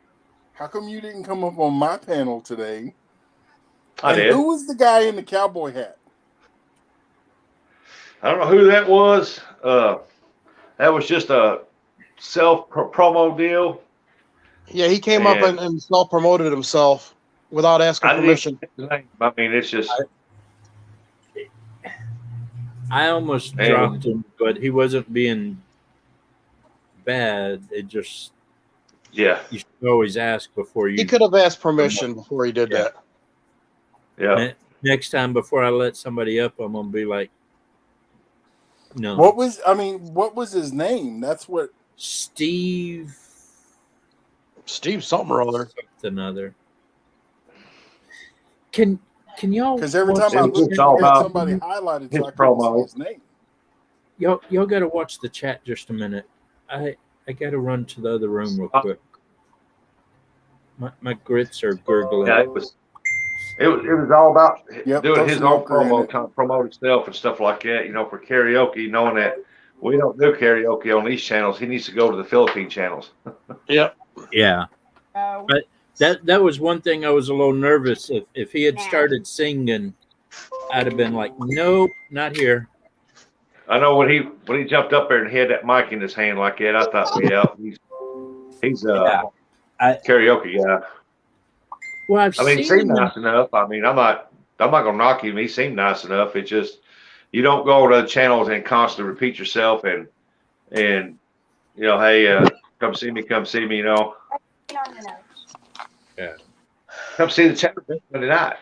How come you didn't come up on my panel today? I And did. who was the guy in the cowboy hat? I don't know who that was. That was just a self promo deal, Yeah, he came up and and self promoted himself without asking I didn't even permission. get his name. I mean, it's just I almost and dropped him, but he wasn't being bad. It just yeah, you should always ask before He you could have asked permission before he did Yeah. that. yeah. Next time before I let somebody up, I'm gonna be like, no. What was his name? That's what. Steve Something or other. something other. Can y'all Because every watch time I It was looked, just he all had about somebody highlighted, his so I couldn't see promo. his name. y'all gotta watch the chat just a minute. I gotta run to the other room real quick. My grits are gurgling. Yeah, it was all about Yep, doing throw his some own okra in promo, it. trying to promote himself and stuff like that. You know, for karaoke, knowing that we don't do karaoke on these channels, he needs to go to the Philippine channels. Yep. Yeah. But that was one thing I was a little nervous. If he had started singing, I'd have been like, nope, not here. I know when he jumped up there and he had that mic in his hand like that, I thought, well, yeah, he's Yeah. karaoke guy. Well, I've I mean, he seen seemed him. nice enough. I mean, I'm not gonna knock him. He seemed nice enough. It's just you don't go to the channels and constantly repeat yourself and you know, hey, come see me, you know. Yeah. Come see the channel tonight.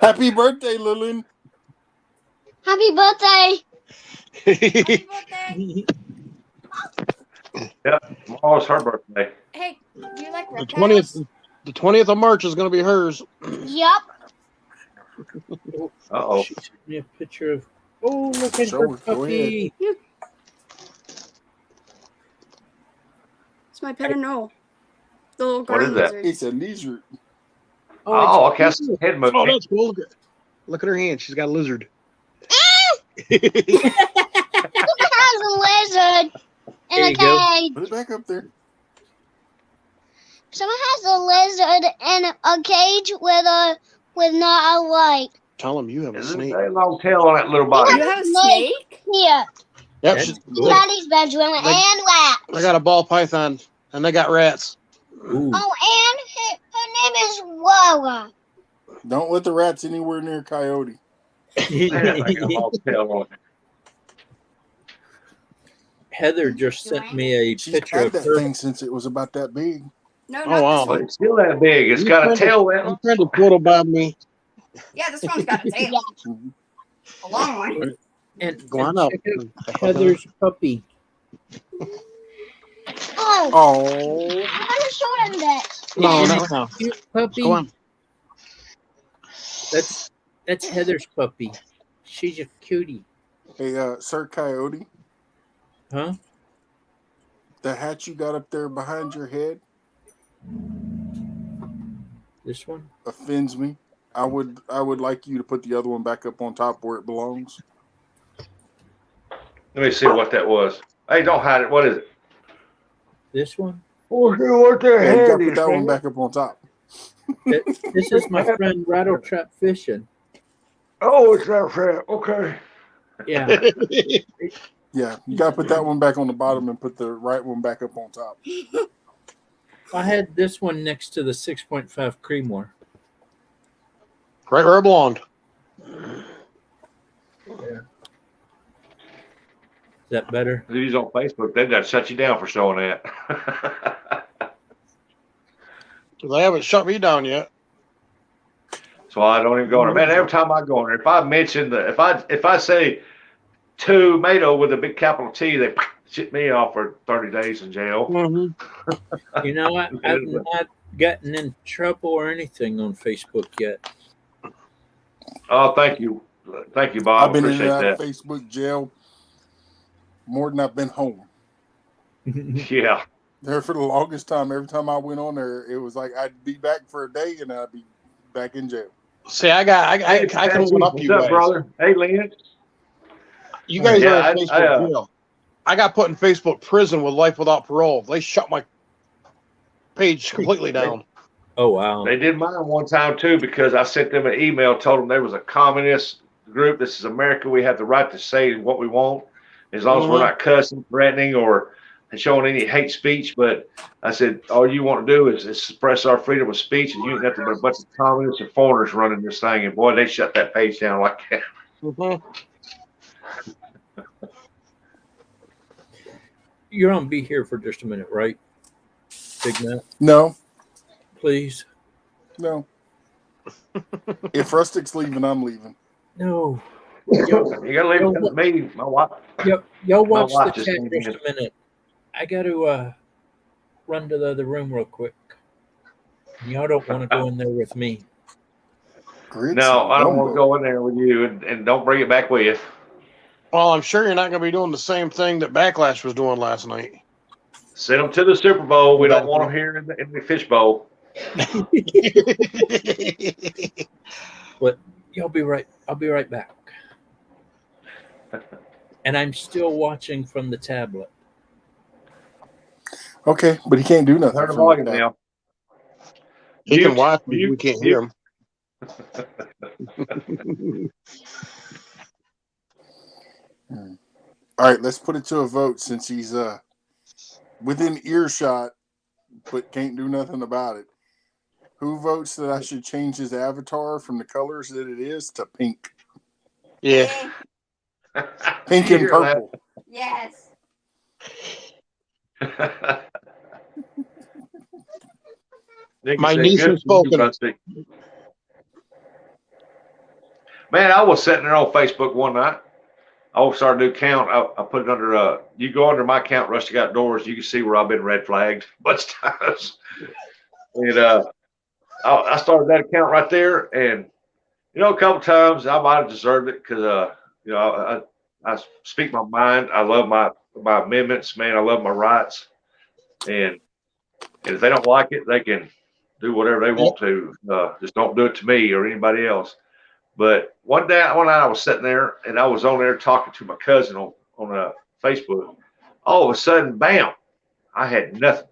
Happy birthday, Lillian. Happy birthday! Happy birthday. Yep, tomorrow's her birthday. Hey, do you like The reptiles? 20th of March is going to be hers. Yup. Uh-oh. She sent me a picture of. Oh, look at Show her her. Go puppy. It's my pet Noel. The little What garden is that? lizard. It's a lizard. Oh, it's okay. I see the head moving. Oh, that's cool. Look at her hand. She's got a lizard. Has a lizard in There a you go. cage. Put it back up there. Someone has a lizard in a cage with not a light. Tell him you have a There's a snake. very long tail on that little body. You have a snake? Here, Yep. That's she's- cool. Daddy's bedroom and rats. I got a ball python, and they got rats. Ooh. Oh, and her name is Wawa. Don't let the rats anywhere near Coyote. Man, I got a long tail on it. Heather just sent me a She's picture had of that her. thing since it was about that big. No, Oh, not wow. this But one. it's still that big. It's got a tail that I'm long. trying to photobomb me. Yeah, this one's got a tail. A long one. And Go on up. check out Heather's puppy. Oh, Oh, I'm gonna show them that. No, Isn't not it now. cute puppy? Go on. That's Heather's puppy. She's a cutie. hey, Sir Coyote, Huh? the hat you got up there behind your head This one? offends me. I would like you to put the other one back up on top where it belongs. Let me see what that was. Hey, don't hide it. What is it? This one? What the Yeah, you heck gotta put is that one that? back up on top. This is my friend Rattletrap Fishing. Oh, it's that fat. Okay. Yeah. Yeah, you gotta put that one back on the bottom and put the right one back up on top. I had this one next to the 6.5 Creemore. Right where it belonged. Is that better? If he's on Facebook, they got to shut you down for showing that. They haven't shut me down yet. So I don't even go in there. Man, every time I go in there, if I mention if I say tomato with a big capital T, they shit me off for 30 days in jail. Mm-hmm. You know, I've not gotten in trouble or anything on Facebook yet. Oh, thank you, Bob. I've been in and Appreciate out of that. Facebook jail more than I've been home. Yeah. There for the longest time, every time I went on there, it was like I'd be back for a day and I'd be back in jail. See, I Hey, can one up what's you up, guys. brother? Hey, Lynn. You guys Yeah, are in Facebook jail. I got put in Facebook prison with life without parole. They shut my page completely down. Oh wow. They did mine one time too because I sent them an email, told them there was a communist group. This is America. We have the right to say what we want, as long as we're not cussing, threatening, or showing any hate speech. But I said, all you want to do is express our freedom of speech, and you ain't nothing but a bunch of communists and foreigners running this thing. And boy, they shut that page down like that. You're on Be Here for just a minute, right? Big Matt? No. Please? No. If Rustic's leaving, I'm leaving. No. You gotta leave it to me, my wife. Y'all watch My wife the just chat came just in. a minute. I got to run to the other room real quick. Y'all don't want to go in there with me. No, I don't want to go in there with you, and don't bring it back with you. Well, I'm sure you're not going to be doing the same thing that Backlash was doing last night. Send them to the Super Bowl. We don't want them here in the fish bowl. But I'll be right back. And I'm still watching from the tablet. Okay, but he can't do nothing. Turn the volume now. He can watch me. We can't hear him. All right, let's put it to a vote since he's within earshot, but can't do nothing about it. Who votes that I should change his avatar from the colors that it is to pink? Yeah. Pink and purple. Yes. My niece has spoken. Man, I was sitting there on Facebook one night. I started a new count. I put it under, you go under my account, Rustic Outdoors, you can see where I've been red flagged a bunch of times. And I started that account right there. And, a couple times I might have deserved it because, I speak my mind. I love my amendments, man. I love my rights. And if they don't like it, they can do whatever they want to. Just don't do it to me or anybody else. But one night I was sitting there and I was on there talking to my cousin on Facebook. All of a sudden, bam, I had nothing.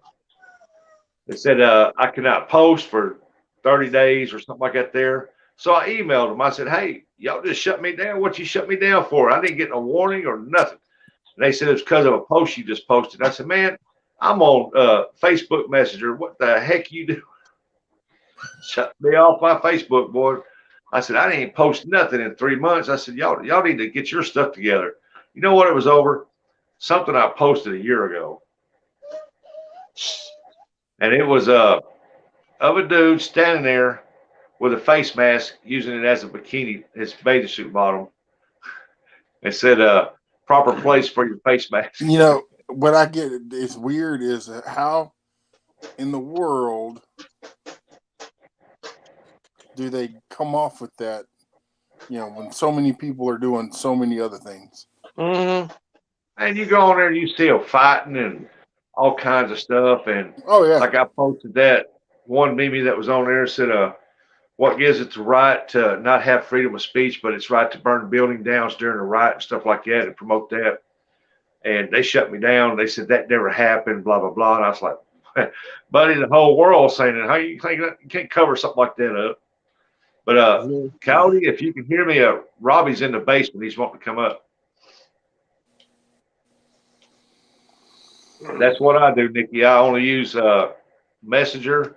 It said I cannot post for 30 days or something like that there. So I emailed them. I said, hey, y'all just shut me down. What you shut me down for? I didn't get no warning or nothing. And they said it was because of a post you just posted. I said, man, I'm on Facebook Messenger. What the heck you do? Shut me off my Facebook, boy. I said, I didn't post nothing in 3 months. I said, y'all need to get your stuff together. You know what it was over? Something I posted a year ago. And it was of a dude standing there with a face mask, using it as a bikini, his bathing suit bottom. It said, proper place for your face mask. What I get is weird is how in the world do they come off with that, when so many people are doing so many other things? Mm-hmm. And you go on there and you see them fighting and all kinds of stuff. And like I posted that one meme that was on there, said, what gives it the right to not have freedom of speech, but it's right to burn building down during a riot and stuff like that and promote that. And they shut me down. They said that never happened, blah, blah, blah. And I was like, buddy, the whole world saying it. How you think you can't cover something like that up? But Cowdy, if you can hear me, Robbie's in the basement. He's wanting to come up. That's what I do, Nikki. I only use Messenger,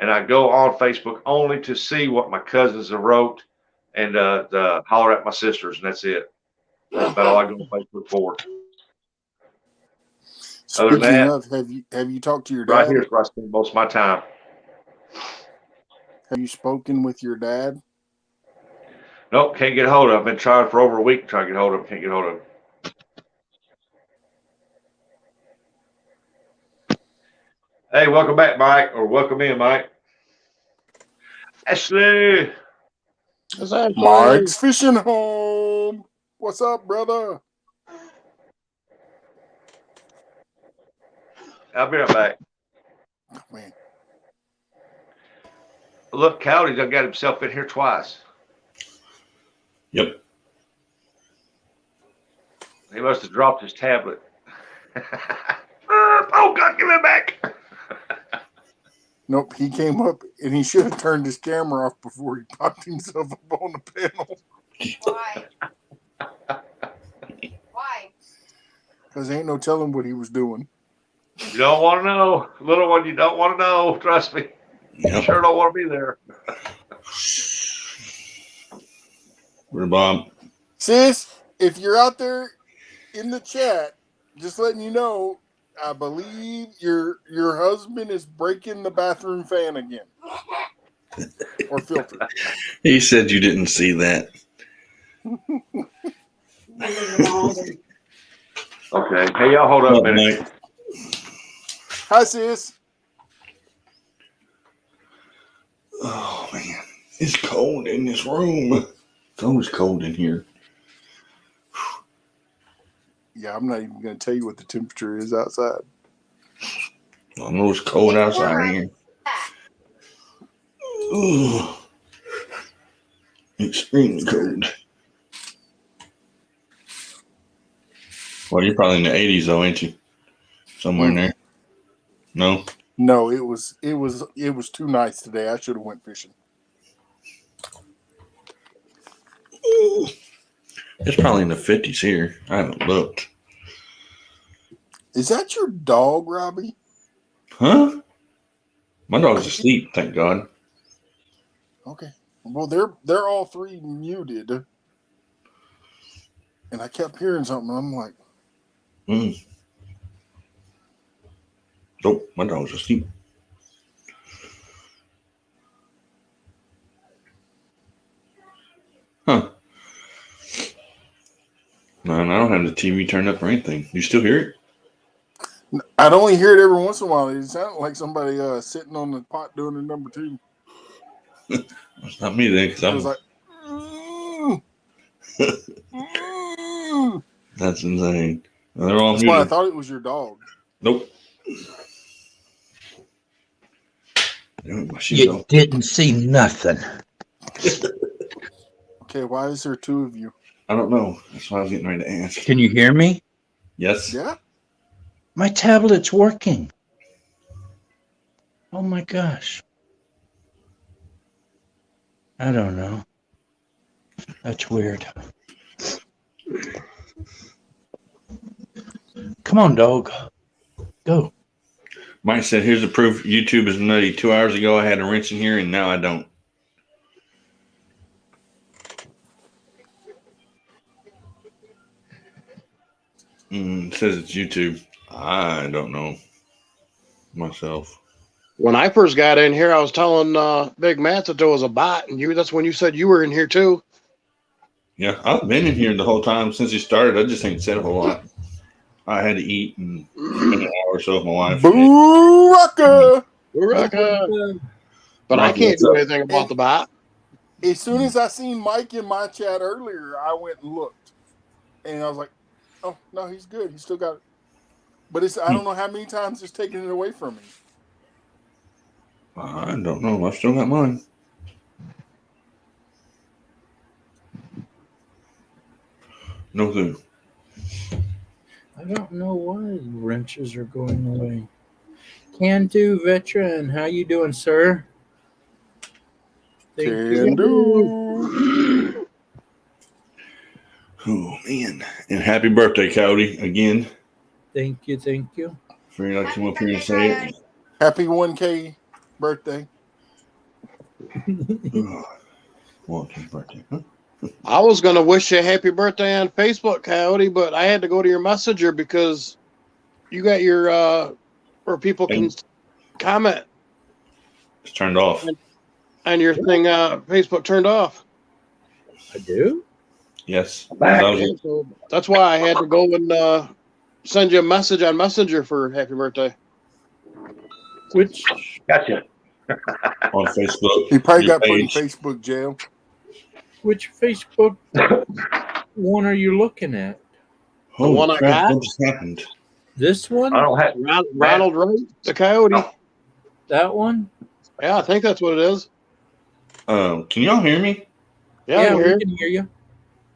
and I go on Facebook only to see what my cousins have wrote and holler at my sisters, and that's it. That's about all I go on Facebook for. Speaking of, have you talked to your dad? Right here's where I spend most of my time. Have you spoken with your dad? Nope, can't get a hold of him. I've been trying for over a week to try to get a hold of him. Can't get a hold of him. Hey, welcome back, Mike, or welcome in, Mike. Ashley. Mike's fishing home. What's up, brother? I'll be right back. Oh, man. Look, Cowdy's done got himself in here twice. Yep. He must have dropped his tablet. Oh, God, give it back. Nope, he came up and he should have turned his camera off before he popped himself up on the panel. Why? Why? Because ain't no telling what he was doing. You don't want to know. Little one, you don't want to know. Trust me. Yep. You sure don't want to be there. Where Bob? Sis, if you're out there in the chat, just letting you know, I believe your husband is breaking the bathroom fan again. Or filter. He said you didn't see that. Okay. Hey, y'all hold up a minute. Mike? Hi, sis. Oh man, it's cold in this room. It's always cold in here. Yeah, I'm not even going to tell you what the temperature is outside. I know it's cold outside here. Ooh. Extremely cold. Well, you're probably in the 80s though, ain't you? Somewhere in there. No? No, it was too nice today. I should have went fishing. It's probably in the 50s here. I haven't looked. Is that your dog, Robbie? Huh? My dog's asleep, thank God. Okay. Well, they're all three muted, and I kept hearing something. I'm like, Nope, my dog's asleep. Huh. No, and I don't have the TV turned up or anything. You still hear it? I'd only hear it every once in a while. It sounded like somebody sitting on the pot doing a number two. It's not me then, because I I'm was like, That's insane. They're all That's why I muted. thought it was your dog. Nope. You didn't see nothing. Okay, why is there two of you? I don't know. That's what I was getting ready to ask. Can you hear me? Yes. Yeah. My tablet's working. Oh my gosh. I don't know. That's weird. Come on, dog. Go. Mike said, here's the proof YouTube is nutty. 2 hours ago, I had a wrench in here, and now I don't. It says it's YouTube. I don't know myself. When I first got in here, I was telling Big Matt that there was a bot, and that's when you said you were in here too. Yeah, I've been in here the whole time since he started. I just ain't said a whole lot. I had to eat and spend an hour or so with my wife. Booraka! But I can't do anything about the bot. As soon as I seen Mike in my chat earlier, I went and looked. And I was like, oh, no, he's good. He's still got it. But I don't know how many times it's taken it away from me. I don't know. I've still got mine. No clue. I don't know why the wrenches are going away. Can do, veteran. How you doing, sir? Can do. Oh, man. And happy birthday, Cody, again. Thank you, thank you. For you to come up here and say it. Happy 1K birthday. 1K birthday, huh? I was going to wish you a happy birthday on Facebook, Coyote, but I had to go to your messenger because you got your, where people can comment. It's turned off. And your thing, Facebook turned off. I do? Yes. So that's why I had to go and send you a message on Messenger for happy birthday. Which? Gotcha. On Facebook. He probably got put in Facebook jail. Which Facebook one are you looking at? Oh, one I got? What just happened? This one? I don't have Ronald Wright, the Coyote. Oh. That one? Yeah, I think that's what it is. Can y'all hear me? Yeah, we here. can hear you.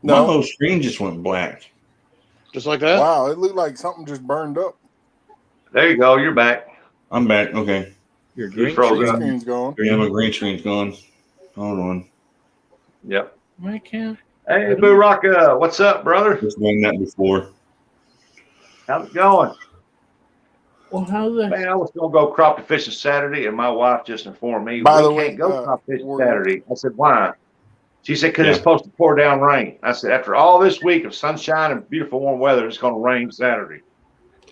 My No. whole screen just went black. Just like that. Wow, it looked like something just burned up. There you go. You're back. I'm back. Okay. Your You green froze Green up. screen's gone. Yeah, my green screen's gone. Hold on. Yep. I can't. Hey, Boo Rocka, what's up, brother? Just done that before. How's it going? Well, how the Man, I was gonna go crappie fishing Saturday, and my wife just informed me By we the can't way, go crappie fishing Warrior. Saturday. I said, why? She said, because it's Yeah. supposed to pour down rain. I said, after all this week of sunshine and beautiful warm weather, it's gonna rain Saturday.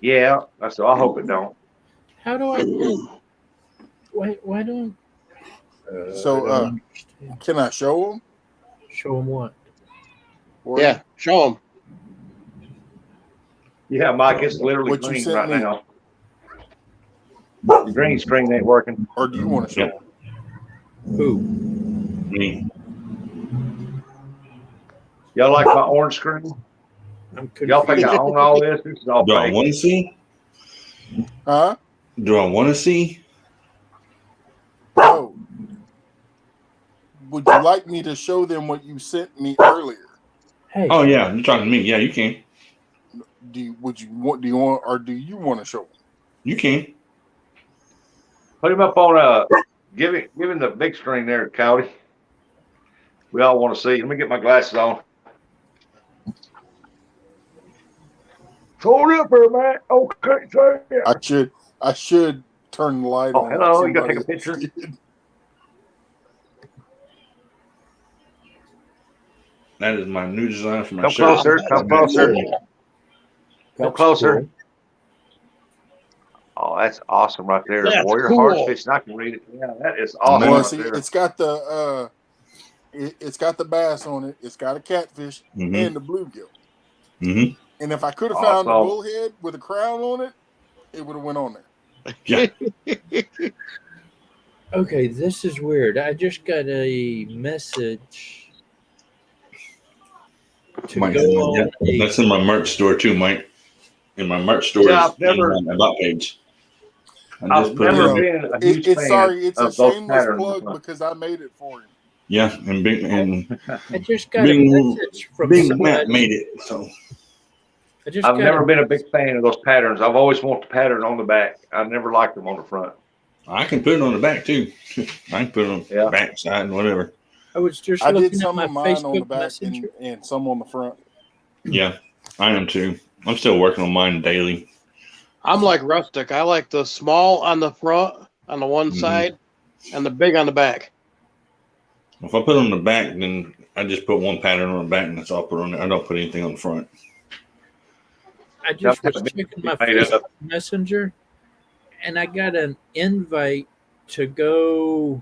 Yeah. I said, I hope it don't. how do I why don't So, I don't understand. Can I show them? Show them what? Yeah, show them. Yeah, Mike, it's literally What you green sent right me. now. The green screen ain't working. Or do you want to show Yeah. them? Who? Me. Y'all like my orange screen? I'm Y'all think confused. I own all this? This is all Do I fake. want to see? Huh? Do I want to see? No. Would you like me to show them what you sent me earlier? Hey, Oh yeah, you're talking to me. Yeah, you can. Do you want, or do you want to show them? You can. Put him up on give him the big screen there, Cowdy. We all want to see. Let me get my glasses on. Hold up there, man. Okay, sir. I should turn the light Oh, on. hello. like You gotta take a somebody else picture? did. That is my new design for my Come shirt. closer. Come closer. Come that's closer. cool. Oh, that's awesome right there. That's Warrior cool. Heart Fishing. I can read it. Yeah, that is awesome Well, right see, there. it's got the it's got the bass on it. It's got a catfish Mm-hmm. and the bluegill. Mm-hmm. And if I could have found the Awesome. bullhead with a crown on it, it would have went on there. Yeah. Okay, this is weird. I just got a message to Mike, go on a that's in my merch store too, Mike. In my merch store Yeah, is in my about page. I I've just put it never in. been a huge It's fan sorry, it's a of those shameless patterns. plug because I made it for him. Yeah, and I just got a Big- message from Big Matt somebody. made it. So I just I've got never a, been a big fan of those patterns. I've always wanted the pattern on the back. I've never liked them on the front. I can put it on the back too. I can put it on Yeah. the back side and whatever. I was just I did looking at some my of mine on the Facebook back Messenger. and some on the front. Yeah, I am too. I'm still working on mine daily. I'm like rustic. I like the small on the front, on the one Mhm. side, and the big on the back. If I put it on the back, then I just put one pattern on the back and that's all I put on there. I don't put anything on the front. I just That's was been checking my made Facebook up. Messenger, and I got an invite to go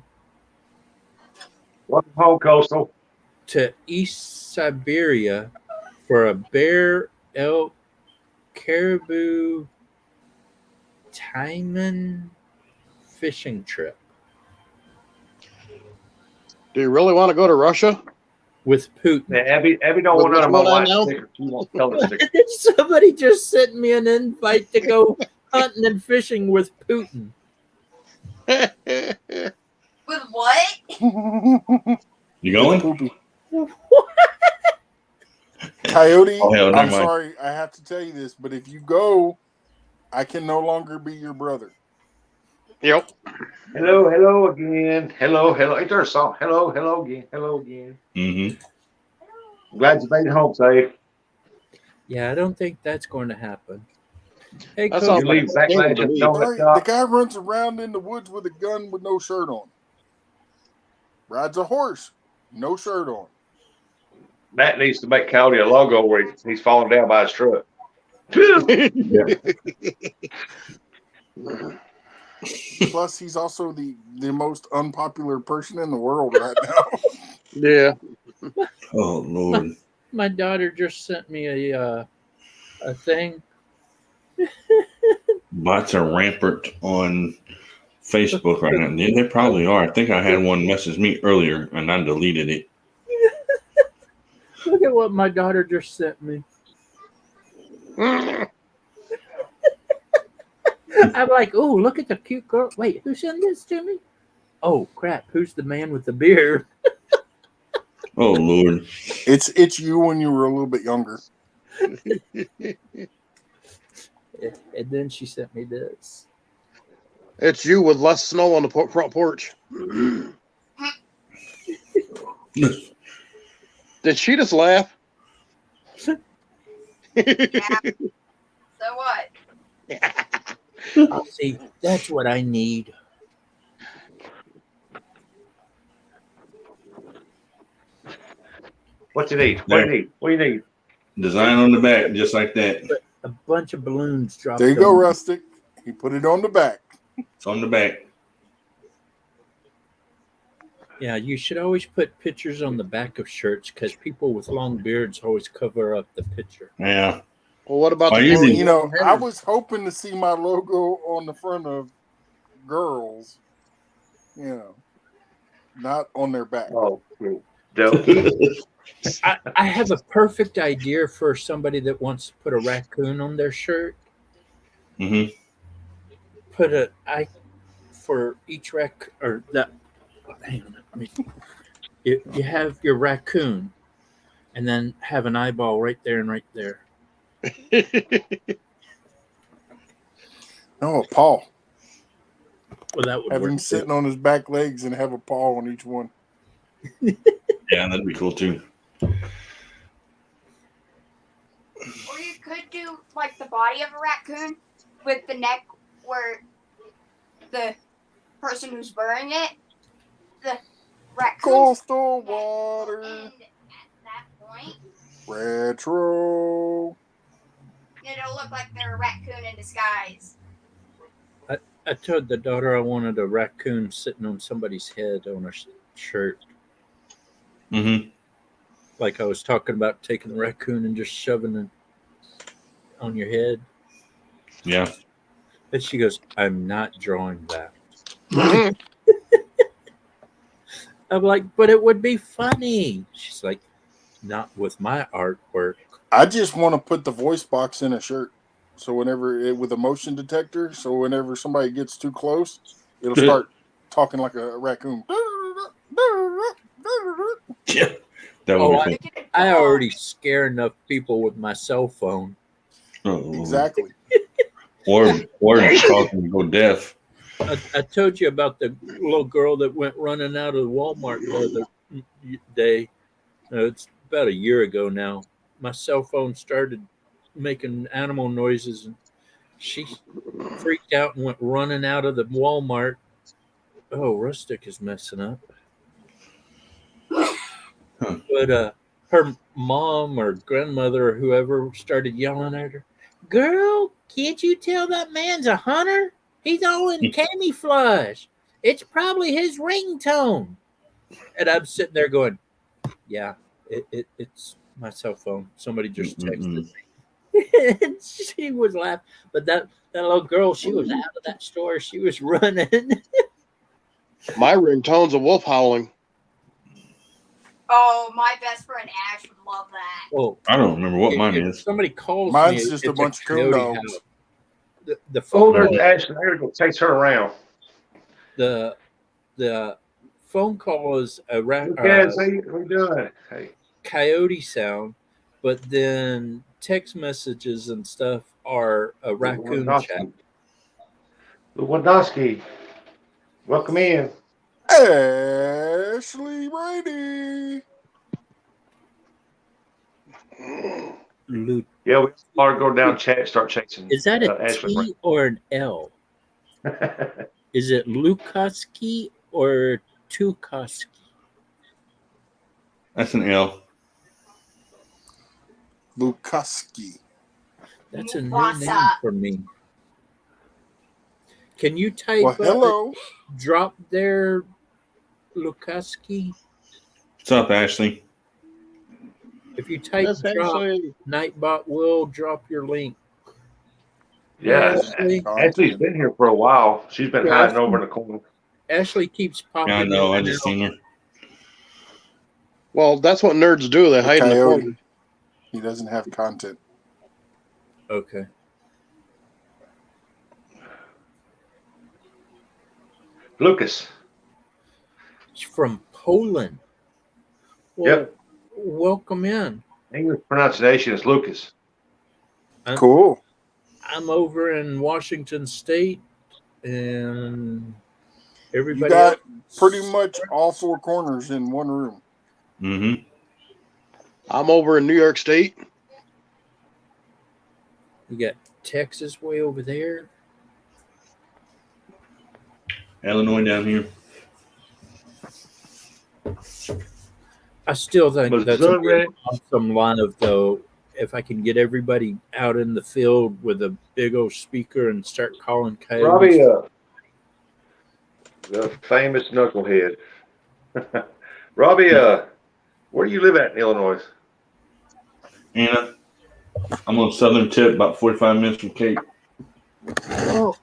Welcome home, Coastal. to East Siberia for a bear, elk, caribou, taimen fishing trip Do you really want to go to Russia? with Putin. Yeah, Abby don't With want none which of my one I white know? stickers. She wants color stickers. And then somebody just sent me an invite to go hunting and fishing with Putin. With what? You going? Poopy. Coyote, Oh, hell, never I'm mind. sorry I have to tell you this, but if you go, I can no longer be your brother. Yep. Hello again. Hello. Ain't there a song? Hello again. Hello again. Mm-hmm. Glad you made it home safe. Yeah, I don't think that's going to happen. Hey, That Coach, sounds You like leave a Backlash scam at to the me. donut Sorry, the shop. guy runs around in the woods with a gun with no shirt on. Rides a horse, no shirt on. Matt needs to make Cowdy a logo where he's falling down by his truck. Plus, he's also the most unpopular person in the world right now. Yeah. Oh Lord. my daughter just sent me a thing. Bots are rampant on Facebook right now. Yeah, they probably are. I think I had one message me earlier and I deleted it. Look at what my daughter just sent me. I'm like, oh, look at the cute girl. Wait, who sent this to me? Oh crap! Who's the man with the beard? Oh Lord. It's you when you were a little bit younger. And then she sent me this. It's you with less snow on the front porch. Did she just laugh? Yeah. So what? See, that's what I need. What you need? What do you need? What do you need? Design on the back, just like that. But a bunch of balloons dropped. There you go, on me. Rustic. He put it on the back. It's on the back. Yeah, you should always put pictures on the back of shirts because people with long beards always cover up the picture. Yeah. Well, what about Why the you people? think- You know, I was hoping to see my logo on the front of girls. You know, not on their back. Oh, dope. I have a perfect idea for somebody that wants to put a raccoon on their shirt. Mm-hmm. Put for each or that. Hang on, you have your raccoon, and then have an eyeball right there and right there. No, a paw. Well, that would Have work him too. sitting on his back legs and have a paw on each one. Yeah, that'd be cool too. Or you could do like the body of a raccoon with the neck where the person who's wearing it, the raccoon. Coastal water. At that point, Retro. it'll look like they're a raccoon in disguise. I told the daughter I wanted a raccoon sitting on somebody's head on a shirt. Mm-hmm. Like I was talking about taking the raccoon and just shoving it on your head. Yeah. And she goes, I'm not drawing that. I'm like, but it would be funny. She's like, not with my artwork. I just want to put the voice box in a shirt. So with a motion detector, so whenever somebody gets too close, it'll start talking like a raccoon. Yeah. That would be cool. I already scare enough people with my cell phone. Oh, Exactly. Or talking to go deaf. I told you about the little girl that went running out of the Walmart the other day. It's about a year ago now. My cell phone started making animal noises, and she freaked out and went running out of the Walmart. Oh, Rustic is messing up. Huh. But her mom or grandmother or whoever started yelling at her, "Girl, can't you tell that man's a hunter? He's all in camouflage. It's probably his ringtone." And I'm sitting there going, yeah, it's my cell phone. Somebody just texted me. And she was laughing. But that little girl, she was out of that store. She was running. My ringtone's a wolf howling. Oh, my best friend Ash would love that. Oh, I don't remember what mine if is. somebody calls Mine's me, just a it's bunch of coon coyote dogs. howl. The Oh, phone there's call, Ashley. There we go. Takes her around. the phone call is a Guys, how you doing? Hey. coyote sound, but then text messages and stuff are a raccoon chat. Lewandowski. Welcome in. Ashley Brady. Yeah, we are go down chat, start chasing. Is that a Ashley T or an L? Is it Lukoski or Tukoski? That's an L. Lukoski. That's a new What's name up? for me. Can you type Well, hello. drop there, Lukoski? What's up, Ashley? If you type That's drop, actually Nightbot will drop your link. Yeah, Ashley, Ashley's been here for a while. She's been Yeah, hiding over in the corner. Ashley keeps popping. Yeah, I know. in I and just out. seen her. well, that's what nerds do. They The hide in the coyote. corner. He doesn't have content. Okay. Lucas. It's from Poland. Well, Yep. welcome in. English pronunciation is Lucas. Cool. I'm over in Washington State, and You everybody got else. pretty much all four corners in one room. Mm-hmm. I'm over in New York State. You got Texas way over there. Illinois down here. I still think that's a Missouri. awesome lineup, though. If I can get everybody out in the field with a big old speaker and start calling coyotes. Robbie, the famous knucklehead. Robbie, where do you live at in Illinois? Anna, I'm on southern tip, about 45 minutes from Cape. Well,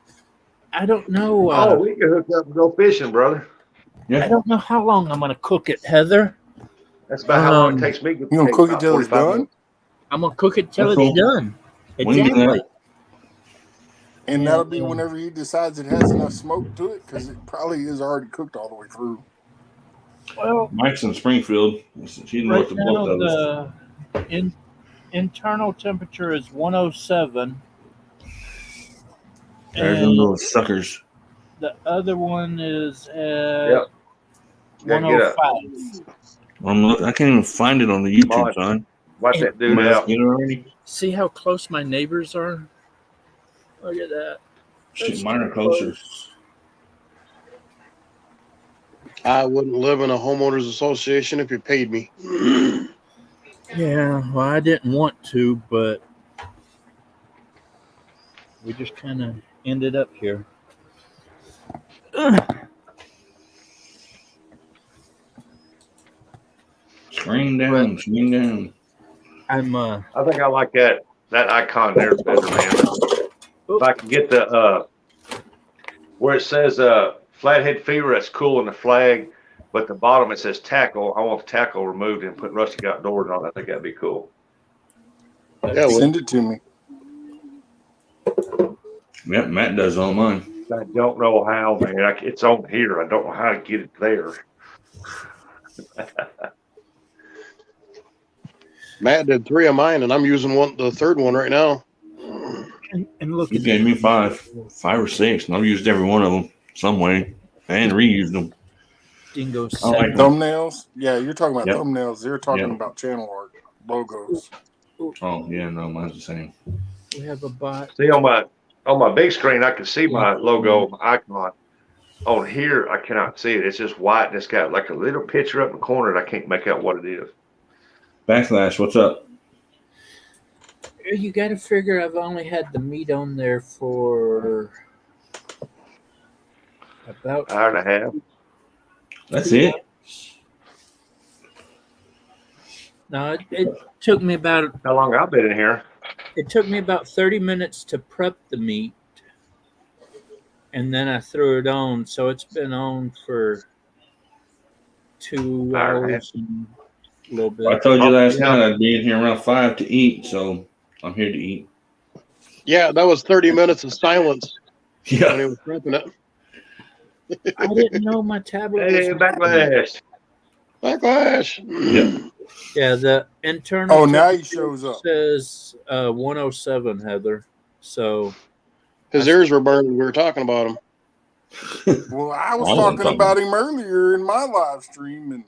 I don't know. Oh, we can hook up and go fishing, brother. I don't know how long I'm going to cook it, Heather. That's about how long it takes me to get You gonna to cook Cape, it till it's 45 done? minutes. I'm going to cook it till That's it's cool. done. We can do Exactly. that. And that'll be whenever he decides it has enough smoke to it, because it probably is already cooked all the way through. Well, Mike's in Springfield. He's right north of both of us. now the internal temperature is 107. There's them And little suckers. the other one is at Yep. Gotta get up. 105. I can't even find it on the YouTube, Mike. son. Wipe that dude Somebody else out. get it already? See how close my neighbors are? Look at that. Shit, mine are closer. I wouldn't live in a homeowners association if you paid me. Yeah, well, I didn't want to, but we just kind of ended up here. Screen down, screen down. I'm I think I like that icon there better, man. If I can get the where it says Flathead Fever, that's cool in the flag, but the bottom it says tackle. I want the tackle removed and put rustic outdoors on it. I think that'd be cool. Yeah, well, Send it to me. Yep, Matt does all mine. I don't know how, man. It's on here. I don't know how to get it there. Matt did 3 of mine, and I'm using the third one right now. and look He at gave me 5 or 6, and I've used every one of them some way and reused them. Dingo I 7. like them. Thumbnails? Yeah, you're talking about Yep. thumbnails. They're talking Yep. about channel art, logos. Oh yeah, no, mine's the same. We have a bot. See on my big screen, I can see my logo icon. On here, I cannot see it. It's just white, and it's got like a little picture up in the corner, and I can't make out what it is. Backlash, what's up? You got to figure I've only had the meat on there for about Hour and a half. That's it. No, it took me about How long I've been in here? It took me about 30 minutes to prep the meat, and then I threw it on. So it's been on for 2 Hour and a hours and a little bit. I told you last Yeah. night I'd be in here around 5 to eat, so I'm here to eat. Yeah, that was 30 minutes of silence when he Yeah. was prepping it. I didn't know my tablet Hey, was backlash. Backlash. Yeah. Yeah, the internal Oh, now he temperature shows up. says 107, Heather. So His ears were burning. We were talking about him. Well, I was I wasn't talking talking. about him earlier in my live stream, and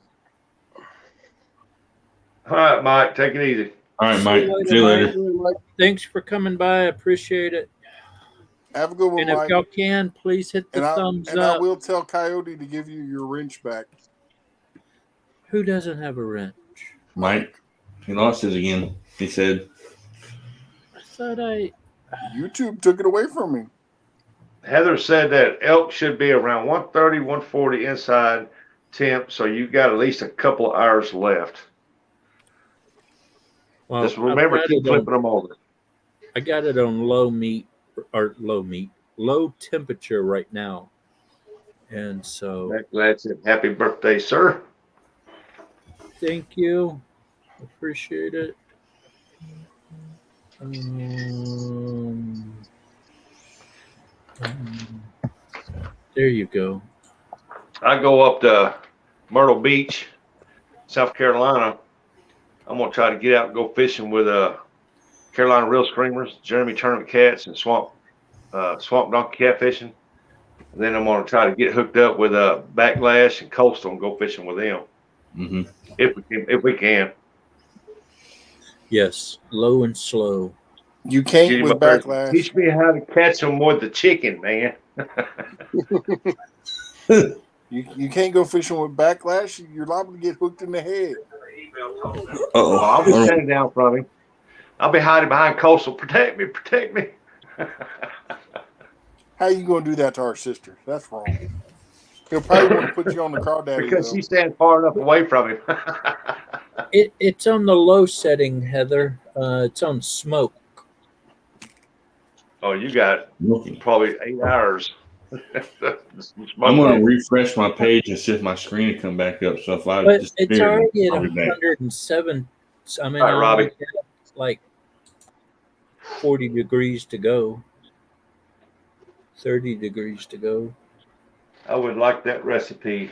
All right, Mike, take it easy. All right, Mike. See you later. thanks for coming by. I appreciate it. have a good one, And if Mike. y'all can, please hit the And thumbs I up. will tell Coyote to give you your wrench back. Who doesn't have a wrench? Mike, he lost his again. He said, I thought I. YouTube took it away from me. Heather said that elk should be around 130, 140 inside temp, so you got at least a couple of hours left. Well, Just remember, I've got keep it on- flipping them over. I got it on low temperature right now, and so That's it. Happy birthday, sir. thank you, appreciate it. There you go. I go up to Myrtle Beach, South Carolina, I'm gonna try to get out and go fishing with Carolina Real Screamers, Jeremy Tournament Cats, and Swamp Donkey Catfishing. And then I'm gonna try to get hooked up with Backlash and Coastal and go fishing with them. Mm-hmm. If we can. Yes, low and slow. You Get can't him with up there. Backlash. Teach me how to catch them with the chicken, man. You can't go fishing with Backlash. You're liable to get hooked in the head. Oh, I'll be standing down from him. I'll be hiding behind Coastal. Protect me, protect me. How you going to do that to our sister? That's wrong. He'll probably want to put you on the crawdaddy Because though. she's standing far enough away from him. It's on the low setting, Heather. It's on smoke. Oh, you got probably 8 hours. I'm going to refresh my page and see if my screen will come back up. So if I But disappear, it's already at I'll be back. 107. I mean, All right, Robbie. only got like 40 degrees to go. 30 degrees to go. I would like that recipe.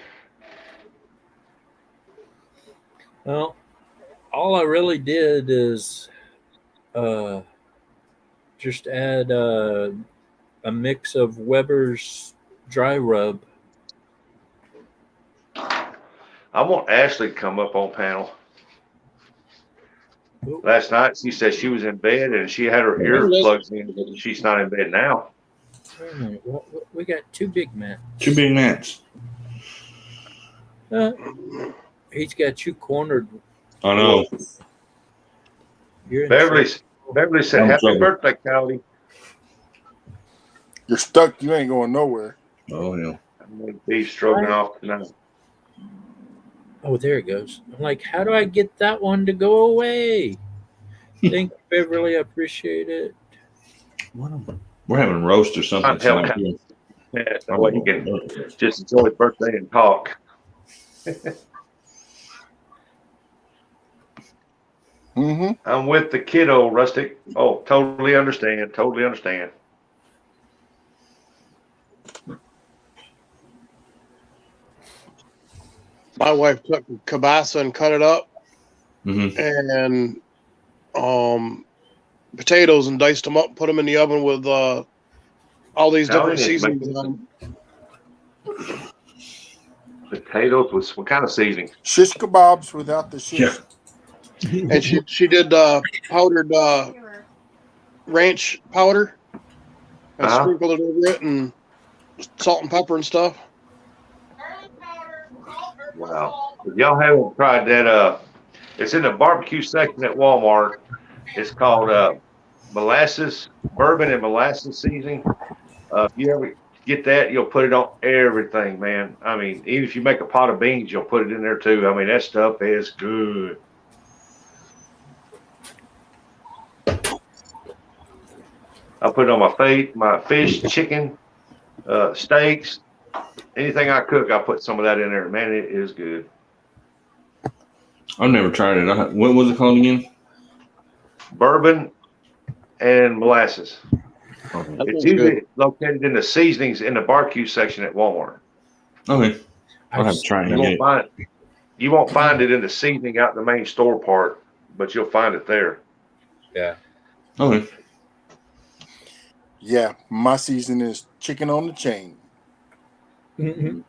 Well, all I really did is just add a mix of Weber's dry rub. I want Ashley to come up on panel. Last night she said she was in bed and she had her earplugs in, but she's not in bed now. Wait a minute. We got two big mats. Two big mats. He's got you cornered. I know. You're in Beverly said, I'm "Happy trouble. birthday, Cody." You're stuck. You ain't going nowhere. Oh, yeah. I'm going to be stroking off tonight. Oh, there it goes. I'm like, how do I get that one to go away? Thank you, Beverly. I appreciate it. We're having roast or something. Help tonight. Yeah, that way you can just enjoy his birthday and talk. Mm-hmm. I'm with the kiddo, Rustic. Oh, totally understand. Totally understand. My wife took kielbasa and cut it up, Mm-hmm. and potatoes and diced them up, put them in the oven with all these Now different I need to make seasonings on them. Potatoes with what kind of seasoning? Shish kebabs without the shish. Yeah. And she did powdered ranch powder and sprinkled it over it and salt and pepper and stuff. Wow. If y'all haven't tried that, it's in the barbecue section at Walmart. It's called bourbon and molasses seasoning. If you ever get that, you'll put it on everything, man. I mean, even if you make a pot of beans, you'll put it in there too. I mean, that stuff is good. I put it on my fish, chicken, steaks, anything I cook. I put some of that in there. Man, it is good. I've never tried it. What was it called again? Bourbon and molasses. Okay. It's usually located in the seasonings in the barbecue section at Walmart. Okay. I'll have to try it. You won't find it in the seasoning out in the main store part, but you'll find it there. Yeah. Okay. Yeah, my season is chicken on the chain. Mm-hmm.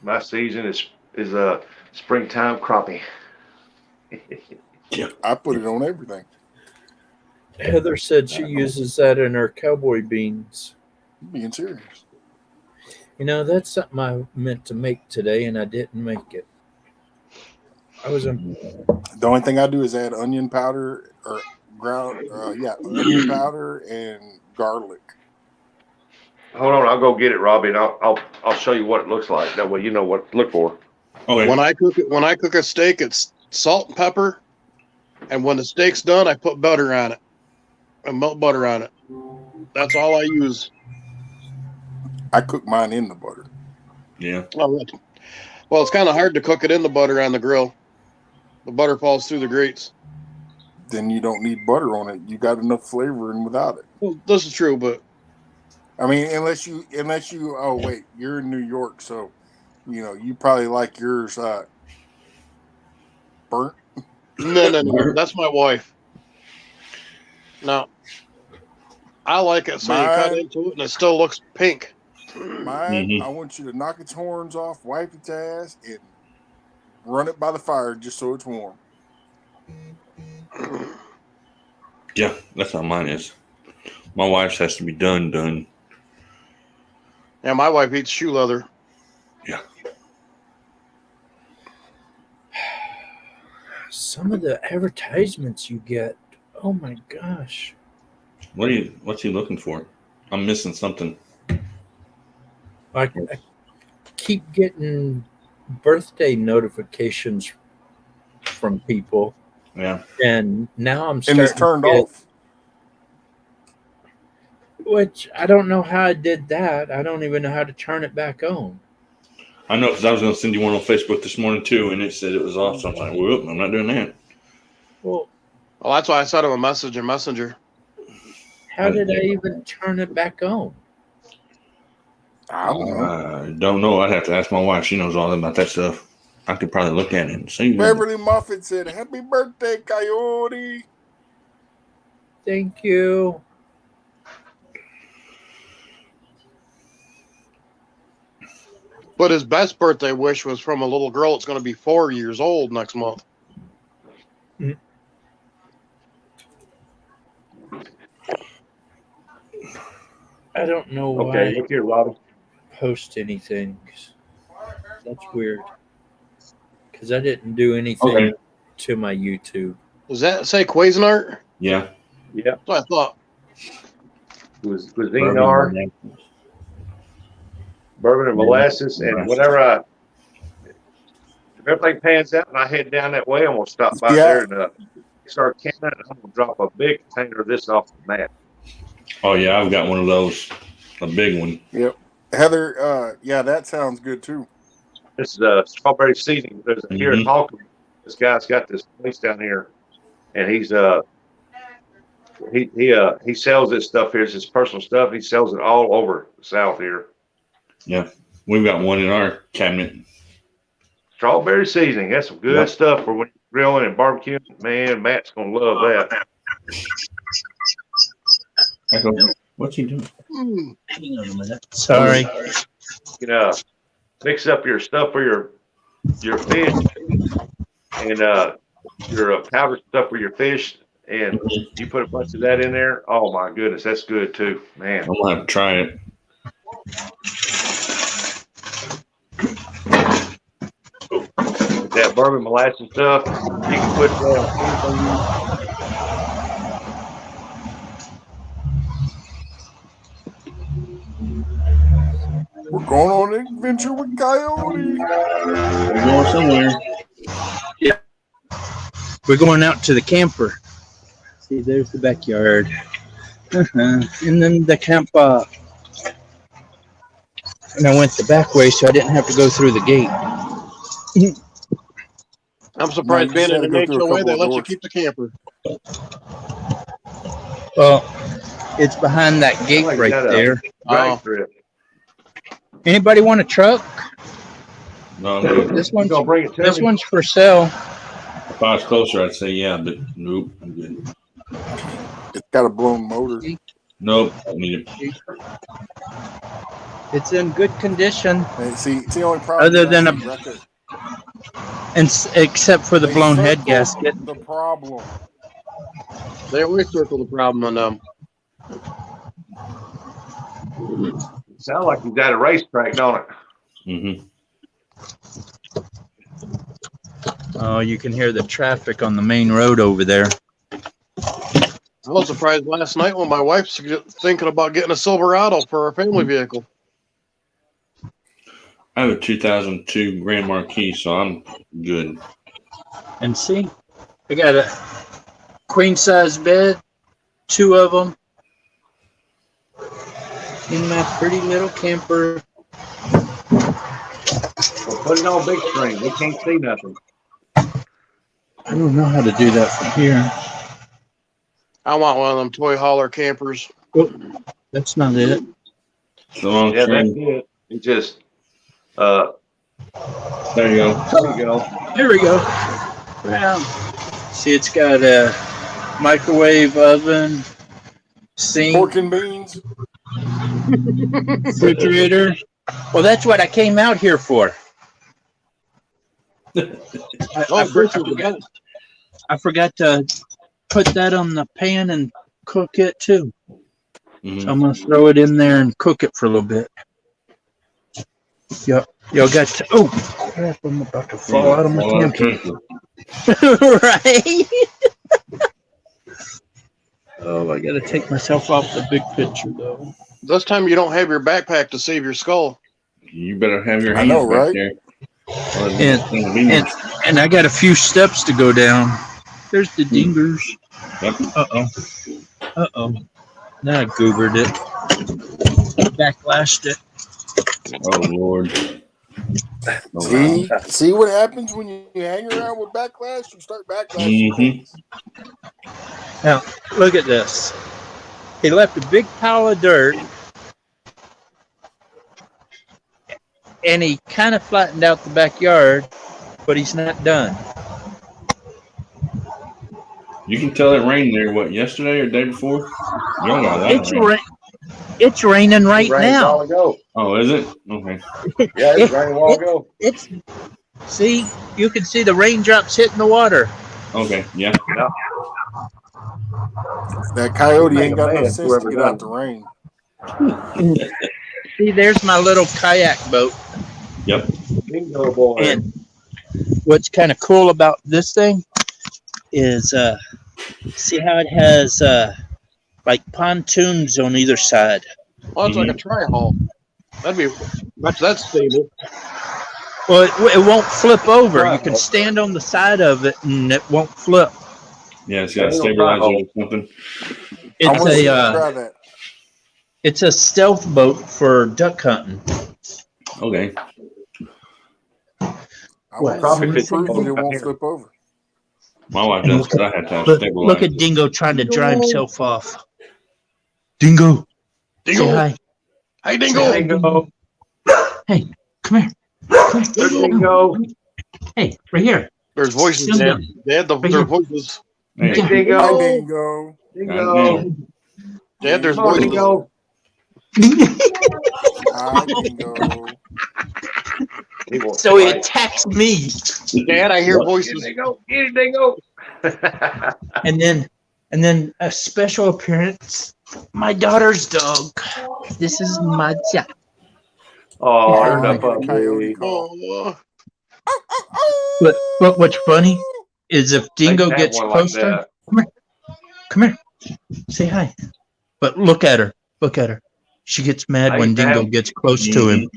My season is a springtime crappie. Yeah. I put it on everything. Heather said she uses that in her cowboy beans. I'm being serious. You know, that's something I meant to make today, and I didn't make it. The only thing I do is add onion powder or onion powder and garlic. Hold on, I'll go get it, Robbie, and I'll show you what it looks like. That way you know what to look for. Okay. When I cook a steak, it's salt and pepper, and when the steak's done, I put butter on it. I melt butter on it. That's all I use. I cook mine in the butter. Yeah. Well, it's kind of hard to cook it in the butter on the grill. The butter falls through the grates. Then you don't need butter on it. You got enough flavoring without it. Well, this is true, but I mean, unless you. Oh wait, you're in New York, so you probably like yours burnt. No. That's my wife. No. I like it so you cut into it and it still looks pink. Mine, I want you to knock its horns off, wipe its ass, and run it by the fire just so it's warm. Yeah, that's how mine is. My wife's has to be done. Yeah, my wife eats shoe leather. Yeah. Some of the advertisements you get, oh my gosh. What's he looking for? I'm missing something. I keep getting birthday notifications from people. Yeah. And now I'm And starting it's turned to get, off. which I don't know how I did that. I don't even know how to turn it back on. I know, because I was going to send you one on Facebook this morning too, and it said it was off. So I was like, "Whoop, I'm not doing that." Well, that's why I sent him a message in Messenger. How did I even turn it back on? I don't know. Don't know. I'd have to ask my wife. She knows all about that stuff. I could probably look at it and see. Beverly Muffin said, "Happy birthday, Coyote." Thank you. But his best birthday wish was from a little girl that's going to be 4 years old next month. I don't know why Okay, look here, Robbie. I post anything. That's weird. Because I didn't do anything to my YouTube. Does that say Cuisinart? Yeah. Yeah. That's what I thought. Cuisinart, bourbon and molasses, and whenever if everything pans out and I head down that way, I'm gonna stop by there and start canning it. I'm gonna drop a big container of this off the mat. Oh yeah, I've got one of those, a big one. Yep. Heather, yeah, that sounds good too. This is strawberry seasoning. There's here in Hawkins. This guy's got this place down here, and he's he sells this stuff here. It's his personal stuff. He sells it all over the South here. Yeah, we've got one in our cabinet. Strawberry seasoning. That's some good stuff for when you're grilling and barbecuing. Man, Matt's gonna love that. What's he doing? Hang on a minute. Sorry. You can mix up your stuff for your fish and your powdered stuff for your fish, and you put a bunch of that in there. Oh my goodness, that's good too, man. I'm gonna have to try it. With that bourbon molasses stuff, you can put that on anything. We're going on an adventure with Coyote. We're going somewhere. Yeah. We're going out to the camper. See, there's the backyard. And then the camp, and I went the back way so I didn't have to go through the gate. I'm surprised being in an HOA, they let you keep the camper. Well, it's behind that gate right there. Anybody want a truck? No, this one's for sale. If I was closer, I'd say yeah, but nope, I'm good. It's got a blown motor. Nope, I need it. It's in good condition. Hey, see, it's the only problem. Other than except for the blown head gasket. The problem. They always circle the problem on them. Sound like you got a racetrack, don't it? Mm-hmm. Oh, you can hear the traffic on the main road over there. I was surprised last night when my wife's thinking about getting a Silverado for our family vehicle. I have a 2002 Grand Marquis, so I'm good. And see, I got a queen size bed, 2 of them, in my pretty little camper. Well, put it on big screen. We can't see nothing. I don't know how to do that from here. I want one of them toy hauler campers. Oh, that's not it. So yeah, that's it. It just There you go. There you go. Here we go. Well, see, it's got a microwave oven, sink, Pork and beans. refrigerator. Well, that's what I came out here for. I forgot to put that on the pan and cook it too. Mhm. So I'm gonna throw it in there and cook it for a little bit. Y'all got to. Oh crap! I'm about to fall out of my camper. Right? Oh, I gotta take myself off the big picture though. This time you don't have your backpack to save your skull. You better have your I hands know, back right? there. And I got a few steps to go down. There's the dingers. Yep. Uh oh. Now I goobered it. Backlashed it. Oh Lord. See what happens when you hang around with backlash? You start backlashing. things. Now, look at this. He left a big pile of dirt, and he kind of flattened out the backyard, but he's not done. You can tell it rained there, what, yesterday or the day before? Y'all got that rain. It's raining right It rained a now. while ago. Oh, is it? Okay. Yeah, it rained a while ago. See, you can see the raindrops hitting the water. Okay, yeah. That coyote Make ain't a got enough mess, sense whoever to get done out the rain. See, there's my little kayak boat. Yep. Bingo boy. And what's kind of cool about this thing is, see how it has like pontoons on either side. Well, it's like a tri-hull. That's stable. Well, it won't flip over. You can stand on the side of it and it won't flip. Yeah, it's got a stabilizer or something. It's a stealth boat for duck hunting. Okay. Probably It won't flip over. My wife does, because I had to have stabilizer. Look at Dingo trying to dry himself off. Dingo. Say hi. Hey, Dingo. Say hi, Dingo. Hey, come here. Dingo. Hey, right here. There's voices, Dad. Dad, there's voices. Hey, Dingo. Hi, Dingo. Dingo. Dad, there's Come on, voices. Dingo. Hi, Dingo. So he attacks me. Dad, I hear voices. Dingo. Get it, Dingo. And then a special appearance. My daughter's dog. This is Maja. Oh, I you're like not a coyote puppy. call. But what's funny is if Dingo They have gets one like closer, that. come here, say hi. But look at her. She gets mad when Dingo gets close to him.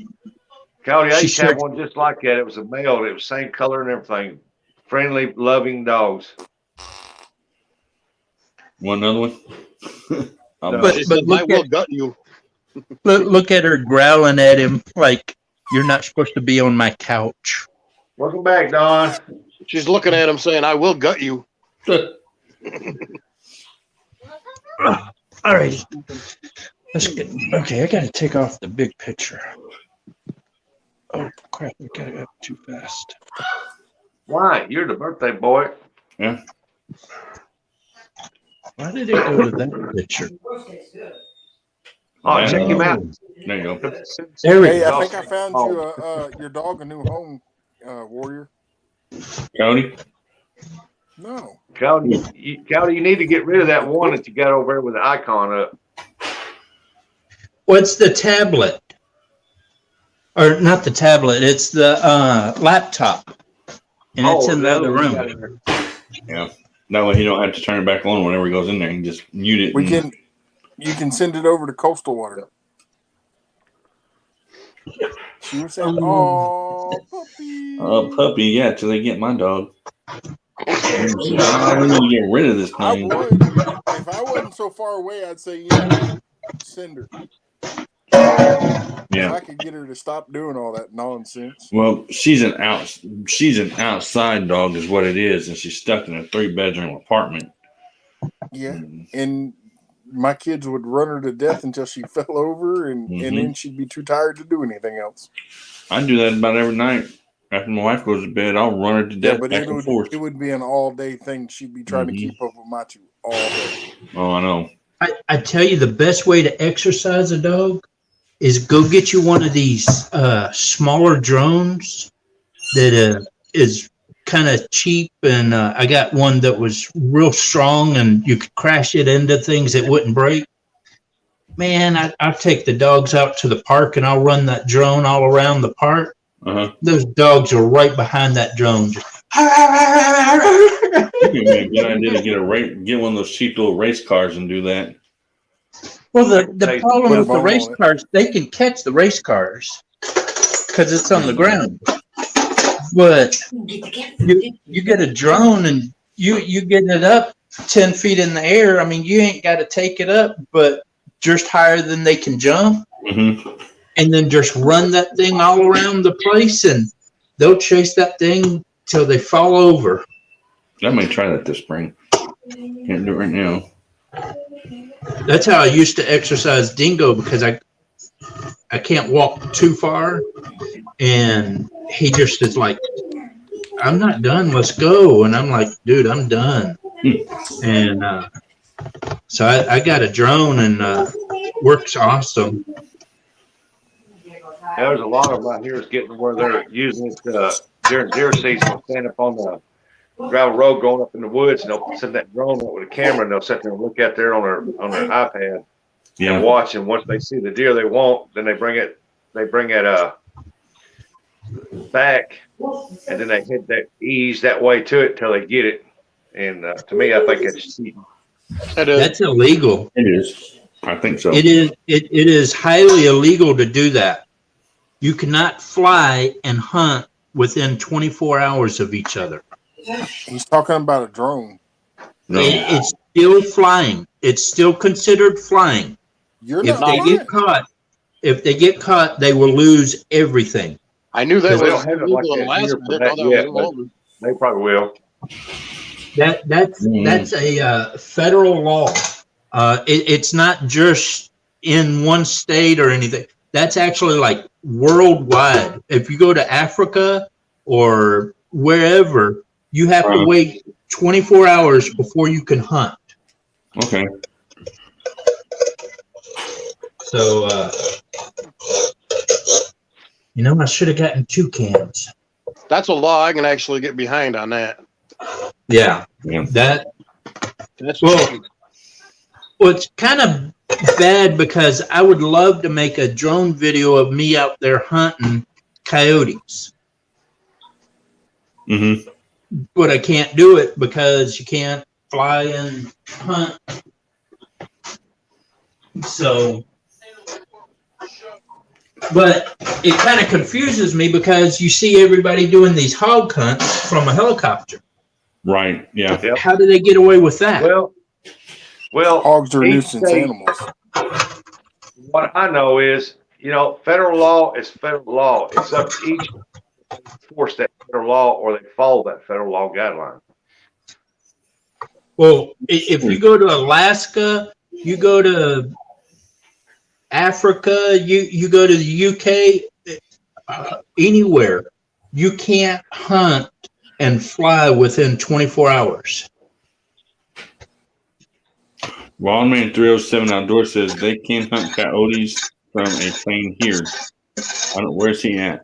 Cody, I She used to have said- one just like that. It was a male. It was same color and everything. Friendly, loving dogs. Want another one? But I will gut you. look at her growling at him like you're not supposed to be on my couch. Welcome back, Don. She's looking at him saying, I will gut you. All right. Let's get okay. I gotta take off the big picture. Oh crap! I got it up too fast. Why? You're the birthday boy. Yeah. Why did it go to that picture? Oh, check him out. There you go. There we Hey, go. I think I found you your dog a new home, Warrior. Cody? No. Cody, you need to get rid of that one that you got over there with the icon up. What's the tablet? Or not the tablet? It's the laptop, and it's in the other room. Yeah. That way he don't have to turn it back on whenever he goes in there. He can just mute it. You can send it over to Coastal Water. She was saying, "Oh, puppy." Oh, puppy, yeah, till they get my dog. I need to get rid of this I thing. would. If I wasn't so far away, I'd say, send her. Yeah. If I could get her to stop doing all that nonsense. Well, she's an outside dog is what it is, and she's stuck in a 3-bedroom apartment. Yeah. And my kids would run her to death until she fell over, and then she'd be too tired to do anything else. I do that about every night. After my wife goes to bed, I'll run her to death but back and forth. it would be an all-day thing. She'd be trying to keep up with my two all day. Oh, I know. I tell you, the best way to exercise a dog is go get you one of these smaller drones that is kind of cheap, and I got one that was real strong, and you could crash it into things that wouldn't break. Man, I'll take the dogs out to the park, and I'll run that drone all around the park. Those dogs are right behind that drone. It'd be a good idea to get one of those cheap little race cars and do that. Well, the problem with the race cars, they can catch the race cars because it's on the ground. But you get a drone and you get it up 10 feet in the air. I mean, you ain't got to take it up, but just higher than they can jump. And then just run that thing all around the place, and they'll chase that thing till they fall over. I might try that this spring. Can't do it right now. That's how I used to exercise Dingo, because I can't walk too far, and he just is like, I'm not done, let's go. And I'm like, dude, I'm done. And so I got a drone, and works awesome. There's a lot of them out here is getting where they're using it during deer season, stand up on the gravel road going up in the woods, and they'll send that drone up with a camera, and they'll sit there and look out there on their iPad and watch. And once they see the deer they want, then they bring it back, and then they hit that ease that way to it till they get it. And to me, I think it's cheating. That's illegal. It is. I think so. It is. It is highly illegal to do that. You cannot fly and hunt within 24 hours of each other. He's talking about a drone. No. It's still flying. It's still considered flying. If they get caught, they will lose everything. I knew that was illegal in Alaska. They probably will. That's a federal law. It's not just in one state or anything. That's actually like worldwide. If you go to Africa or wherever, you have to wait 24 hours before you can hunt. Okay. So, I should have gotten 2 cans. That's a law I can actually get behind on that. Yeah. Well, it's kind of bad because I would love to make a drone video of me out there hunting coyotes. But I can't do it because you can't fly and hunt. So, but it kind of confuses me because you see everybody doing these hog hunts from a helicopter. Right. Yeah. Yep. How do they get away with that? Well, hogs are nuisance animals. What I know is, federal law is federal law. It's up to each enforce that federal law, or they follow that federal law guideline. Well, if you go to Alaska, you go to Africa, you go to the UK, anywhere, you can't hunt and fly within 24 hours. Wildman 307 Outdoor says they can hunt coyotes from a plane here. Where's he at?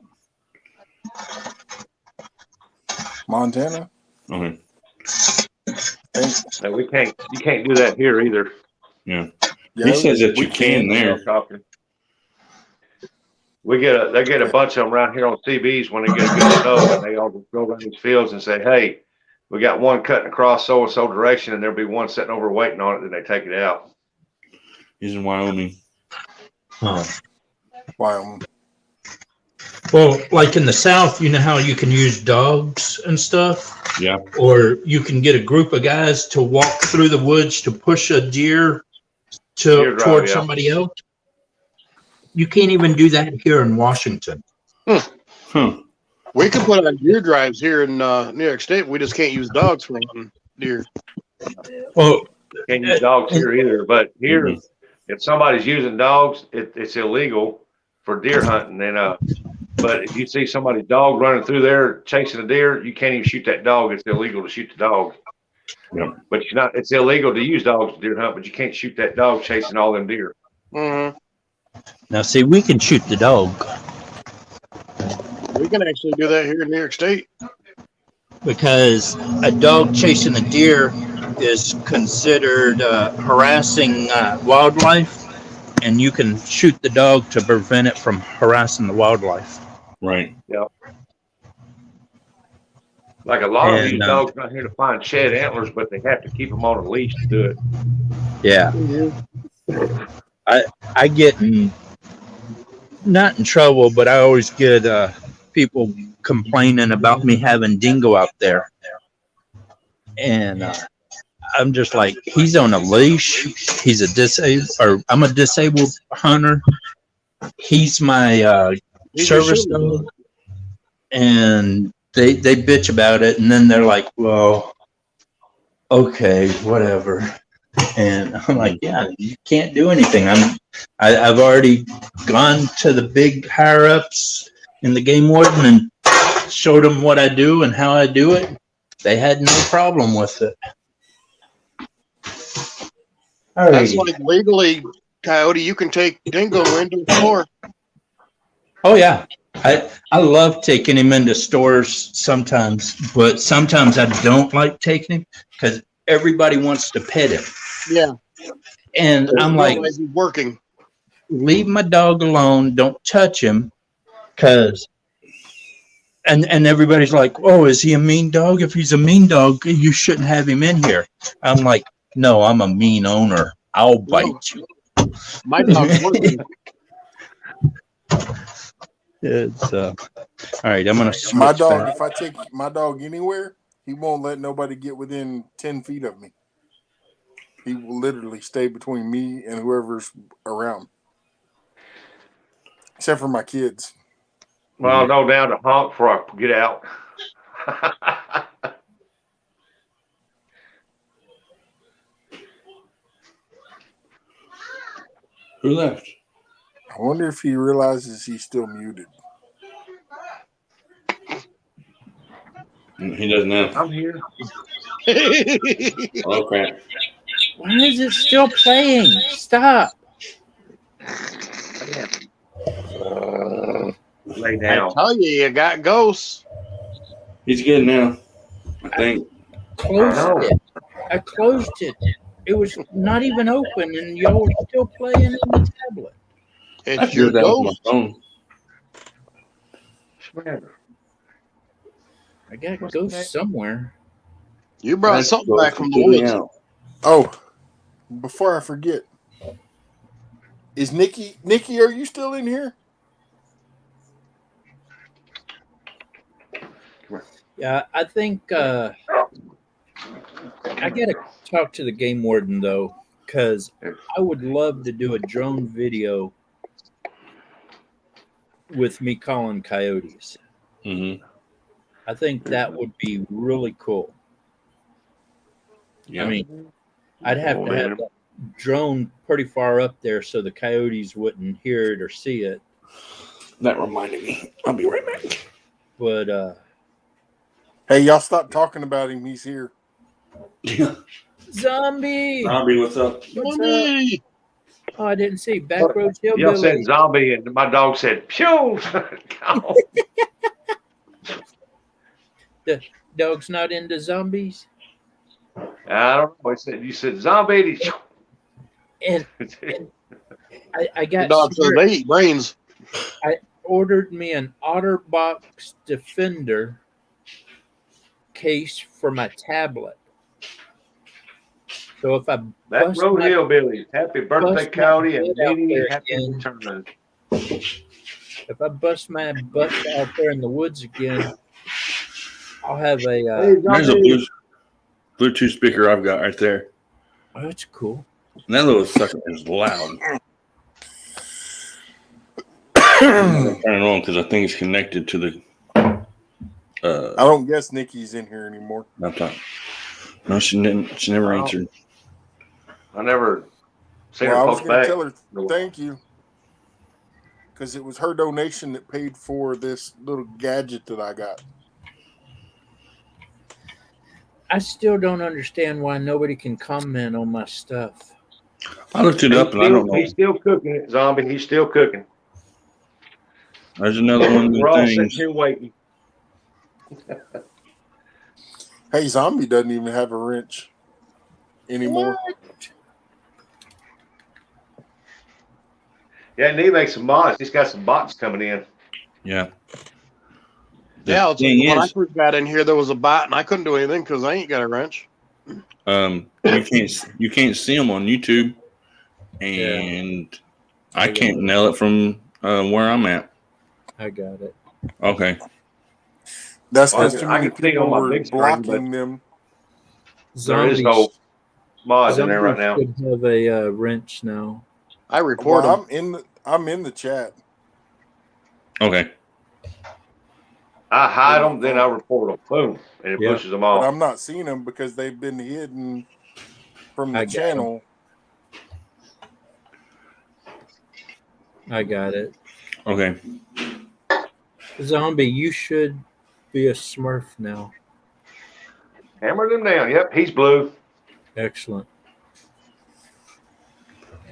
Montana. Okay. No, you can't do that here either. Yeah. He says that you can there. They get a bunch of them around here on CBs when they get a good snow, and they all go around these fields and say, hey, we got one cutting across so and so direction, and there'll be one sitting over waiting on it, then they take it out. He's in Wyoming. Wyoming. Well, like in the South, you know how you can use dogs and stuff? Yeah. Or you can get a group of guys to walk through the woods to push a deer toward somebody else. You can't even do that here in Washington. We could put on deer drives here in New York State. We just can't use dogs for hunting deer. Well, Can't use dogs here either. But here, Mhm. if somebody's using dogs, it's illegal for deer hunting. And but if you see somebody's dog running through there chasing a deer, you can't even shoot that dog. It's illegal to shoot the dog. Yep. But you're not. It's illegal to use dogs to deer hunt, but you can't shoot that dog chasing all them deer. Mm-hmm. Now, see, we can shoot the dog We can actually do that here in New York State. because a dog chasing a deer is considered harassing wildlife, and you can shoot the dog to prevent it from harassing the wildlife. Right. Like a lot of And, these dogs not here to find shed antlers, but they have to keep them on a leash to do it. Yeah, Mm-hmm. I get not in trouble, but I always get people complaining about me having dingo out there, and I'm just like, he's on a leash. He's I'm a disabled hunter. He's my service dog, and they bitch about it, and then they're like, well, okay, whatever. And I'm like, yeah, you can't do anything. I've already gone to the big higher ups in the game warden and showed them what I do and how I do it. They had no problem with it. That's Alrighty. like legally, Coyote, you can take Dingo into a store. Oh yeah, I love taking him into stores sometimes, but sometimes I don't like taking him because everybody wants to pet him. Yeah. And I'm like, Realize he's working. leave my dog alone. Don't touch him, because. And everybody's like, oh, is he a mean dog? If he's a mean dog, you shouldn't have him in here. I'm like, no, I'm a mean owner. I'll bite you. My dog's working. It's all right. I'm gonna switch My dog, back. if I take my dog anywhere, he won't let nobody get within 10 feet of me. He will literally stay between me and whoever's around. Except for my kids. Well, no down to honk before I get out. Who left? I wonder if he realizes he's still muted. He doesn't know. I'm here. Oh crap! Why is it still playing? Stop. Lay I down. tell you got ghosts. He's good now. I think. Closed it. I closed it. It was not even open, and y'all were still playing on the tablet. It's I your drew that with my ghost. phone. I got ghosts somewhere. You brought That's something what back from the took me woods. out. Oh, before I forget, is Nikki, are you still in here? Yeah, I think I gotta talk to the game warden though, because I would love to do a drone video with me calling coyotes. Mm-hmm. I think that would be really cool. Yeah. I mean, I'd have to have that drone pretty far up there so the coyotes wouldn't hear it or see it. That reminded me. I'll be right back. But Hey, y'all stop talking about him. He's here. Yeah. zombie, Robbie, what's up? what's up? Mommy! Oh, I didn't see Backroads Y'all said Hillbilly. zombie, and my dog said, "Pew!" The dog's not into zombies. I don't know. You said zombie. And I The got dog says smart. they eat brains. I ordered me an OtterBox Defender case for my tablet. So if I That bust road my, hillbilly. Happy birthday, bust my Coyote, and butt out many there happy again. return. if I bust my butt out there in the woods again, I'll have a. There's a Bluetooth speaker I've got right there. Oh, that's cool. And that little sucker is loud. I'm gonna turn it on because I think it's connected to the I don't guess Nikki's in here anymore. laptop. No, she didn't. She never answered. I never seen Well, her I was post going to back. tell her thank you because it was her donation that paid for this little gadget that I got. I still don't understand why nobody can comment on my stuff. I looked it up and I don't know. He's still cooking it, Zombie. He's still cooking. There's another one of We're the all sitting things. here waiting. Hey, Zombie doesn't even have a wrench anymore. Yeah, and he makes some mods. He's got some bots coming in. Yeah. Yeah, I'll tell you, thing when I is, first got in here, there was a bot, and I couldn't do anything because I ain't got a wrench. you can't see them on YouTube, and I can't nail it from where I'm at. I got it. Okay. That's because too I many can see people on my were big screen, blocking them. There is no mods in there right now. Should have a wrench now. I report them. I'm in the chat. Okay. I hide them, then I report them. Boom, and it pushes them off. But I'm not seeing them because they've been hidden from the channel. I got it. Okay. Zombie, you should be a Smurf now. Hammer them down. Yep, he's blue. Excellent.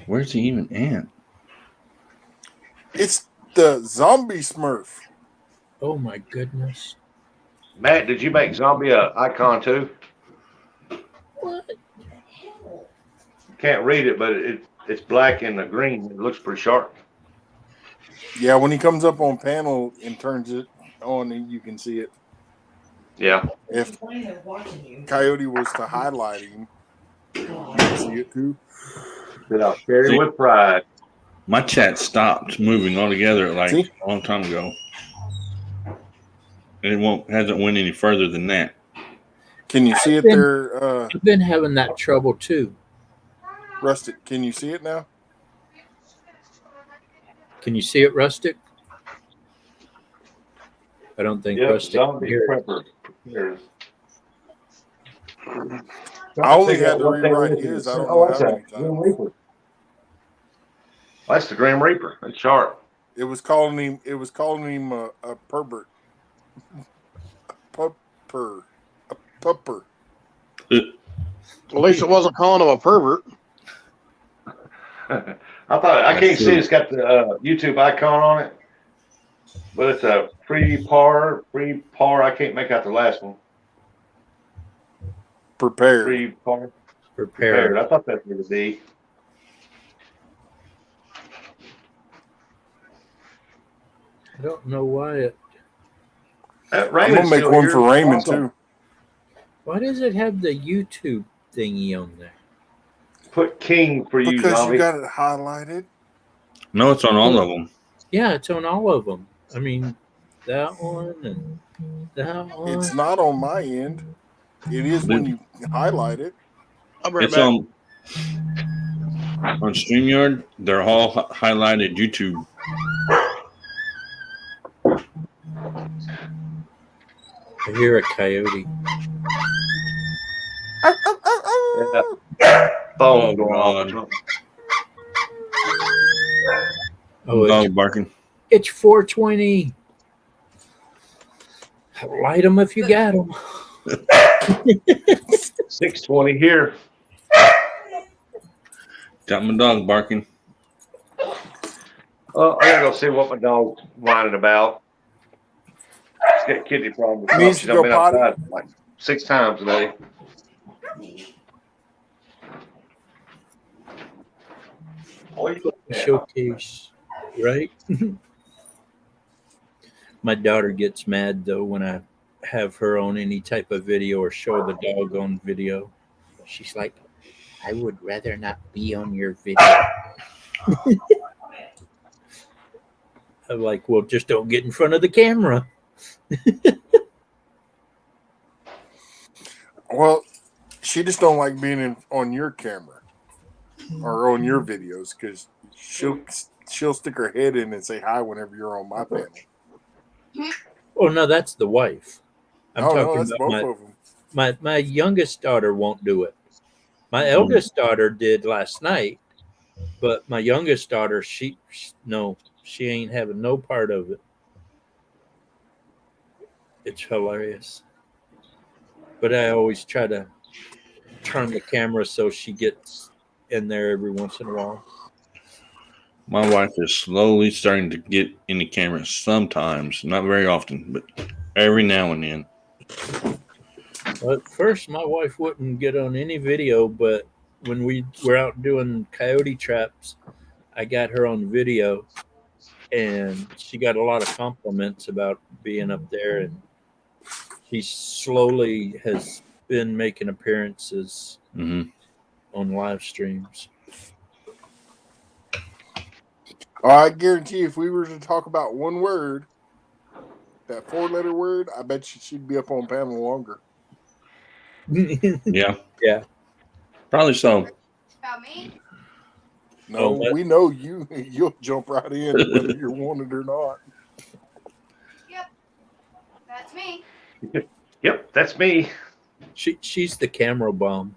Where's he even at? It's the zombie Smurf. Oh my goodness. Matt, did you make Zombie a icon too? What? Can't read it, but it's black and the green. It looks pretty sharp. Yeah, when he comes up on panel and turns it on, you can see it. Yeah. If Coyote was to highlight him, you can see it too. Without carry with pride. My chat stopped moving altogether like a long time ago. And it hasn't went any further than that. Can you see it there? I've been having that trouble too. Rustic, can you see it now? Can you see it, Rustic? I don't think Rustic can hear it. I only had to rewrite his. I don't know how many times. That's the Grim Reaper. That's sharp. It was calling him a pervert. Pupper. A pupper. At least it wasn't calling him a pervert. I can't see it's got the YouTube icon on it, but it's a pre-par. I can't make out the last one. Prepared. Prepared. I thought that was a D. I don't know why it. I'm gonna make one for Raymond too. Why does it have the YouTube thingy on there? Put King for you, because Zombie. You got it highlighted. No, it's on all of them. Yeah, it's on all of them. I mean, that one and that one. It's not on my end. It is when you highlight it. It's on StreamYard. They're all highlighted YouTube. I hear a coyote. Yeah. Phone going on. Oh, dog barking. It's 420. Light them if you got them. 620 here. Got my dog barking. Oh, I gotta go see what my dog's whining about. She's got kidney problems. Needs She's to go been potty. outside like 6 times today. Showcase, right? My daughter gets mad though when I have her on any type of video or show the dog on video. She's like, I would rather not be on your video. I'm like, well, just don't get in front of the camera. Well, she just don't like being on your camera or on your videos because she'll stick her head in and say hi whenever you're on my panel. Oh no, that's the wife. I'm talking that's about both of them. My youngest daughter won't do it. My eldest daughter did last night, but my youngest daughter, she ain't having no part of it. It's hilarious. But I always try to turn the camera so she gets in there every once in a while. My wife is slowly starting to get in the camera sometimes, not very often, but every now and then. Well, at first, my wife wouldn't get on any video, but when we were out doing coyote traps, I got her on video, and she got a lot of compliments about being up there, and she slowly has been making appearances Mm-hmm. on live streams. Oh, I guarantee if we were to talk about one word, that 4-letter word, I bet you she'd be up on panel longer. Yeah. Yeah. Probably so. About me? No, Oh, we know you'll jump right in whether you're wanted or not. Yep. That's me. Yep, that's me. She's the camera bomb.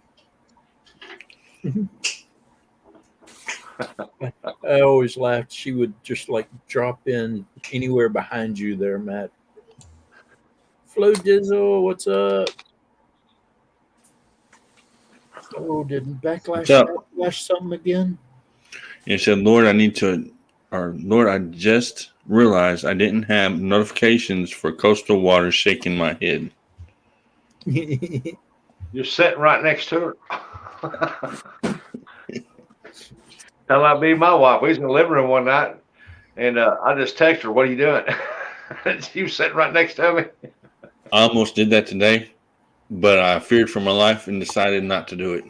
I always laughed. She would just like drop in anywhere behind you there, Matt. Flo Dizzle, what's up? Oh, did What's up? backlash something again? He said, Lord, Lord, I just realized I didn't have notifications for coastal waters shaking my head. You're sitting right next to her. Tell I be my wife. We was in the living room one night, and I just texted her, "What are you doing?" She was sitting right next to me. I almost did that today, but I feared for my life and decided not to do it.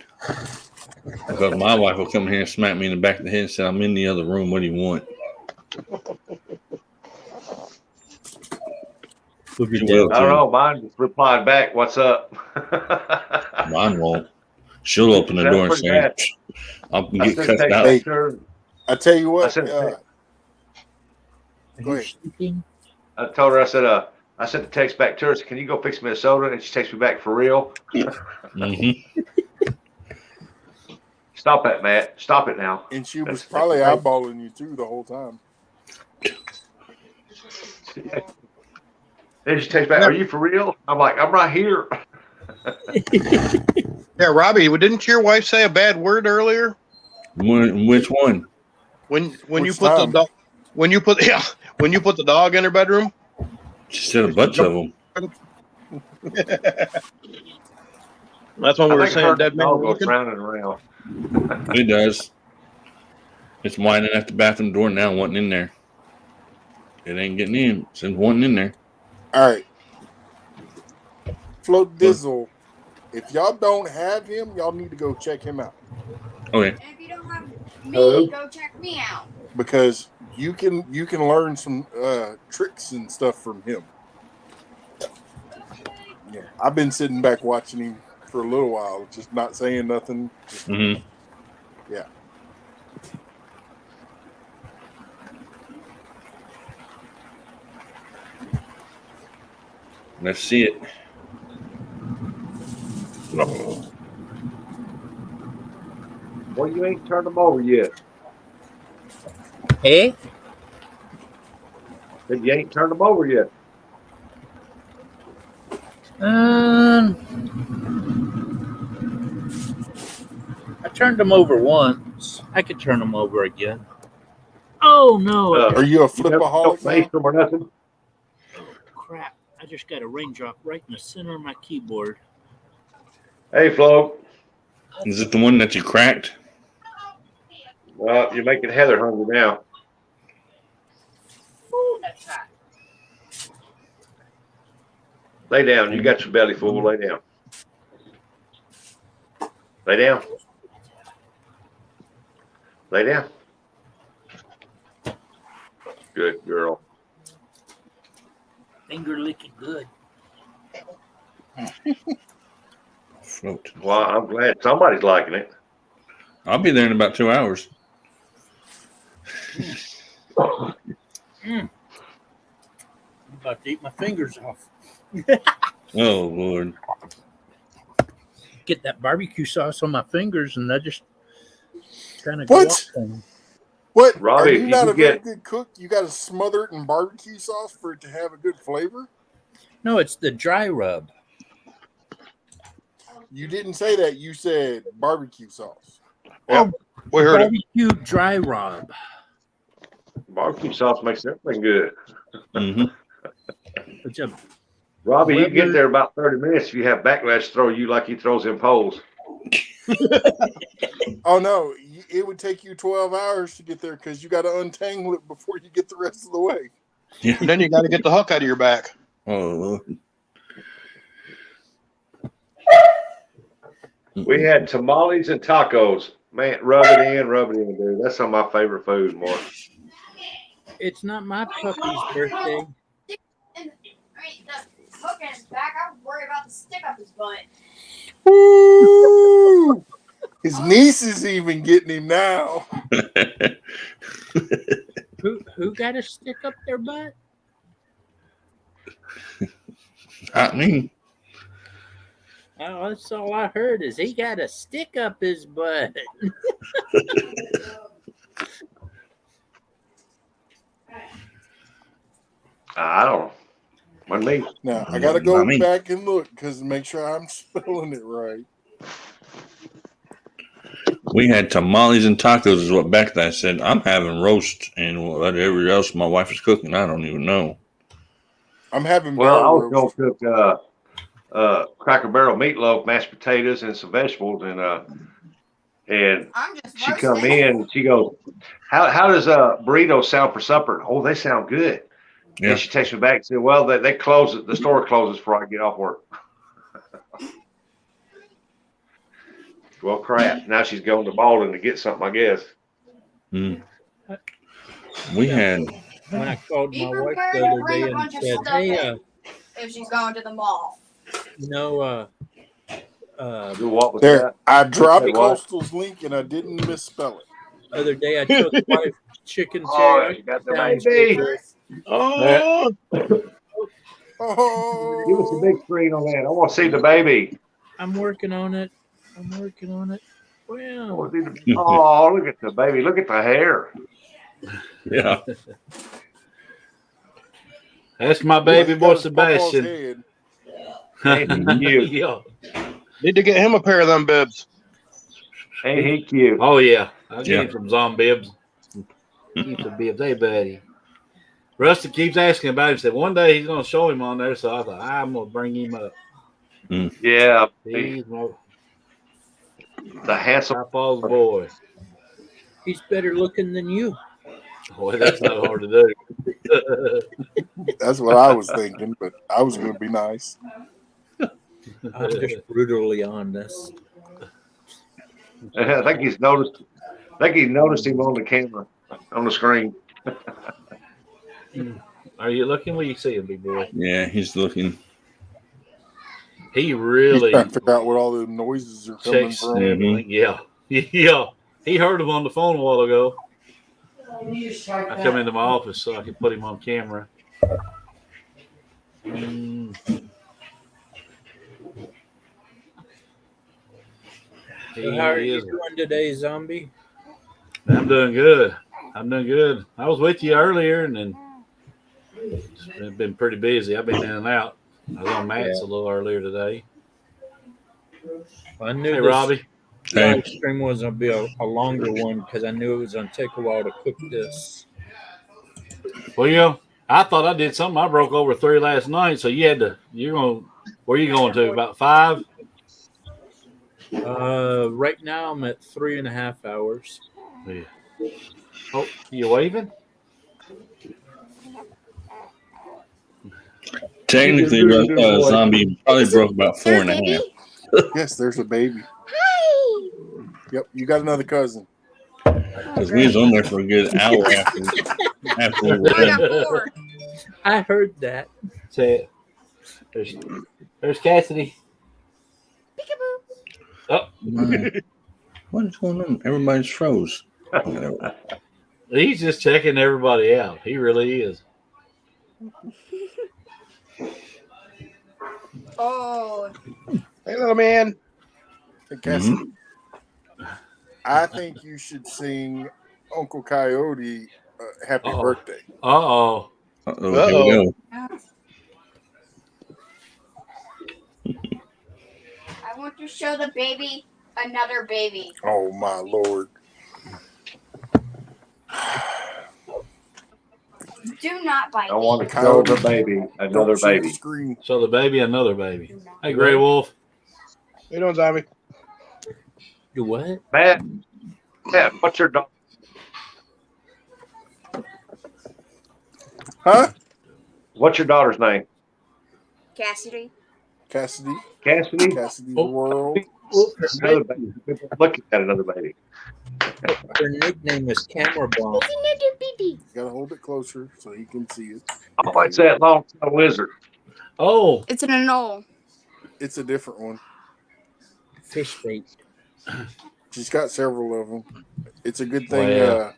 Because my wife will come here and smack me in the back of the head and say, I'm in the other room. What do you want? She will I don't too. know. Mine just replied back, "What's up?" Mine won't. She'll open the That's door and pretty say, bad. I'll I get sent a cussed text out. back to her. I tell you I what, sent a text. go ahead. I told her, I sent the text back to her. I said, "Can you go fix me a soda?" And she texted me back, "For real?" Mm-hmm. Stop that, Matt. Stop it now. And she was That's probably great. eyeballing you too the whole time. Then she texts back, "Are you for real?" I'm like, "I'm right here." Yeah, Robbie, didn't your wife say a bad word earlier? Which one? When you Which put time? when you put the dog in her bedroom? She said a bunch of them. That's when we I were think saying her dead man dog goes walking. round and around. It does. It's whining at the bathroom door now, wanting in there. It ain't getting in. It's wanting in there. All right. Float Dizzle. If y'all don't have him, y'all need to go check him out. Okay. And if you don't have me, go check me out. Because you can learn some tricks and stuff from him. Yeah. I've been sitting back watching him for a little while, just not saying nothing. Mm-hmm. Yeah. Let's see it. Well, you ain't turned them over yet. Hey? Said you ain't turned them over yet. I turned them over once. I could turn them over again. Oh no! Are you a You never flipaholic face now? them or nothing. Oh crap! I just got a raindrop right in the center of my keyboard. Hey, Flo. Is it the one that you cracked? Well, you're making Heather hungry now. Ooh, that's hot. Lay down. You got your belly full. Lay down. Lay down. Lay down. Good girl. Finger licking good. Float. Well, I'm glad somebody's liking it. I'll be there in about 2 hours. I'm about to eat my fingers off. Oh, Lord. get that barbecue sauce on my fingers, and I just kind of What? go off. What? Robbie, Are if you you not can a very get good cook? You got to smother it in barbecue sauce for it to have a good flavor? No, it's the dry rub. You didn't say that. You said barbecue sauce. Yep, we heard it. Barbecue dry rub. barbecue sauce makes everything good. Mm-hmm. It's a Robbie, you get Whoever- there about 30 minutes if you have backlash throw you like he throws in poles. Oh no, it would take you 12 hours to get there because you got to untangle it before you get the rest of the way. Yeah. And then you got to get the huck out of your back. Oh, Lord. We had tamales and tacos. Man, rub it in, dude. That's some of my favorite food, Mark. It's not my puppy's birthday. And the hook in his back, I would worry about the stick up his butt. Woo! His niece is even getting him now. Who got a stick up their butt? I mean, Oh, that's all I heard is he got a stick up his butt. I don't know. Wasn't me. Now I got to go Not me. back and look because make sure I'm spelling it right. we had tamales and tacos, is what Bday said. I'm having roast and whatever else my wife is cooking. I don't even know. I'm having Well, I barrel was roast. going to cook Cracker Barrel meatloaf, mashed potatoes, and some vegetables. And I'm just she roasting. come in and she goes, how does burritos sound for supper? Oh, they sound good. Yeah. And she takes me back and said, well, they close it. The store closes before I get off work. Well, crap. Now she's going to Baldwin to get something, I guess. Mm. We had When I called Be my wife prepared the to other bring day a and bunch of said, stuff "Hey, in if she's going to the mall. you know, Do what was There, that? I dropped Say what? Coastal's link and I didn't misspell it. other day I took wife chicken Oh, teriyaki she got the sounds baby. good. Oh, Oh, Give us a big screen on that. I want to see the baby. I'm working on it. I Well, want to see the, oh, look at the baby. Look at the hair. yeah. That's my baby Well, boy you got his Sebastian. head. Ain't he cute? Yeah. need to get him a pair of them bibs. Ain't he cute? Oh yeah. I'll Yeah. get him some zombie bibs. Keep some bibs. Hey buddy. Rusty keeps asking about him. Said one day he's gonna show him on there, so I thought I'm gonna bring him up. Yeah. He's The handsome. Papa's boy. he's better looking than you. Boy, that's not hard to do. That's what I was thinking, but I was going to be nice. I'm just brutally honest. I think he's noticed. Him on the camera, on the screen. Are you looking where you see him, big boy? Yeah, he's looking. He He's really trying to figure out what all the noises are coming checks from. everything. Yeah. Yeah. He heard him on the phone a while ago. I come into my office so I can put him on camera. So how are He you is. doing today, zombie? I'm doing good. I was with you earlier, and then it's been pretty busy. I've been in and out. I was on Matt's a little earlier today. I knew Hey, this Robbie. live stream was going to be a longer one because I knew it was going to take a while to cook this. Well, you know, I thought I did something. I broke over 3 last night, so where you going to? About 5? Right now I'm at 3.5 hours. Yeah. Oh, you waving? Technically, zombie probably broke about 4.5. Yes, there's a baby. Hi. Yep, you got another cousin. Because we was on there for a good hour after we were I done. got 4. I heard that. Say it. There's Cassidy. Peekaboo. Oh, What is going on? Everybody's froze. he's just checking everybody out. He really is. Oh. Hey, little man. Hey, Cassidy, I think you should sing Uncle Coyote Happy Uh-oh. Birthday. Uh-oh. Uh-oh, here we go. I want to show the baby another baby. Oh, my Lord. Do not bite I want me. to show the baby another Don't shoot the baby. screen. So the baby, another baby. Hey, Gray Wolf. How you doing, Zombie? Do what? Matt, what's your dog? Huh? What's your daughter's name? Cassidy. Cassidy? Cassidy? Cassidy's Oh. World. Another baby. Looking at another baby. Her nickname was Camera Bomb. Another baby. You gotta hold it closer so he can see it. Oh, it's that long-tailed lizard. Oh, It's an anole. It's a different one. Fish bait. She's got several of them. It's a good thing. Wow.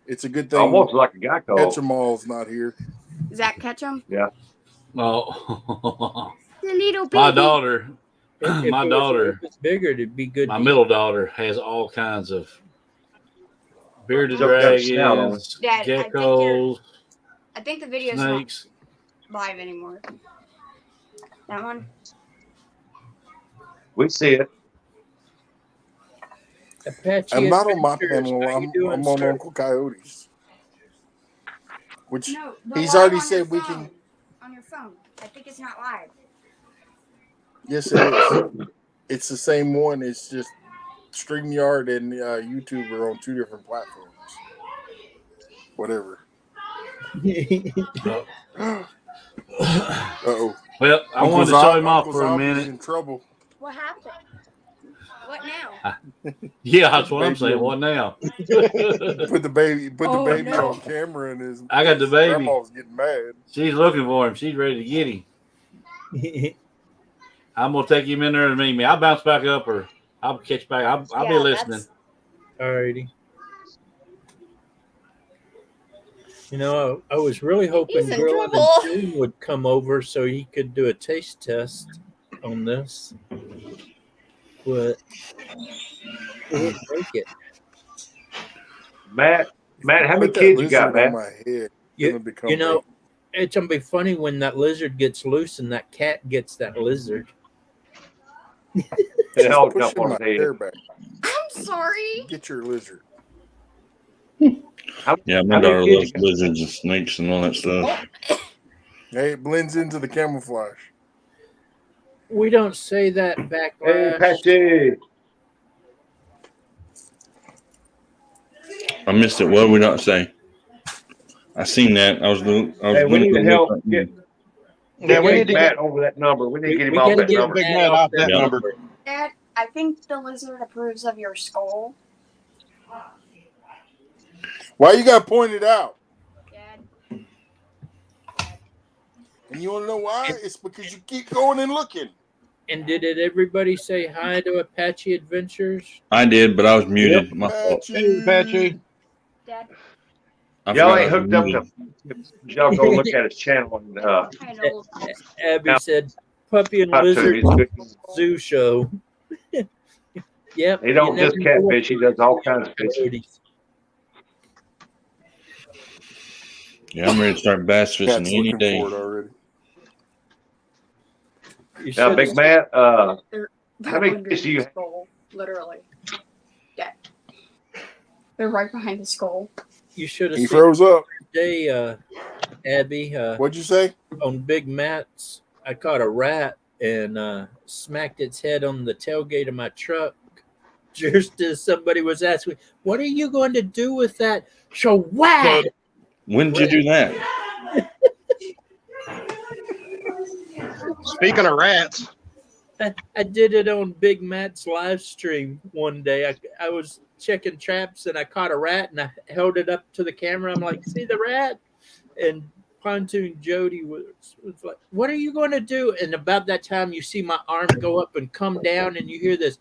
It's a good thing. Almost like a gecko. Ketchumall's not here. Zach Ketchum. Yeah. oh. The little baby. My daughter, If my it was- daughter, if it's bigger, it'd be good. my to middle daughter has all kinds of bearded Still got a snout on dragons, Dad, I think geckos, I think the video's snakes. not live anymore. That one. We see it. Apache I'm not on my Adventures. panel. How you I'm doing, on sir? Uncle Coyote's. Which No, the he's live already on said your we phone. can. On your phone. I think it's not live. Yes, it is. It's the same one. It's just StreamYard and YouTube are on 2 different platforms. Whatever. Uh-oh. Well, I wanted to show him off for a minute. In trouble. What happened? What now? Yeah, that's what I'm saying. What now? Put the baby Oh, no. on camera and his I got the baby. grandma's getting mad. She's looking for him. She's ready to get him. I'm gonna take him in there to meet me. I'll bounce back up, or I'll catch back. I'll be Yeah, listening. Alrighty. You know, I was really hoping He's in Will and trouble. June would come over so he could do a taste test on this. But he didn't make it. Matt, how many Put that kids you got, lizard on Matt? my head. You know, it's gonna be funny when that lizard gets loose and that cat gets that lizard. It all pushing jump on my his head. hair back. I'm sorry. Get your lizard. Yeah, my How many daughter kids loves you got? lizards and snakes and all that stuff. Hey, it blends into the camouflage. We don't say that Hey, backlash. Patchy. I missed it. What did we not say? I seen that. I was Hey, we need to help get Yeah, we need to Matt get over that number. We need to get him We off gotta that get number. Big Matt off that Yeah. number. Dad, I think the lizard approves of your skull. Why you got pointed out? Dad. And you want to know why? It's because you keep going and looking. And did everybody say hi to Apache Adventures? I did, but I was muted. My fault. Hey, Patchy. Dad. I Y'all forgot ain't I was hooked up muted. to. Y'all go look at his channel and Kind of. Abby said, "Puppy and talk to him. Lizard He's good. Zoo Show." Yep. He don't you just never know catfish. He does all kinds of fish. what- Yeah, I'm ready to start bass fishing Cat's any looking day. for it already. You Now, should Big have Matt, how They're many under fish do the you? skull, literally. Yeah. They're right behind the skull. you should have He seen froze up. today, Abby, What'd you say? on Big Matt's. I caught a rat and smacked its head on the tailgate of my truck. Just as somebody was asking, "What are you going to do with that?" So whack! When did you do that? Speaking of rats, I did it on Big Matt's live stream one day. I was checking traps and I caught a rat and I held it up to the camera. I'm like, "See the rat?" And Pontoon Jody was like, "What are you going to do?" And about that time, you see my arm go up and come down, and you hear this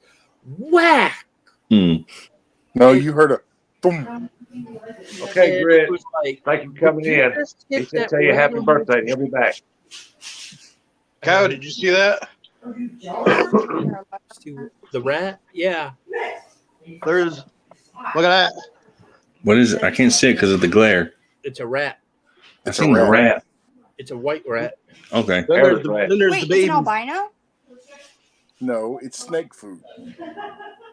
whack. No, you heard a boom. Okay, And Grit. it was like, Thank you for coming "Did you in. just He hit said, that "Tell you rat happy on your birthday. He'll be back." Kyle, did you see that? See, the rat? Yeah. There's look at that. What is it? I can't see it because of the glare. It's a rat. I It's a seen the rat. rat. It's a white rat. Okay. Then there's the Wait, baby. is it albino? No, it's snake food.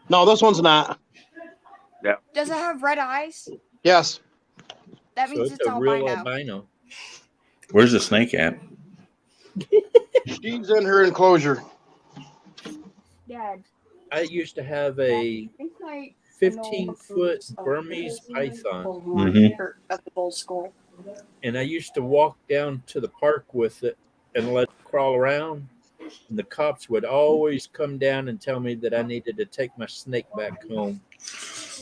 No, this one's not. Does it have red eyes? Yes. That So means it's it's a real albino. albino. Where's the snake at? She's in her enclosure. Dad, I used to have a I think my 15-foot Burmese python, Mm-hmm. At the bull school. and I used to walk down to the park with it and let it crawl around. And the cops would always come down and tell me that I needed to take my snake back home.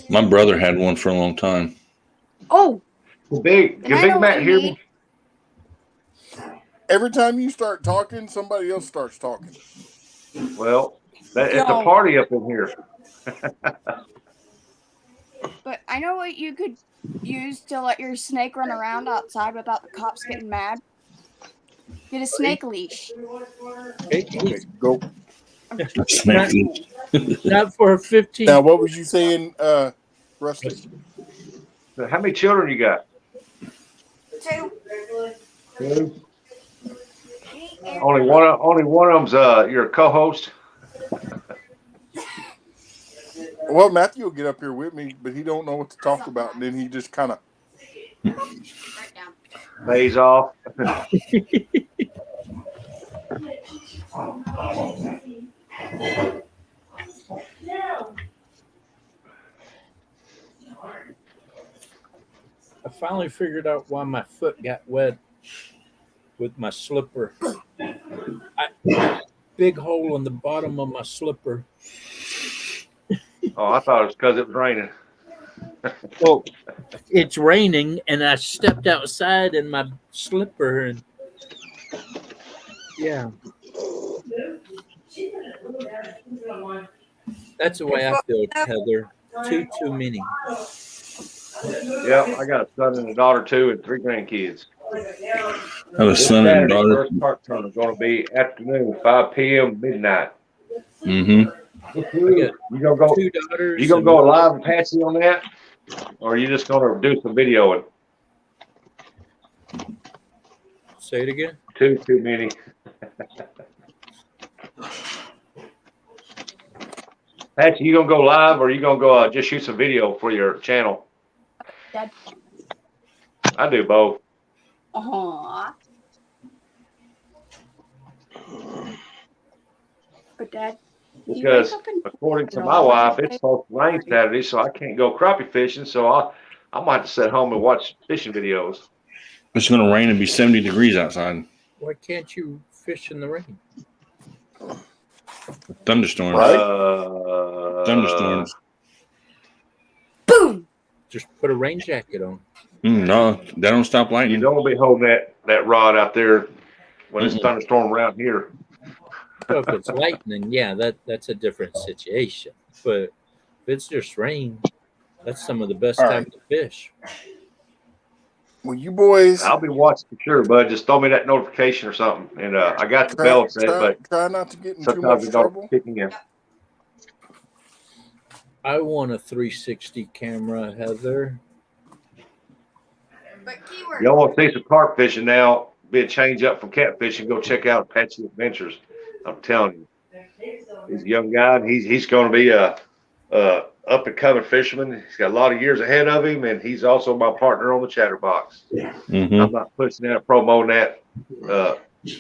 My brother had one for a long time. Oh, Big, then I Big know Matt what hear you me? need. Every time you start talking, somebody else starts talking. Well, it's a Yo. party up in here. But I know what you could use to let your snake run around outside without the cops getting mad. Get a snake leash. Okay, go. Snake. Not for a 15. Now, what was you saying, Rusty? So how many children you got? 2. Two? Only one of them's your co-host. Well, Matthew will get up here with me, but he don't know what to talk about, and then he just kind of. Right down. Pays off. I finally figured out why my foot got wet with my slipper. Big hole in the bottom of my slipper. Oh, I thought it was because it was raining. Well, it's raining, and I stepped outside in my slipper, and yeah, that's the way I feel, Heather. Too many. Yeah, I got a son and a daughter too, and 3 grandkids. I have a son and a daughter. First park turn is going to be afternoon, 5 p.m. midnight. Mm-hmm. You gonna go? 2 daughters. You gonna go live, Apache, on that, or are you just gonna do some videoing? Say it again. Too many. Apache, you gonna go live, or you gonna go just shoot some video for your channel? Dad. I do both. Aww. But Dad, you Because wake up and according to my wife, it's supposed to rain Saturday, so I can't go crappie fishing. So I might have to sit home and watch fishing videos. It's going to rain and be 70 degrees outside. Why can't you fish in the rain? Thunderstorms. Right. Thunderstorms. boom. Just put a rain jacket on. No, that don't stop You lightning. don't be holding that rod out there when it's Mhm. thunderstorm around here. Well, if it's lightning, yeah, that's a different situation. But if it's just rain, that's some of the best All time right. to fish. Well, you boys I'll be watching for sure, bud. Just throw me that notification or something. And I got the bell set, but try not to get in too sometimes much it don't trouble. kick me in. I want a 360 camera, Heather. But keyword. Y'all want to see some carp fishing now? Be a change up from catfishing. Go check out Apache Adventures. I'm telling you, he's a young guy. And he's going to be a up and coming fisherman. He's got a lot of years ahead of him, and he's also my partner on the Chatterbox. Mm-hmm. I'm not pushing that, promoting that.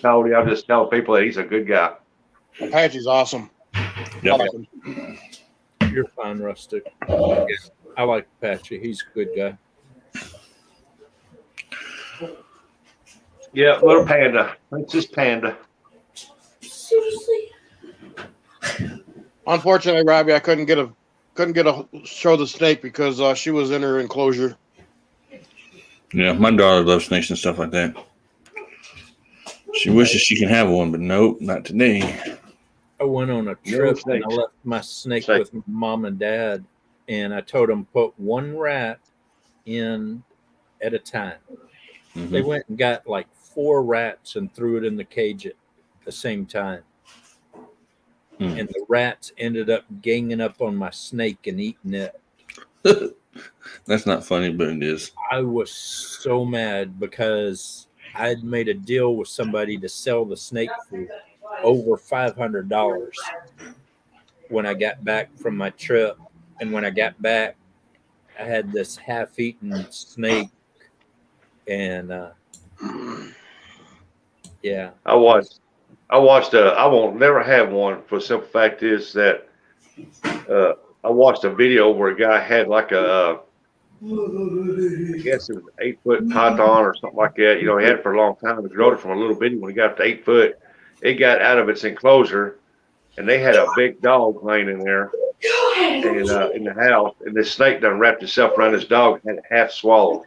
Cody, I'm just telling people that he's a good guy. Apache's awesome. Yep. Awesome. You're fine, Rustic. Yeah, I like Apache. He's a good guy. Yeah, little panda. It's just panda. Unfortunately, Robbie, I couldn't get a show the snake because she was in her enclosure. Yeah, my daughter loves snakes and stuff like that. She wishes she can have one, but nope, not today. I went on a trip and I left my snake with my mom and dad, and I told them put one rat in at a time. Mm-hmm. They went and got like 4 rats and threw it in the cage at the same time. and the rats ended up ganging up on my snake and eating it. That's not funny, but it is. I was so mad because I had made a deal with somebody to sell the snake for over $500 when I got back from my trip. And when I got back, I had this half-eaten snake, and yeah, I watched. I won't never have one for the simple fact is that I watched a video where a guy had like a I guess it was an 8-foot python or something like that. You know, he had it for a long time. He growed it from a little bitty. When he got up to 8 foot, it got out of its enclosure, and they had a big dog laying in there, and in the house, and the snake done wrapped itself around his dog and had it half swallowed.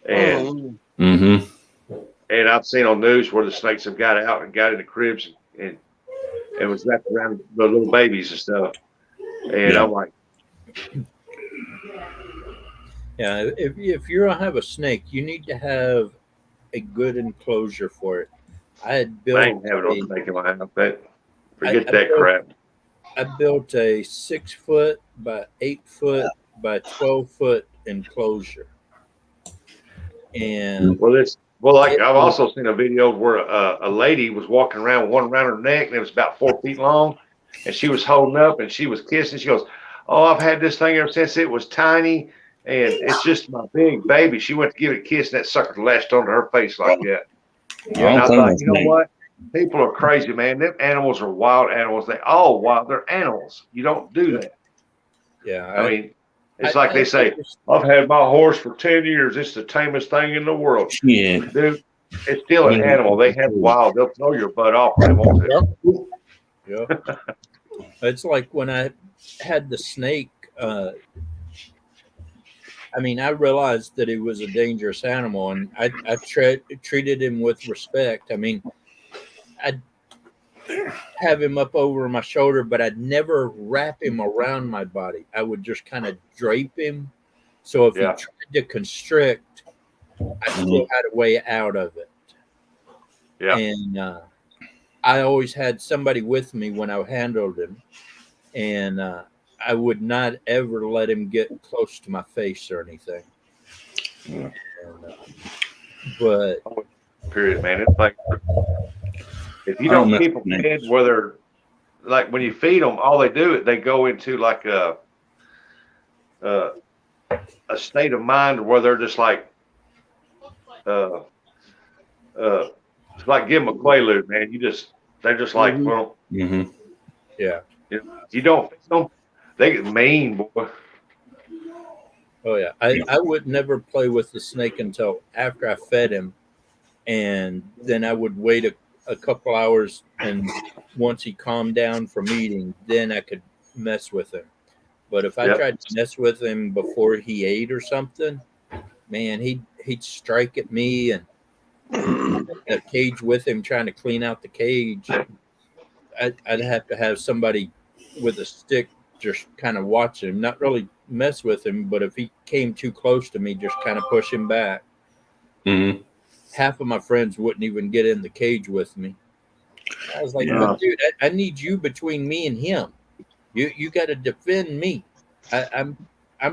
And and I've seen on news where the snakes have got out and got in the cribs and was wrapped around the little babies and stuff. And I'm like, yeah. If you're gonna have a snake, you need to have a good enclosure for it. I had built. I ain't having no snake in my house. Forget that crap. I built a 6 foot by 8 foot by 12 foot enclosure, and I've also seen a video where a lady was walking around with one around her neck and it was about 4 feet long, and she was holding up and she was kissing. She goes, "Oh, I've had this thing ever since it was tiny, and it's just my big baby." She went to give it a kiss and that sucker lashed onto her face like that. And I thought, you know what? People are crazy, man. Them animals are wild animals. They're animals. You don't do that. Yeah. I mean, it's like they say, I've had my horse for 10 years. It's the tamest thing in the world. Yeah. Dude, it's still an animal. They have wild. They'll throw your butt off when they want to. Yeah. It's like when I had the snake, I realized that he was a dangerous animal, and I treated him with respect. I mean, I'd have him up over my shoulder, but I'd never wrap him around my body. I would just kind of drape him. So if he tried to constrict, I still had a way out of it. Yeah. And I always had somebody with me when I handled him, and I would not ever let him get close to my face or anything. Yeah. And, but period, man. It's like if you don't keep them fed, whether like when you feed them, all they do is they go into like a state of mind where they're just like it's like give them a Quaalude, man. They're just like, well, yeah. You don't feed them, they get mean, boy. Oh yeah, I would never play with the snake until after I fed him, and then I would wait a couple hours, and once he calmed down from eating, then I could mess with him. But if I tried to mess with him before he ate or something, man, he'd strike at me, and a cage with him trying to clean out the cage. I'd have to have somebody with a stick just kind of watch him, not really mess with him, but if he came too close to me, just kind of push him back. Half of my friends wouldn't even get in the cage with me. I was like, but dude, I need you between me and him. You got to defend me. I'm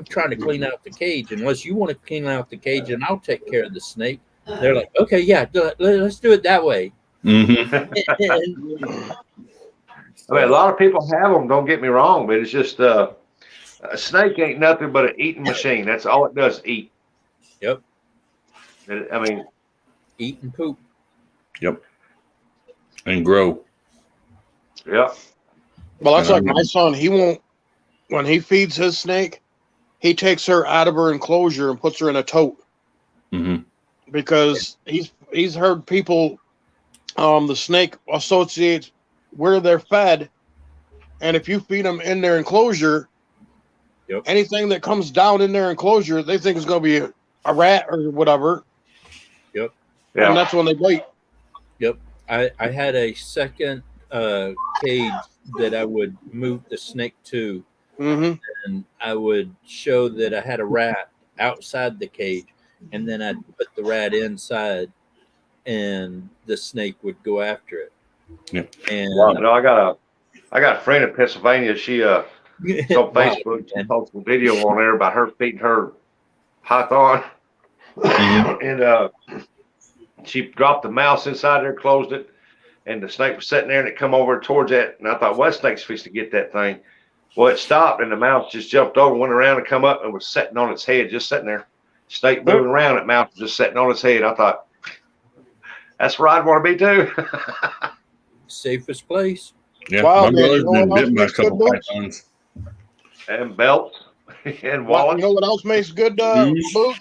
trying to clean out the cage. Unless you want to clean out the cage, and I'll take care of the snake. They're like, okay, yeah, let's do it that way. I mean, a lot of people have them. Don't get me wrong, but it's just a snake ain't nothing but an eating machine. That's all it does, eat. Yep. I mean, eat and poop. Yep. And grow. Yep. Well, that's like my son. He won't. When he feeds his snake, he takes her out of her enclosure and puts her in a tote. Because he's heard people, the snake associates where they're fed, and if you feed them in their enclosure, anything that comes down in their enclosure, they think is going to be a rat or whatever. Yep. And that's when they bite. Yep. I had a second cage that I would move the snake to, and I would show that I had a rat outside the cage, and then I'd put the rat inside, and the snake would go after it. Yep. And I got I got a friend in Pennsylvania. She it's on Facebook. She posted a video on there about her feeding her python, and she dropped the mouse inside there, closed it, and the snake was sitting there, and it come over towards that. And I thought, well, that snake's fixed to get that thing. Well, it stopped, and the mouse just jumped over, went around, and come up, and was sitting on its head, just sitting there. Snake moving around, that mouse was just sitting on its head. I thought, that's where I'd want to be too. Safest place. Yeah, Wow, my man, brother's you know been what else bitten by a makes good couple boots? pythons. And belts and Well, wallets. you know what else makes good Shoes. boot?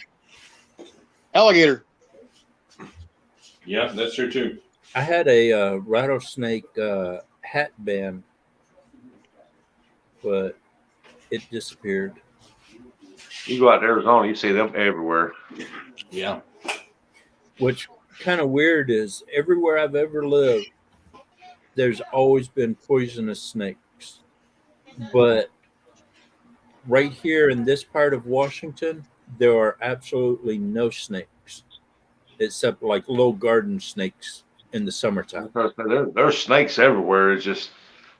Alligator. Yeah, that's true too. I had a rattlesnake hat band, but it disappeared. You go out to Arizona, you see them everywhere. Yeah. What's kind of weird is everywhere I've ever lived, there's always been poisonous snakes. But right here in this part of Washington, there are absolutely no snakes, except like little garden snakes in the summertime. There's snakes everywhere. It's just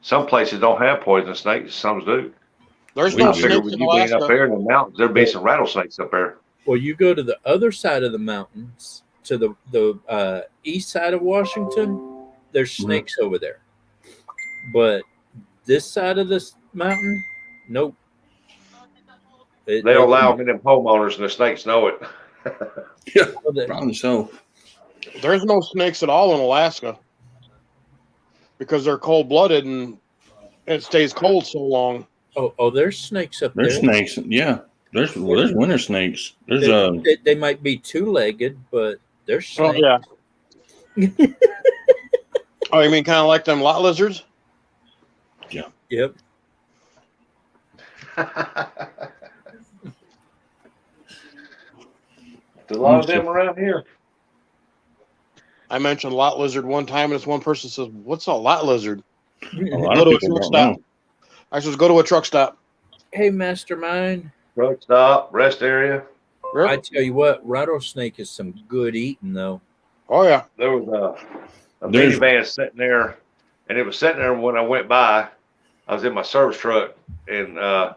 some places don't have poisonous snakes, some do. There's I no figure snakes with in you being up Alaska. there in the mountains, there'd be some rattlesnakes up there. Well, you go to the other side of the mountains, to the east side of Washington, there's snakes over there. But this side of this mountain, nope. They don't allow them in them homeowners, and the snakes know it. Yeah, probably so. There's no snakes at all in Alaska because they're cold-blooded and it stays cold so long. Oh, there's snakes up There's there. snakes. Yeah, there's winter snakes. There's They might be two-legged, but they're Oh snakes. yeah. Oh, you mean kind of like them lot lizards? Yep. There's a lot of them around here. I mentioned lot lizard one time, and this one person says, "What's a lot lizard?" a lot Go of to a people truck don't stop. know. I says, "Go to a truck stop." Hey, Mastermind. Truck stop, rest area. Yep. I tell you what, rattlesnake is some good eating, though. Oh yeah. There was a There's- minivan sitting there, and it was sitting there when I went by. I was in my service truck, and I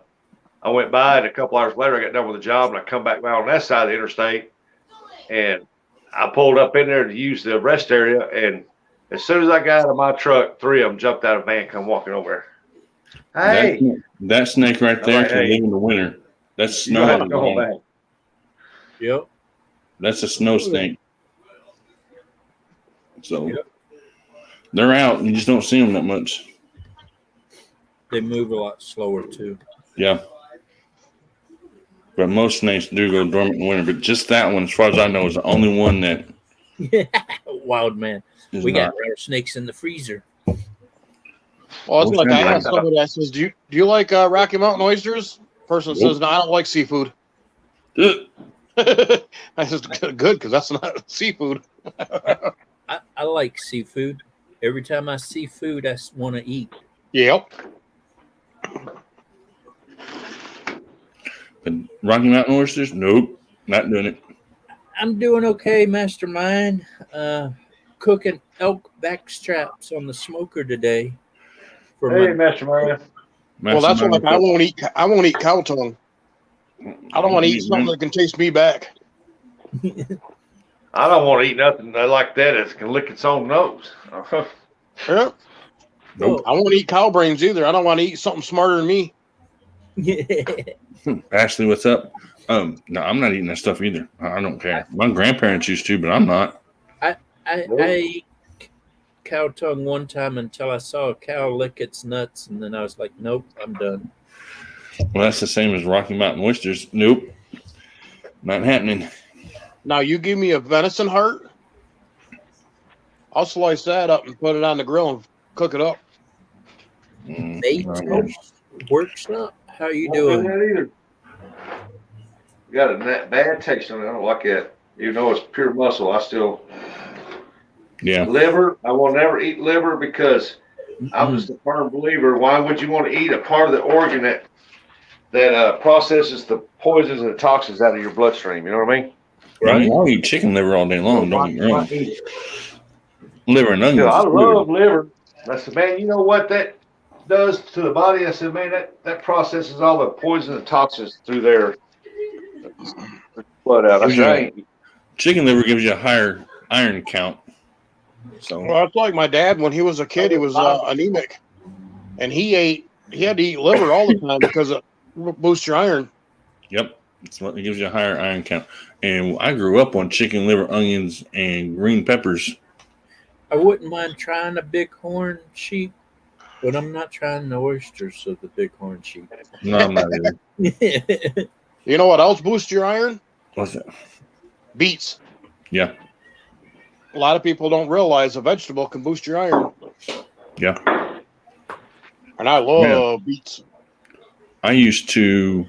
went by, and a couple hours later, I got done with the job, and I come back on that side of the interstate, and I pulled up in there to use the rest area, and as soon as I got out of my truck, 3 of them jumped out of the van, come walking over there. Hey, That snake right there I'm like, can hey. live in the winter. That's you don't have snow. to go home back. Yep. That's a snow snake. So Yep. they're out. You just don't see them that much. They move a lot slower, too. Yeah. But most snakes do go dormant in the winter. But just that one, as far as I know, is the only one that Wild man. is We got not. rattlesnakes in the freezer. Well, it's Most like I things asked like somebody. I says, "Do you like Rocky Mountain oysters?" Person Nope. says, "No, I don't like seafood." Ugh. I says, "Good, because that's not seafood." I like seafood. Every time I see food, I want to eat. Yep. But Rocky Mountain oysters, nope, not doing it. I'm doing okay, Mastermind. Cooking elk back straps on the smoker today. For Hey, my Mastermind. Well, that's Mastermind, like I won't eat cow tongue. I don't want to eat something that can taste me back. I don't want to eat nothing like that that can lick its own nose. Yep. Nope. I won't eat cow brains either. I don't want to eat something smarter than me. Ashley, what's up? No, I'm not eating that stuff either. I don't care. My grandparents used to, but I'm not. I ate cow tongue one time until I saw a cow lick its nuts, and then I was like, nope, I'm done. Well, that's the same as Rocky Mountain oysters. Nope, not happening. Now you give me a venison heart, I'll slice that up and put it on the grill and cook it up. Nate no. works up. How you Won't do doing? that either. Got a bad taste on it. I don't like that. Even though it's pure muscle, I still Yeah, liver. I will never eat liver because I'm just a firm believer. Why would you want to eat a part of the organ that processes the poisons and the toxins out of your bloodstream? You know what I mean? right. I'll eat chicken liver all day long. Don't get me wrong. Liver and onions. I is love good. liver. I said, man, you know what? That does to the body. I said, man, that processes all the poison and toxins through their blood out. I said, I ain't. Chicken liver gives you a higher iron count. So Well, it's like my dad when he was a kid. He was anemic, and he had to eat liver all the time because it boosts your iron. Yep, it gives you a higher iron count. And I grew up on chicken liver, onions, and green peppers. I wouldn't mind trying a bighorn sheep, but I'm not trying the oysters of the bighorn sheep. No, I'm not either. You know what else boosts your iron? What's that? Beets. Yeah. A lot of people don't realize a vegetable can boost your iron. Yeah. And I love beets. I used to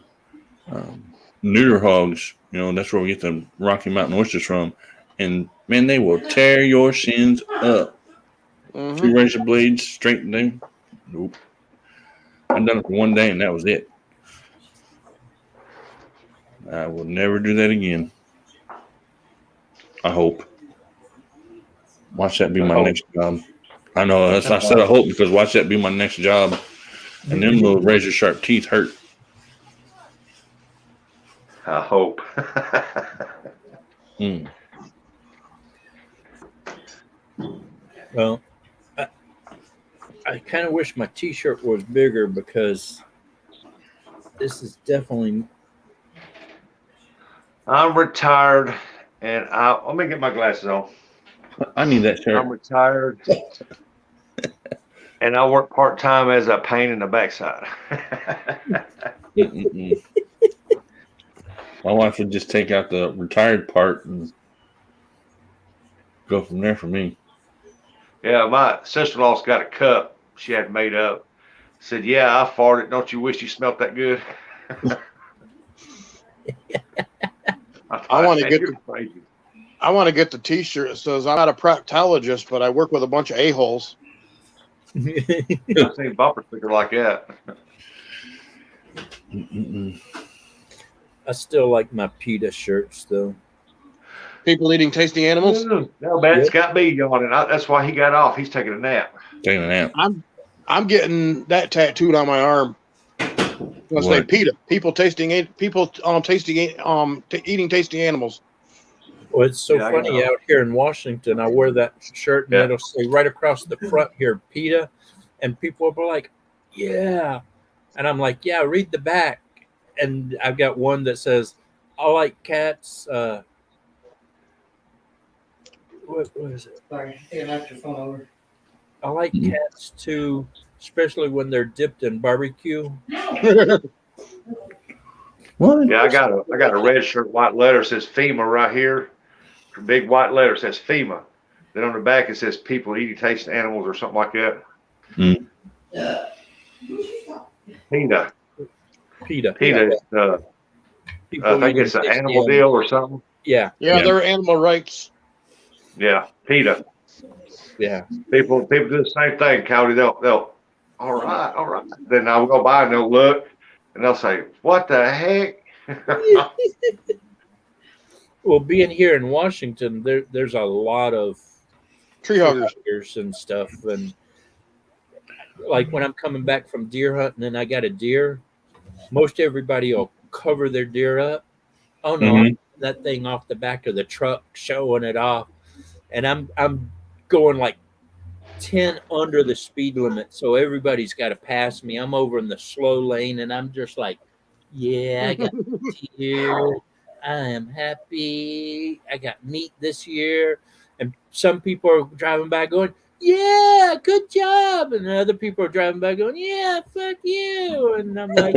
neuter hogs. You know, that's where we get the Rocky Mountain oysters from. And, man, they will tear your shins up. Mm-hmm. 2 razor blades straight down. Nope. I've done it for one day, and that was it. I will never do that again. I hope. Watch that be my next job. I know. I said I hope because watch that be my next job. And them little razor sharp teeth hurt. I hope. Well, I kind of wish my T-shirt was bigger because this is definitely. I'm retired, and let me get my glasses on. I need that shirt. I'm retired, and I work part-time as a pain in the backside. My wife would just take out the retired part and go from there for me. Yeah, my sister-in-law's got a cup she had made up. Said, yeah, I farted. Don't you wish you smelled that good? I want to get the T-shirt that says I'm not a proctologist, but I work with a bunch of a-holes. I've seen bumper sticker like that. I still like my PETA shirts though. People eating tasty animals. No, man, it's got me yawning. That's why he got off. He's taking a nap. Taking a nap. I'm getting that tattooed on my arm. Let's say PETA. People eating tasty animals. Well, it's so funny out here in Washington. I wear that shirt and it'll say right across the front here, PETA, and people will be like, "Yeah," and I'm like, "Yeah." Read the back, and I've got one that says, "I like cats." What is it? Sorry, you knocked your phone over. I like cats too, especially when they're dipped in barbecue. What? Yeah, I got a red shirt, white letter says FEMA right here. Big white letter says FEMA. Then on the back it says people eating tasty animals or something like that. PETA. PETA. PETA is I think it's an animal deal or something. Yeah. They're animal rights. Yeah, PETA. Yeah. People do the same thing, Cody. They'll all right. Then I'll go by and they'll look and they'll say, "What the heck?" Well, being here in Washington, there's a lot of tree huggers and stuff, and like when I'm coming back from deer hunting and I got a deer, most everybody will cover their deer up. Oh no, that thing off the back of the truck, showing it off, and I'm going like 10 under the speed limit, so everybody's got to pass me. I'm over in the slow lane, and I'm just like, yeah, I got deer. I am happy. I got meat this year. And some people are driving by going, yeah, good job. And other people are driving by going, yeah, fuck you. And I'm like,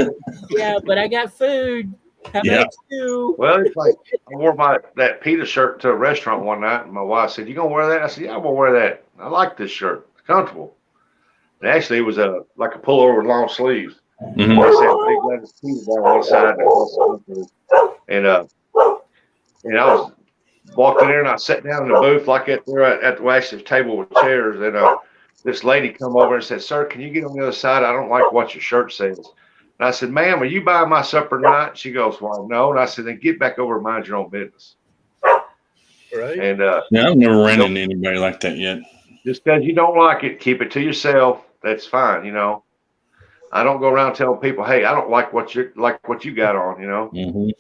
yeah, but I got food. How about you? Well, it's like I wore that PETA shirt to a restaurant one night, and my wife said, "You gonna wear that?" I said, "Yeah, I'm gonna wear that. I like this shirt. It's comfortable." And actually, it was like a pullover with long sleeves. I said, big leather sleeves on one side, and I was walked in there and I sat down in the booth like at the waxer's table with chairs, and this lady come over and said, "Sir, can you get on the other side? I don't like what your shirt says." And I said, "Ma'am, are you buying my supper tonight?" She goes, "Well, no." And I said, "Then get back over and mind your own business." Right. And I've never ran into anybody like that yet. Just because you don't like it, keep it to yourself. That's fine, you know. I don't go around telling people, hey, I don't like what you got on, you know. Mm-hmm.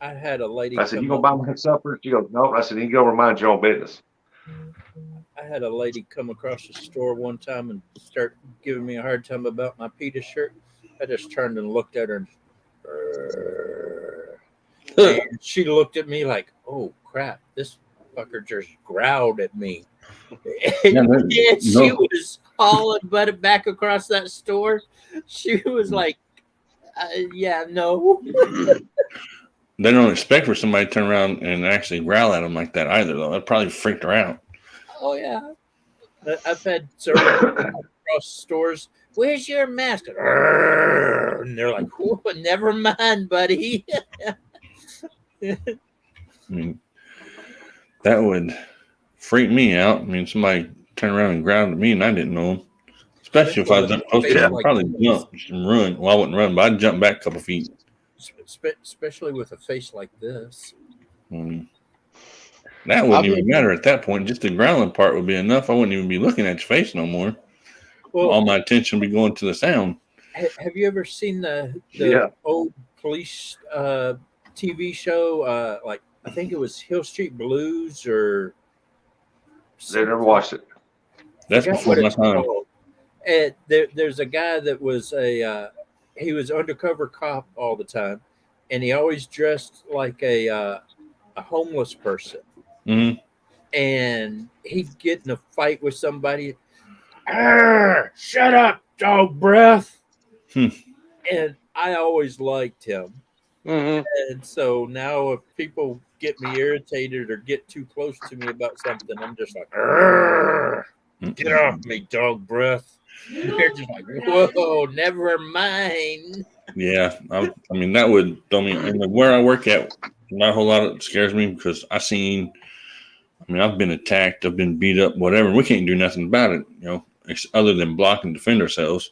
I had a lady. I said, you come gonna up- buy my supper? She goes, no. I said, you go mind your own business. I had a lady come across the store one time and start giving me a hard time about my PETA shirt. I just turned and looked at her, and she looked at me like, "Oh crap, this fucker just growled at me." Yeah, And she no. was hauling butt back across that store. She was like, "Yeah, no." They don't expect for somebody to turn around and actually growl at them like that either, though. That probably freaked her out. Oh yeah, I've had several people come across stores. Where's your mask? And they're like, "Whoa, never mind, buddy." I mean, that would freak me out. I mean, somebody turned around and growled at me and I didn't know them. Especially if I was up close to them. I'd probably jump and run. Well, I wouldn't run, but I'd jump back a couple feet. Especially with a face like this. That wouldn't even matter at that point. Just the growling part would be enough. I wouldn't even be looking at your face no more. Well, all my attention would be going to the sound. Have you ever seen the old police TV show? Like, I think it was Hill Street Blues or. They never watched it. That's before my time. And there's a guy that was he was undercover cop all the time, and he always dressed like a homeless person. Mm-hmm. And he'd get in a fight with somebody. Shut up, dog breath. And I always liked him. Mm-hmm. And so now if people get me irritated or get too close to me about something, I'm just like, get off me, dog breath. And they're just like, whoa, never mind. Yeah, I mean, that would, and where I work at, not a whole lot of scares me because I've been attacked, I've been beat up, whatever, and we can't do nothing about it, other than block and defend ourselves.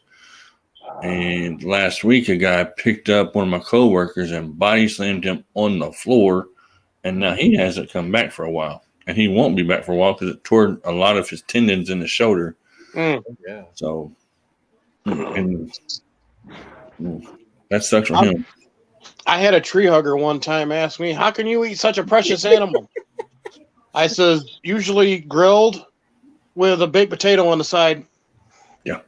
And last week, a guy picked up one of my coworkers and body slammed him on the floor, and now he hasn't come back for a while, and he won't be back for a while because it tore a lot of his tendons in the shoulder. Yeah. So, and that sucks for him. I had a tree hugger one time ask me, "How can you eat such a precious animal?" I said, "Usually grilled with a baked potato on the side." Yeah,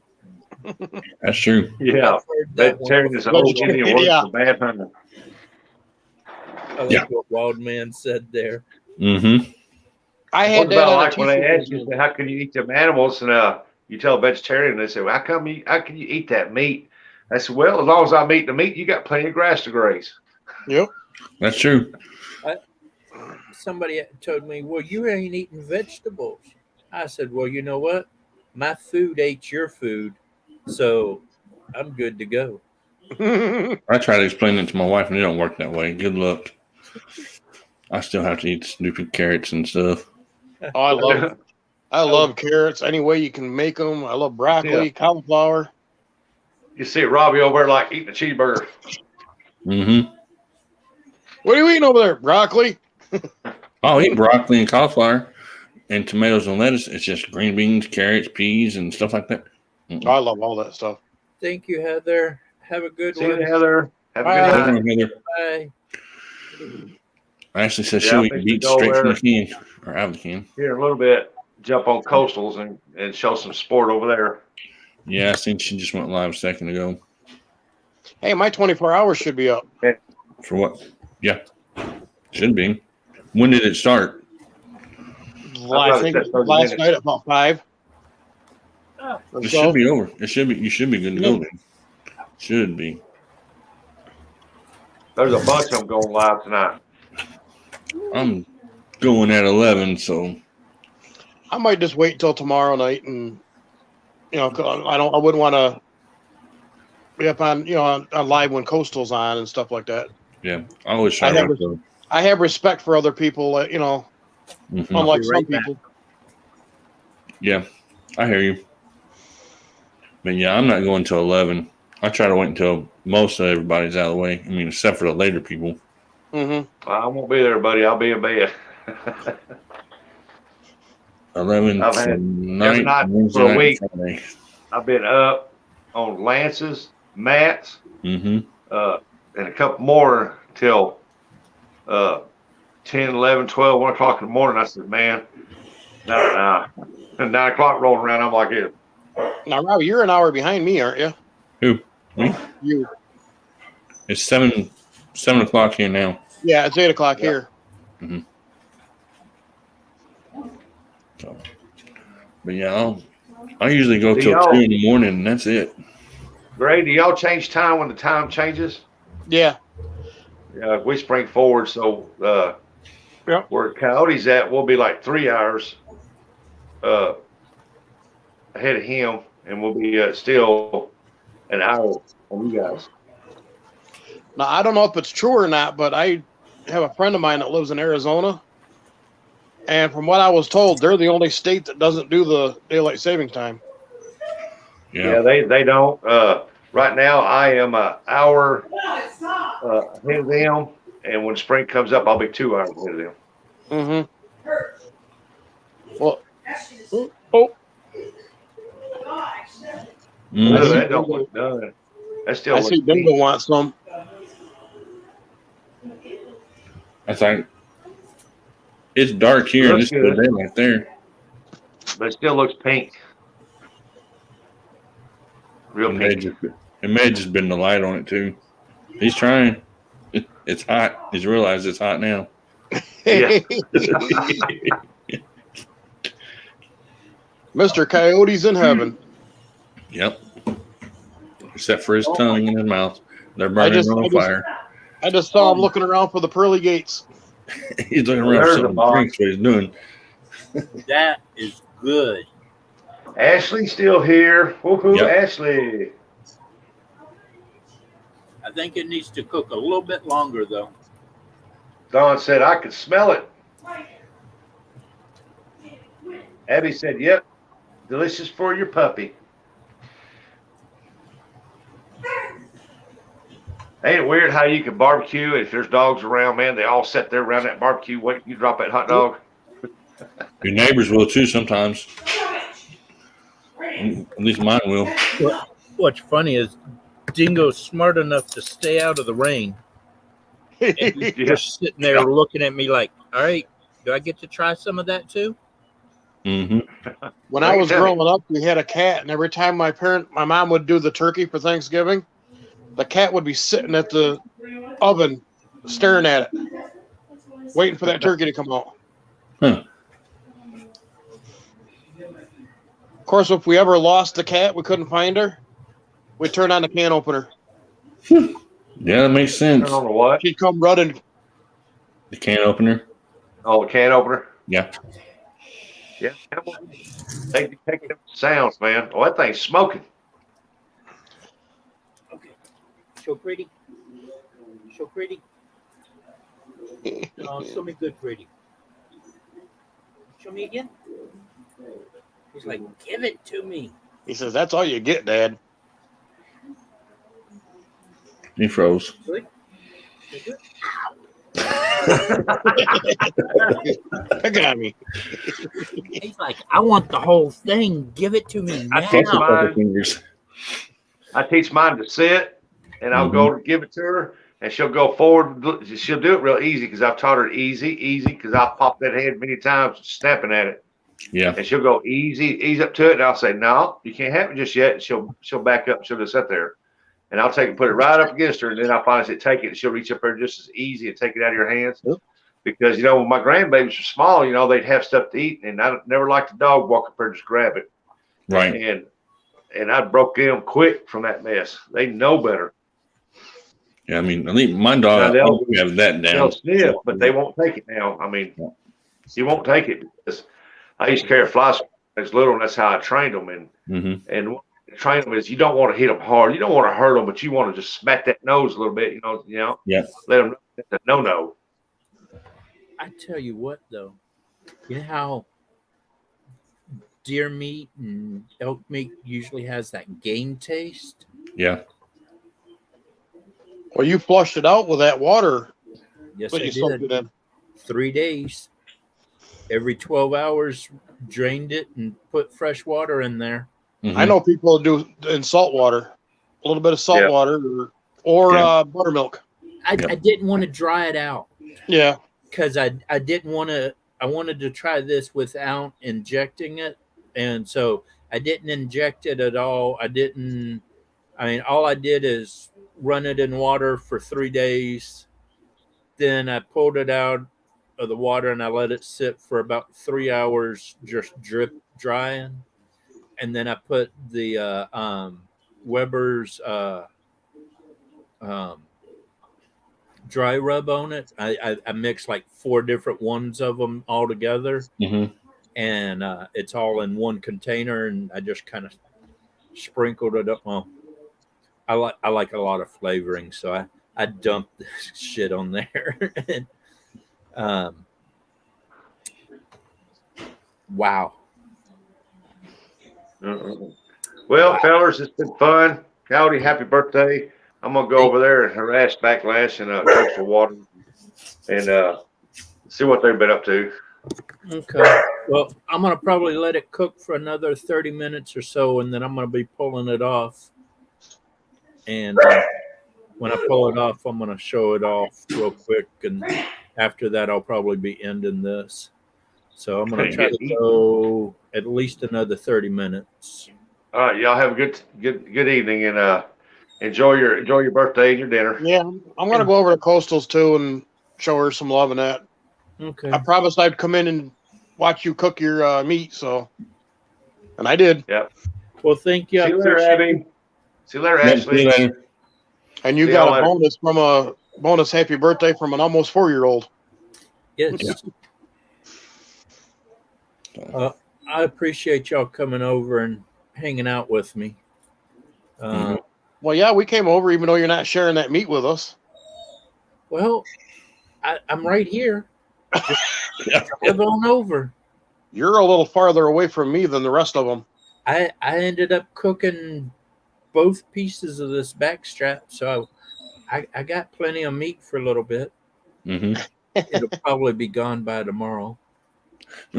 that's true. Yeah, vegetarian is a whole Indian word for bad hunting. I like what Wild Man said there. Mm-hmm. I had what about like when they ask you, how can you eat them animals, and you tell a vegetarian, they say, well, how can you eat that meat? I said, well, as long as I'm eating the meat, you got plenty of grass to graze. Yep, that's true. Somebody told me, well, you ain't eating vegetables. I said, well, you know what? My food ate your food, so I'm good to go. I try to explain it to my wife, and it don't work that way. Good luck. I still have to eat stupid carrots and stuff. Oh, I love carrots. Any way you can make them. I love broccoli, cauliflower. You see Robbie over there like eating a cheeseburger. Mm-hmm. What are you eating over there? Broccoli? I'll eat broccoli and cauliflower and tomatoes and lettuce. It's just green beans, carrots, peas, and stuff like that. I love all that stuff. Thank you, Heather. Have a good See one. you, Heather. Have a good night. Bye. Ashley says she'll eat beets straight from the can or out of the can. Here in a little bit, jump on Coastals and show some sport over there. Yeah, I think she just went live a second ago. Hey, my 24 hours should be up. For what? Yeah, should be. When did it start? I think last night at about 5. It should be over. You should be good to go then. Should be. There's a bunch of them going live tonight. I'm going at 11, so I might just wait until tomorrow night, and I wouldn't want to be up on on live when Coastal's on and stuff like that. Yeah, I always try I have respect for other people, unlike some people. Yeah, I hear you. But yeah, I'm not going till 11. I try to wait until most of everybody's out of the way. I mean, except for the later people. Mm-hmm. I won't be there, buddy. I'll be in bed. 11 I've had tonight, every night Wednesday for a night, week. Friday. I've been up, on lances, mats, Mm-hmm. and a couple more till 10, 11, 12, 1 o'clock in the morning. I said, man, nah. And 9 o'clock rolling around, I'm like, yeah. Now, Robbie, you're an hour behind me, aren't you? Who? Me? You. It's 7 o'clock here now. Yeah, it's 8 o'clock Yep. here. Mm-hmm. So, but yeah, I usually go Do till y'all- 2 in the morning, and that's it. Gray, do y'all change time when the time changes? Yeah. Yeah, we spring forward, so Yep. where Coyote's at, we'll be like 3 hours ahead of him, and we'll be still an hour on you guys. Now, I don't know if it's true or not, but I have a friend of mine that lives in Arizona. And from what I was told, they're the only state that doesn't do the daylight saving time. Yeah. They don't. Right now, I am an hour ahead of them, and when spring comes up, I'll be 2 hours ahead of them. Mm-hmm. Well, oh, Mm-hmm. No, that don't look done. That still I looks see Bingo wants some. That's like it's dark here, and Looks it's still good. daylight there. but it still looks pink. Real It may pink. just been the light on it too. He's trying. It's hot. He's realized it's hot now. Yeah. Mr. Coyote's in heaven. Yep. Except for his tongue and his mouth. They're burning on fire. I just saw him looking around for the pearly gates. He's looking around There's for a something to box. drink. That's what he's doing. That is good. Ashley's still here. Woohoo, Yep. Ashley. I think it needs to cook a little bit longer, though. Don said I could smell it. Abby said, yep, delicious for your puppy. Ain't it weird how you can barbecue and if there's dogs around, man, they all sit there around that barbecue waiting you drop that hot dog? Your neighbors will too sometimes. At least mine will. What's funny is Dingo's smart enough to stay out of the rain. And he's just sitting there looking at me like, all right, do I get to try some of that too? Mm-hmm. When I was growing up, we had a cat, and every time my mom would do the turkey for Thanksgiving, the cat would be sitting at the oven staring at it, waiting for that turkey to come out. Huh. Of course, if we ever lost the cat, we couldn't find her, we'd turn on the can opener. Yeah, that makes sense. Turn on the what? She'd come running. The can opener. Oh, the can opener? Yeah. Yeah. Take them sounds, man. Oh, that thing's smoking. Okay. Show pretty. Show pretty. Oh, show me good pretty. Show me again. He's like, give it to me. He says, "That's all you get, Dad." He froze. Good? You good? Pick at me. He's like, I want the whole thing. Give it to me I now. teach Couple mine. fingers. I teach mine to sit, and I'll go to give it to her, and she'll go forward. She'll do it real easy because I've taught her easy, because I'll pop that head many times snapping at it. Yeah. And she'll go ease up to it, and I'll say, no, you can't have it just yet. And she'll back up, and she'll just sit there. And I'll take it, put it right up against her, and then I'll finally say, take it, and she'll reach up there just as easy and take it out of your hands. Yep. Because, when my grandbabies were small, they'd have stuff to eat, and I never liked a dog walk up there and just grab it. Right. And I broke them quick from that mess. They know better. Yeah, I mean, I think my dog, Now, we have that down. They'll sniff, but they won't take it now. I mean, you won't take it because I used to carry flies when I was little, and that's how I trained them. And train them is you don't want to hit them hard. You don't want to hurt them, but you want to just smack that nose a little bit. Yeah. Let them know that's a no. I tell you what, though, you know how deer meat and elk meat usually has that game taste? Yeah. Well, you flushed it out with that water. Yes, But I you soaked did. it in. 3 days. Every 12 hours, drained it and put fresh water in there. I know people do in salt water, a little bit of salt water or buttermilk. I didn't want to dry it out. Yeah. Because I didn't want to. I wanted to try this without injecting it, and so I didn't inject it at all. I mean, all I did is run it in water for 3 days. Then I pulled it out of the water and I let it sit for about 3 hours, just drip drying. And then I put the Weber's dry rub on it. I mixed like 4 different ones of them all together, and it's all in one container. And I just kind of sprinkled it up. Well, I like a lot of flavoring, so I dumped this shit on there. And, wow. Well, fellas, it's been fun. Howdy, happy birthday. I'm going to go over there and harass Backlash and Coastal Water and see what they've been up to. Okay. Well, I'm going to probably let it cook for another 30 minutes or so, and then I'm going to be pulling it off. And when I pull it off, I'm going to show it off real quick. And after that, I'll probably be ending this. So I'm going to try to go at least another 30 minutes. All right. Y'all have a good evening and enjoy your birthday and your dinner. Yeah. I'm going to go over to Coastal's too and show her some love and that. Okay. I promised I'd come in and watch you cook your meat. And I did. Yep. Well, thank you. See you later, Abby. See you later, Ashley. See you later. And you got a bonus happy birthday from an almost 4-year-old. Yes. I appreciate y'all coming over and hanging out with me. Well, yeah, we came over even though you're not sharing that meat with us. Well, I'm right here. Come on over. You're a little farther away from me than the rest of them. I ended up cooking both pieces of this backstrap, so I got plenty of meat for a little bit. It'll probably be gone by tomorrow.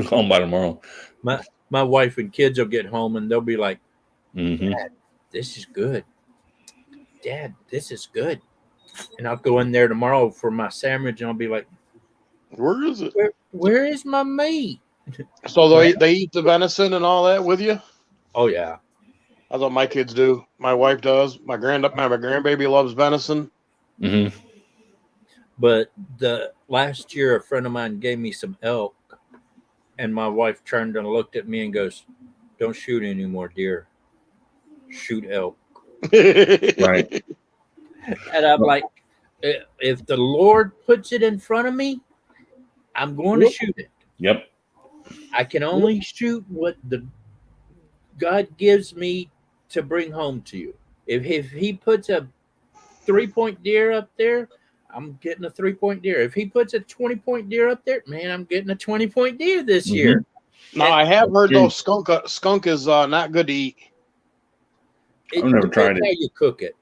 Gone by tomorrow. My wife and kids will get home and they'll be like, Dad, this is good. Dad, this is good. And I'll go in there tomorrow for my sandwich and I'll be like, where is it? Where is my meat? So they eat the venison and all that with you? Oh, yeah. That's what my kids do. My wife does. My grandbaby loves venison. But the last year, a friend of mine gave me some elk, and my wife turned and looked at me and goes, "Don't shoot any more deer. Shoot elk." Right. And I'm like, if the Lord puts it in front of me, I'm going to shoot it. Yep. I can only shoot what the God gives me to bring home to you. If he puts a 3-point deer up there, I'm getting a 3-point deer. If he puts a 20-point deer up there, man, I'm getting a 20-point deer this year. Now, I have heard though skunk is not good to eat. I've never tried it. How you cook it.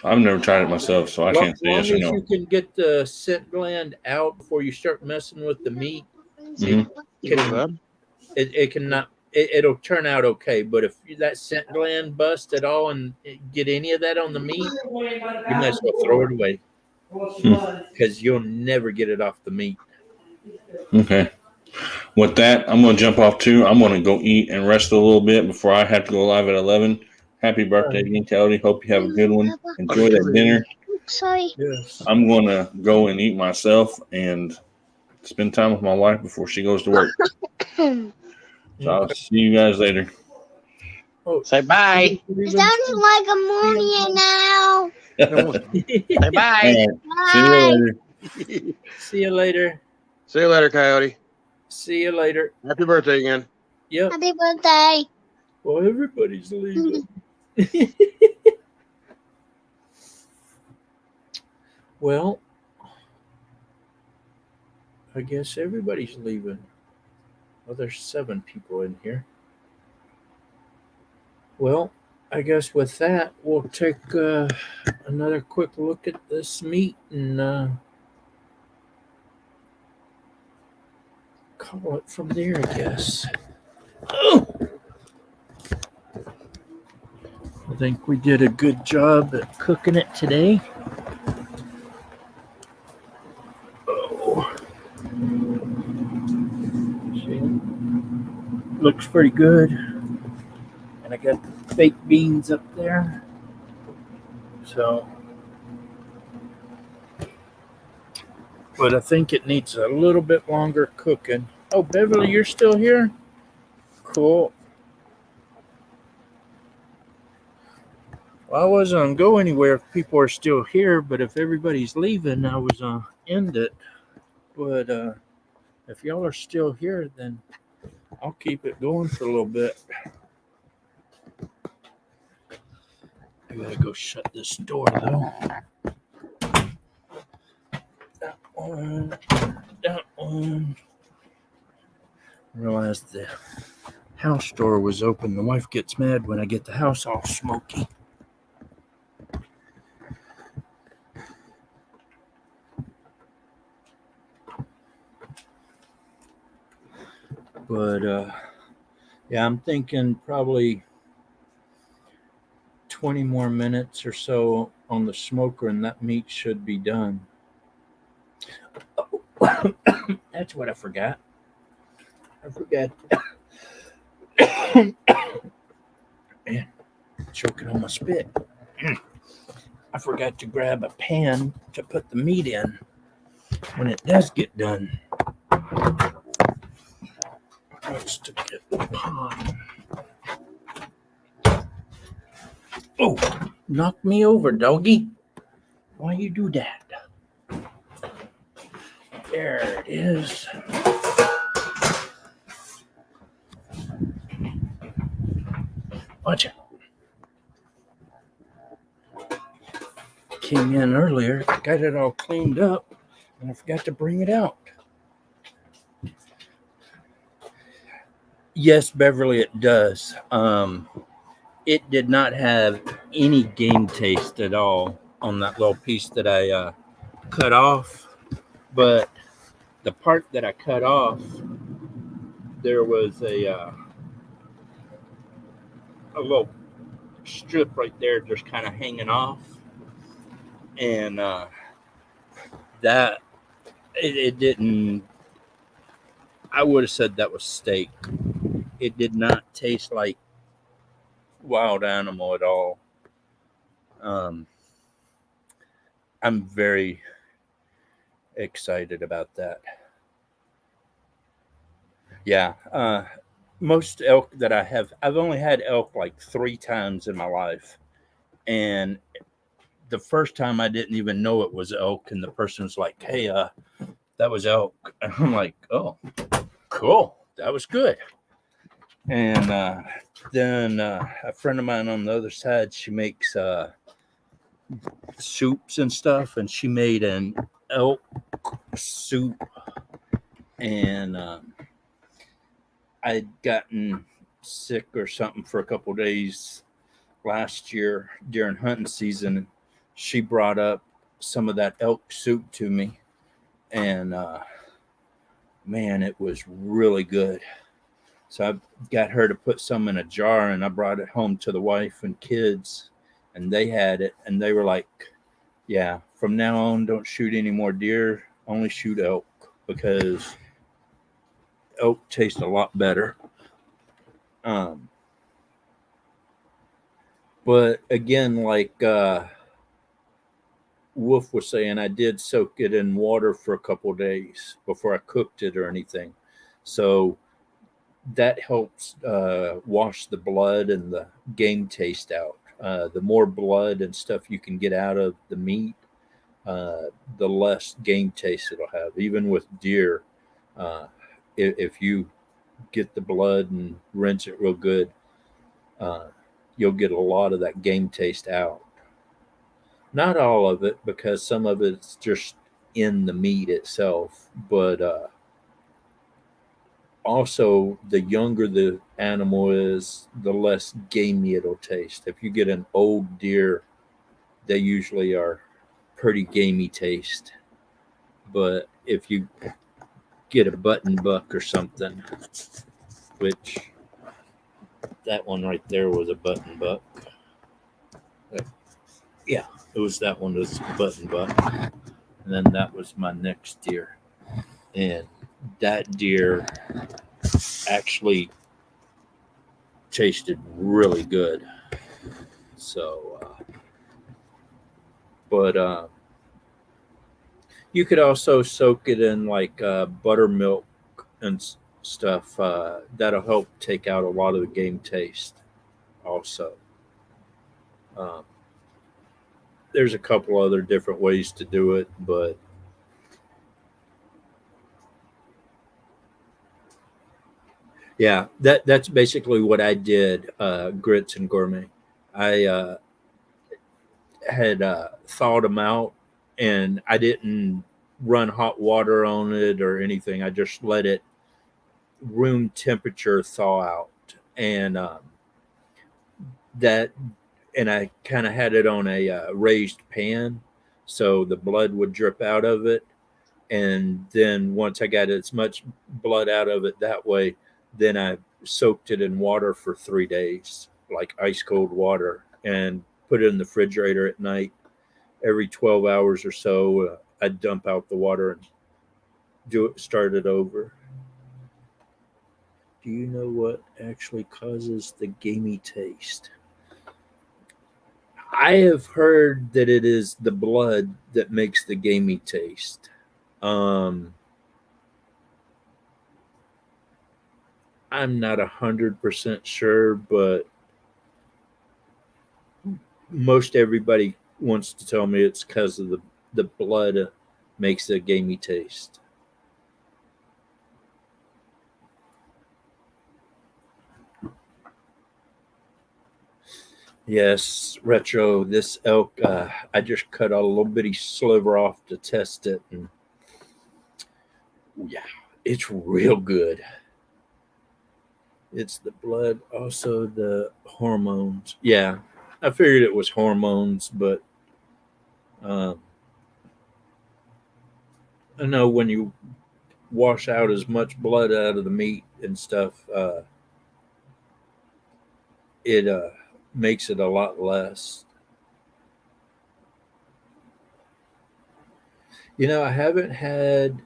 I've never tried it myself, so I can't say yes or no. As long as you can get the scent gland out before you start messing with the meat, it'll turn out okay. But if that scent gland busts at all and get any of that on the meat, you might as well throw it away because you'll never get it off the meat. Okay. With that, I'm going to jump off too. I'm going to go eat and rest a little bit before I have to go live at 11. Happy birthday again, Cody. Hope you have a good one. Enjoy that dinner. Sorry. Yes. I'm going to go and eat myself and spend time with my wife before she goes to work. So I'll see you guys later. Oh, say bye. It sounds like ammonia now. Say bye. Right. See you later. See you later. See you later, Coyote. See you later. Happy birthday again. Yep. Happy birthday. Well, everybody's leaving. Well, I guess everybody's leaving. Well, there's 7 people in here. Well, I guess with that, we'll take another quick look at this meat and call it from there, I guess. I think we did a good job at cooking it today. Oh. See, looks pretty good. And I got the baked beans up there. So, but I think it needs a little bit longer cooking. Oh, Beverly, you're still here? Cool. Well, I wasn't going to go anywhere if people are still here, but if everybody's leaving, I was going to end it. But if y'all are still here, then I'll keep it going for a little bit. I gotta go shut this door though. That one. Realized the house door was open. The wife gets mad when I get the house all smoky. But yeah, I'm thinking probably 20 more minutes or so on the smoker and that meat should be done. Oh, that's what I forgot. Man, choking on my spit. I forgot to grab a pan to put the meat in when it does get done. Let's to get the pan. Oh, knock me over, doggy. Why you do that? There it is. Watch it. Came in earlier, got it all cleaned up, and I forgot to bring it out. Yes, Beverly, it does. It did not have any game taste at all on that little piece that I cut off, but the part that I cut off, there was a little strip right there just kind of hanging off, and that it didn't. I would have said that was steak. It did not taste like wild animal at all. I'm very excited about that. Yeah. Most elk that I've only had elk like 3 times in my life. And the first time I didn't even know it was elk. And the person was like, hey, that was elk. And I'm like, oh, cool. That was good. And then a friend of mine on the other side, she makes soups and stuff. And she made an elk soup. And I'd gotten sick or something for a couple of days last year during hunting season. She brought up some of that elk soup to me, and man, it was really good. So I got her to put some in a jar, and I brought it home to the wife and kids, and they had it, and they were like, yeah, from now on, don't shoot any more deer, only shoot elk, because elk tastes a lot better. But again, like Wolf was saying, I did soak it in water for a couple of days before I cooked it or anything. So that helps wash the blood and the game taste out. The more blood and stuff you can get out of the meat, the less game taste it'll have. Even with deer, if you get the blood and rinse it real good, you'll get a lot of that game taste out. Not all of it, because some of it's just in the meat itself, but also the younger the animal is, the less gamey it'll taste. If you get an old deer, they usually are pretty gamey taste. But if you get a button buck or something, which That one right there was a button buck. Yeah, it was that one was a button buck. And then that was my next deer. And that deer actually tasted really good. So, but you could also soak it in like buttermilk and stuff. That'll help take out a lot of the game taste. Also, um, there's a couple other different ways to do it, but yeah, that's basically what I did. Grits and gourmet. I had thawed them out, and I didn't run hot water on it or anything. I just let it room temperature thaw out, and that, and I kind of had it on a raised pan, so the blood would drip out of it. And then once I got as much blood out of it that way, then I soaked it in water for 3 days, like ice cold water, and put it in the refrigerator at night. Every 12 hours or so, I'd dump out the water and start it over. Do you know what actually causes the gamey taste? I have heard that it is the blood that makes the gamey taste. I'm not 100% sure, but most everybody wants to tell me it's because of the blood makes a gamey taste. Yes, Retro, this elk, I just cut a little bitty sliver off to test it, and yeah, it's real good. It's the blood, also the hormones. Yeah, I figured it was hormones, but I know when you wash out as much blood out of the meat and stuff, it makes it a lot less. You know, I haven't had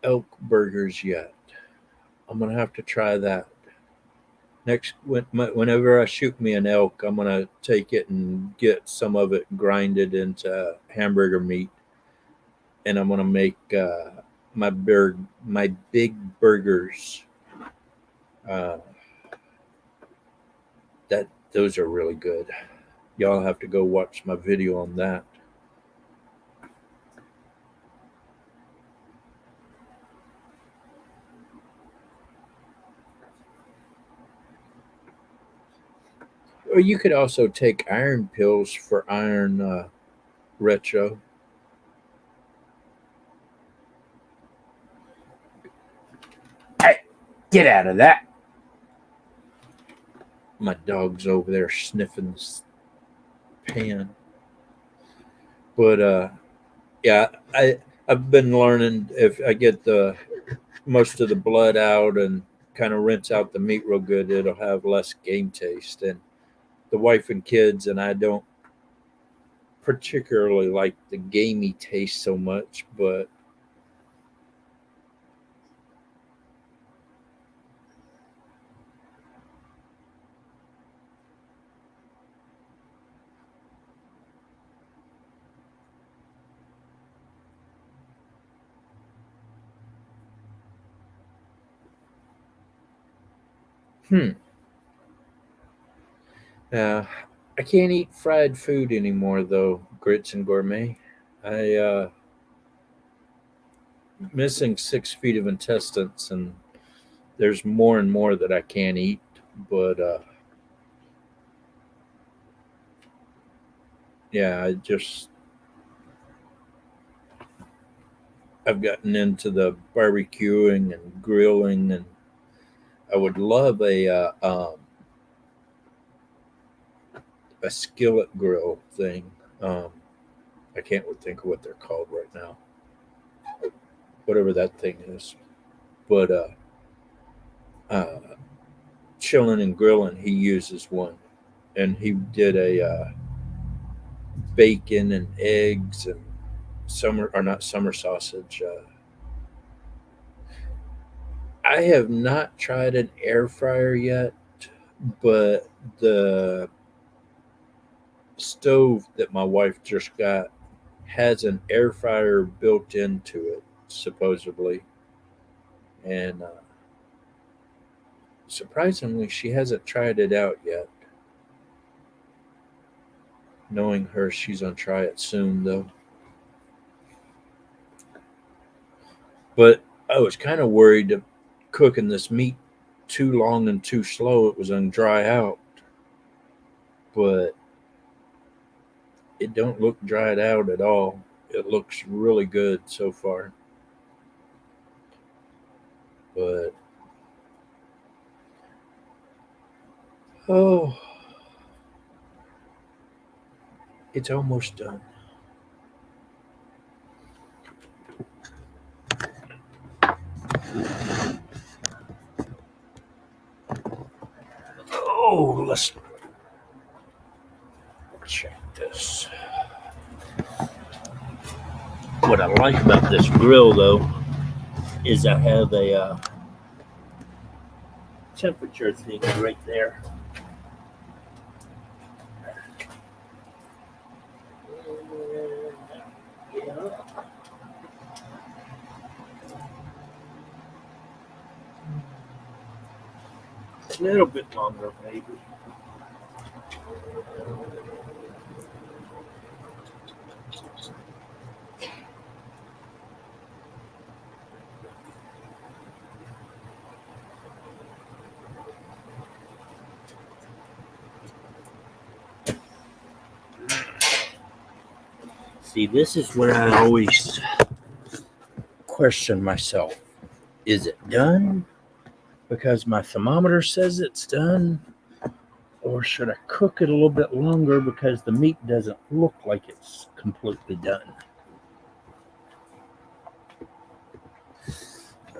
elk burgers yet. I'm gonna have to try that. Whenever I shoot me an elk, I'm gonna take it and get some of it grinded into hamburger meat, and I'm gonna make my big burgers. Uh, those are really good. Y'all have to go watch my video on that. Or you could also take iron pills for iron, Retro. Hey, get out of that. My dog's over there sniffing this pan. But yeah, I've been learning if I get the most of the blood out and kind of rinse out the meat real good, it'll have less game taste. And the wife and kids and I don't particularly like the gamey taste so much, but I can't eat fried food anymore though, Grits and Gourmet. I missing 6 feet of intestines, and there's more and more that I can't eat. But yeah, I've gotten into the barbecuing and grilling, and I would love a skillet grill thing. I can't think of what they're called right now. Whatever that thing is, but Chilling and Grilling, he uses one, and he did a bacon and eggs and not summer sausage. I have not tried an air fryer yet, but the stove that my wife just got has an air fryer built into it, supposedly. And surprisingly, she hasn't tried it out yet. Knowing her, she's going to try it soon, though. But I was kind of worried that cooking this meat too long and too slow, it was going to dry out. But it don't look dried out at all. It looks really good so far. But oh, it's almost done. Oh, let's check this. What I like about this grill, though, is I have a temperature thing right there. Yeah. A little bit longer, maybe. See, this is where I always question myself. Is it done because my thermometer says it's done? Or should I cook it a little bit longer because the meat doesn't look like it's completely done?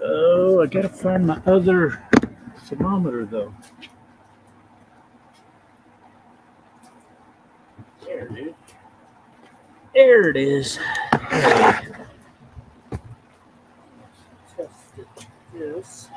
Oh, I gotta find my other thermometer, though. There it is. There it is. Test it. This.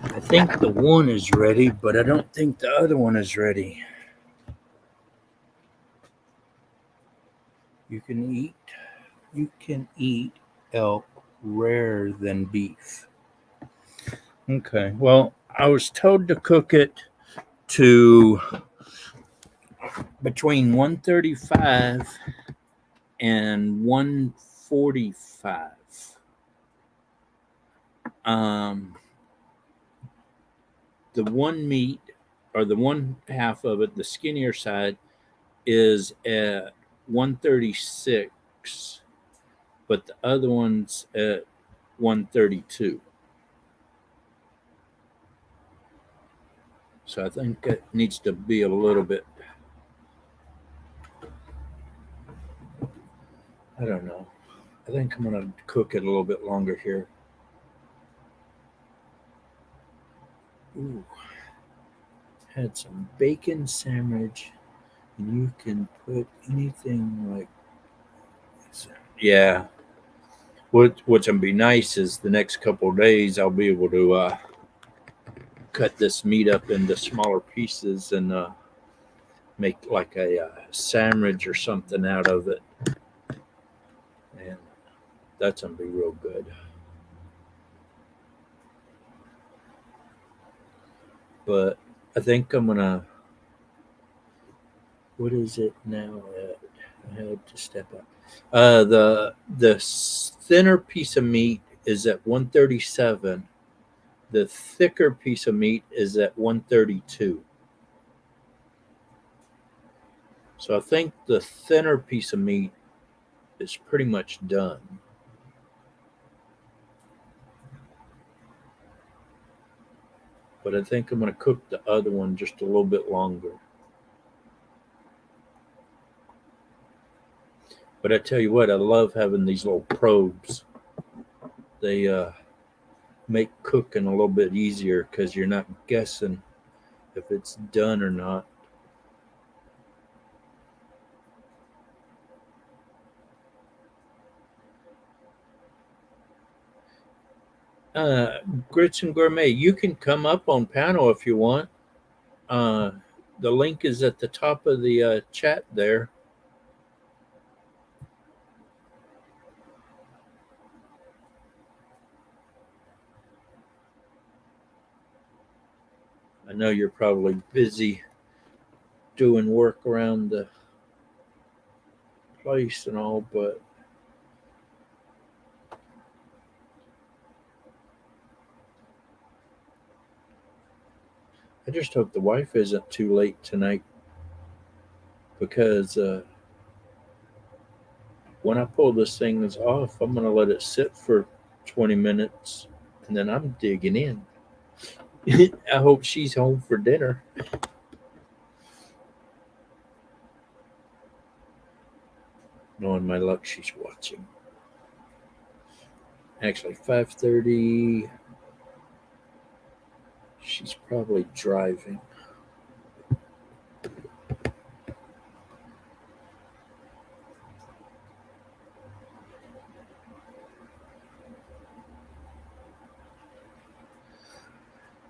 I think the one is ready, but I don't think the other one is ready. You can eat elk rarer than beef. Okay, well, I was told to cook it to between 135 and 145. The one meat, or the one half of it, the skinnier side, is at 136, but the other one's at 132. So I think it needs to be a little bit, I don't know. I think I'm going to cook it a little bit longer here. Ooh. Had some bacon sandwich, and you can put anything like this. Yeah. What's gonna be nice is the next couple of days I'll be able to cut this meat up into smaller pieces and make like a sandwich or something out of it, and that's gonna be real good. But I think I'm gonna. What is it now? I had to step up. The thinner piece of meat is at 137. The thicker piece of meat is at 132. So I think the thinner piece of meat is pretty much done. But I think I'm going to cook the other one just a little bit longer. But I tell you what, I love having these little probes. They make cooking a little bit easier because you're not guessing if it's done or not. Grits and Gourmet, you can come up on panel if you want. The link is at the top of the chat there. I know you're probably busy doing work around the place and all, but I just hope the wife isn't too late tonight, because when I pull this thing off, I'm going to let it sit for 20 minutes and then I'm digging in. I hope she's home for dinner. Knowing my luck, she's watching. Actually, 5:30. She's probably driving.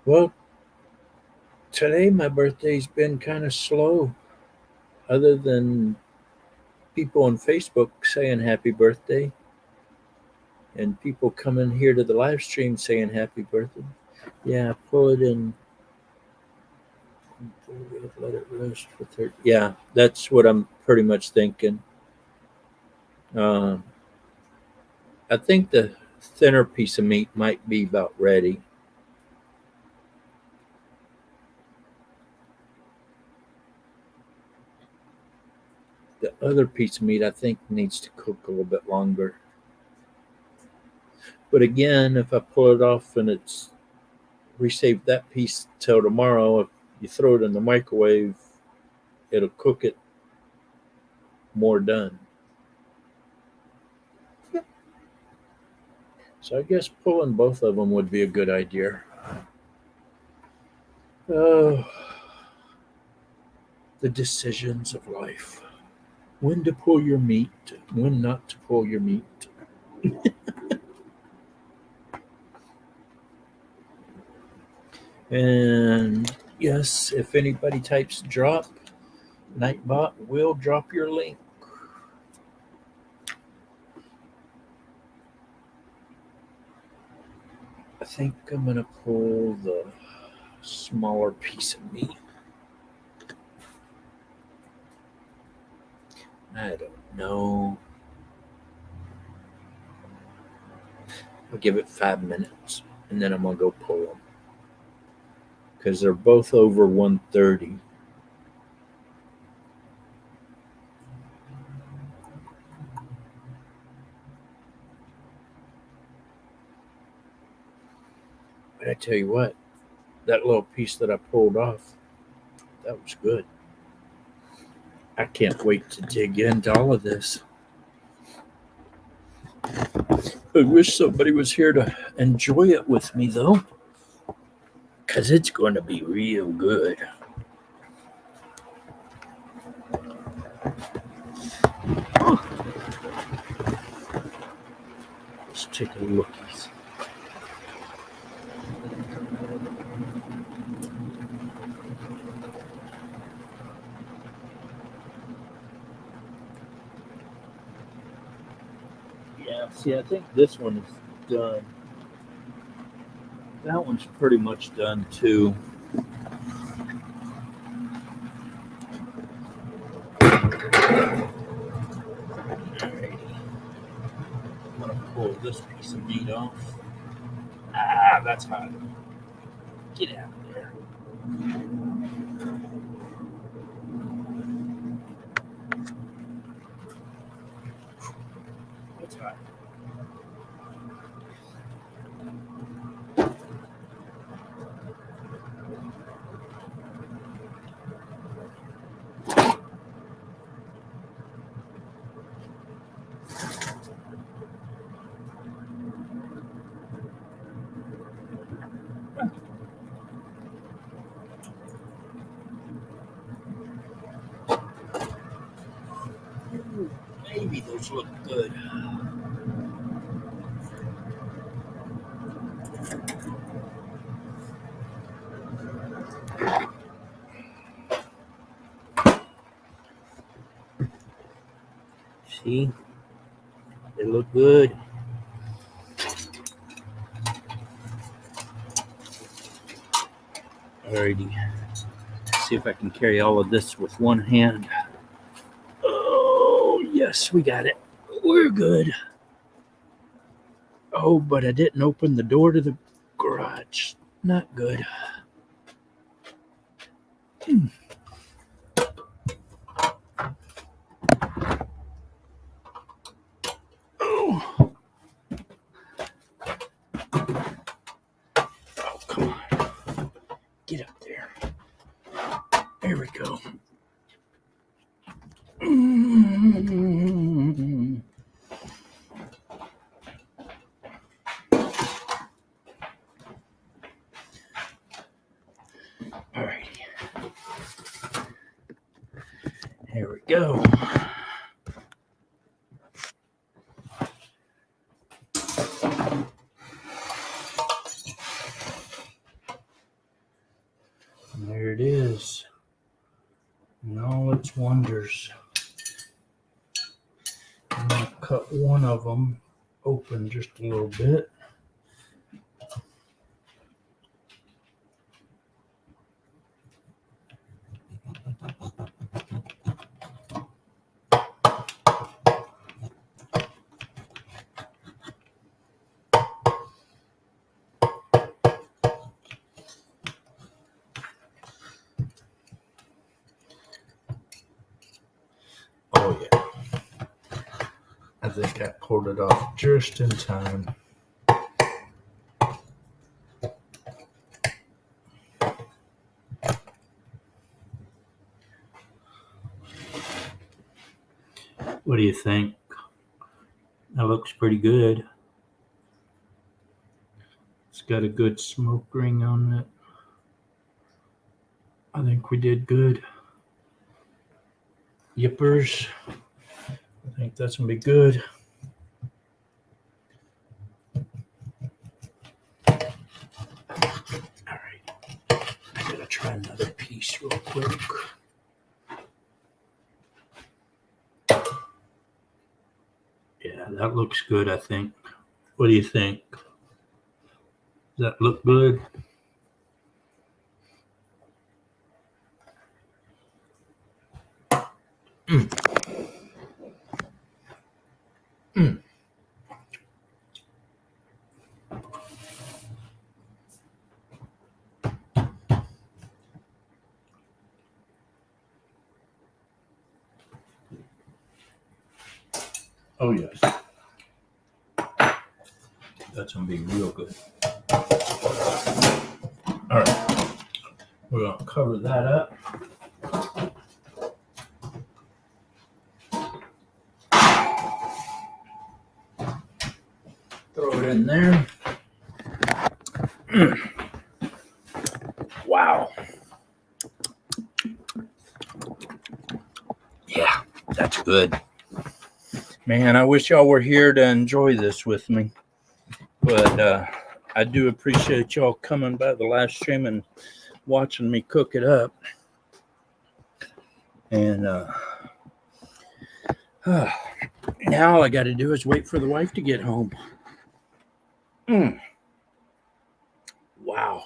Well, today my birthday's been kind of slow, other than people on Facebook saying happy birthday and people coming here to the live stream saying happy birthday. Yeah, pull it in. Let it rest for 30. Yeah, that's what I'm pretty much thinking. I think the thinner piece of meat might be about ready. The other piece of meat, I think, needs to cook a little bit longer. But again, if I pull it off and it's resave that piece till tomorrow, if you throw it in the microwave, it'll cook it more done. So I guess pulling both of them would be a good idea. Oh, the decisions of life. When to pull your meat, when not to pull your meat. And yes, if anybody types drop, Nightbot will drop your link. I think I'm going to pull the smaller piece of meat. I don't know. I'll give it 5 minutes and then I'm going to go pull them, because they're both over 130. But I tell you what, that little piece that I pulled off, that was good. I can't wait to dig into all of this. I wish somebody was here to enjoy it with me, though, because it's going to be real good. take a look. Yeah, see, I think this one is done. That one's pretty much done too. Alrighty. I'm gonna pull this piece of meat off. Ah, that's hot. Get out of there. It's hot. Maybe those look good. See? They look good. Alrighty. See if I can carry all of this with one hand. Oh, yes, we got it. We're good. Oh, but I didn't open the door to the garage. Not good. Oh, come on. Get up there. There we go. All right. Here we go. And there it is. In all its wonders. I'm going to cut one of them open just a little bit. Oh yeah. I think I pulled it off just in time. What do you think? That looks pretty good. It's got a good smoke ring on it. I think we did good. Yippers. I think that's going to be good. All right. I got to try another piece real quick. Yeah, that looks good, I think. What do you think? Does that look good? Oh, yes. That's going to be real good. All right. We're going to cover that up. Throw it in there. Wow. Yeah, that's good. Man, I wish y'all were here to enjoy this with me. But I do appreciate y'all coming by the live stream and watching me cook it up. And now all I got to do is wait for the wife to get home. Wow.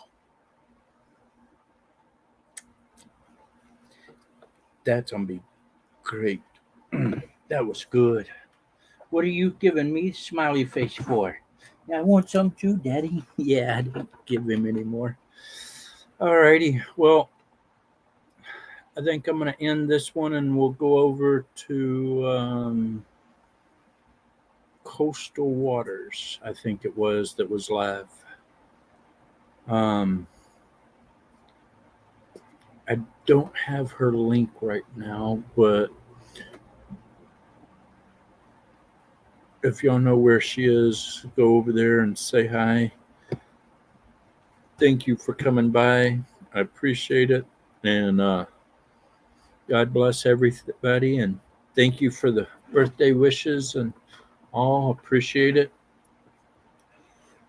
That's going to be great. That was good. What are you giving me smiley face for? I want some too, Daddy. Yeah, I didn't give him any more. Alrighty. Well, I think I'm going to end this one and we'll go over to Coastal Waters, I think it was, that was live. I don't have her link right now, but if y'all know where she is, go over there and say hi. Thank you for coming by. I appreciate it. And God bless everybody. And thank you for the birthday wishes and all. Appreciate it.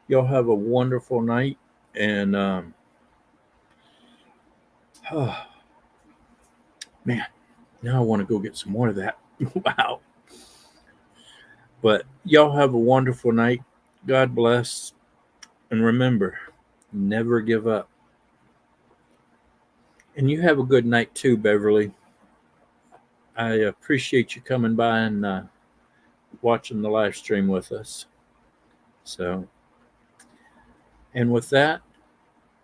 Y'all have a wonderful night. And man, now I want to go get some more of that. Wow. But y'all have a wonderful night. God bless. And remember, never give up. And you have a good night too, Beverly. I appreciate you coming by and watching the live stream with us. So, and with that,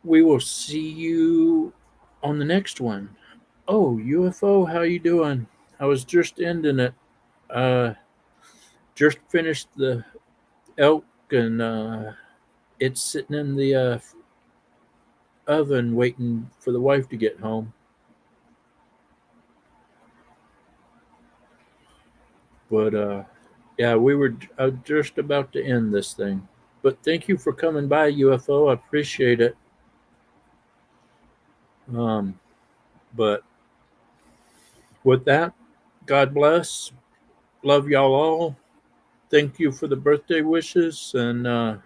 we will see you on the next one. Oh, UFO, how you doing? I was just ending it. Just finished the elk and it's sitting in the oven waiting for the wife to get home. But yeah, we were just about to end this thing. But thank you for coming by, UFO. I appreciate it. But with that, God bless. Love y'all all. Thank you for the birthday wishes. And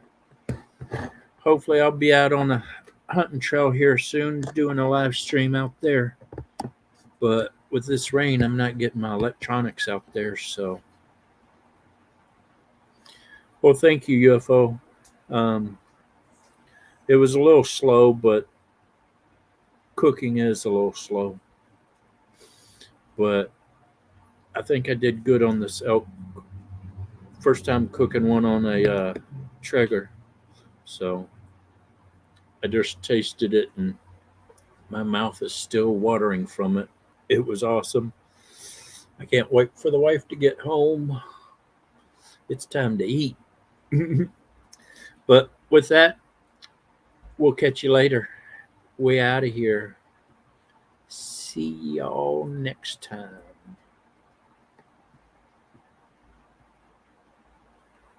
hopefully I'll be out on a hunting trail here soon, doing a live stream out there. But with this rain, I'm not getting my electronics out there. So, well, thank you, UFO. It was a little slow, but cooking is a little slow. But I think I did good on this elk. First time cooking one on a Traeger. So I just tasted it and my mouth is still watering from it. It was awesome. I can't wait for the wife to get home. It's time to eat. But with that, we'll catch you later. We out of here. See y'all next time.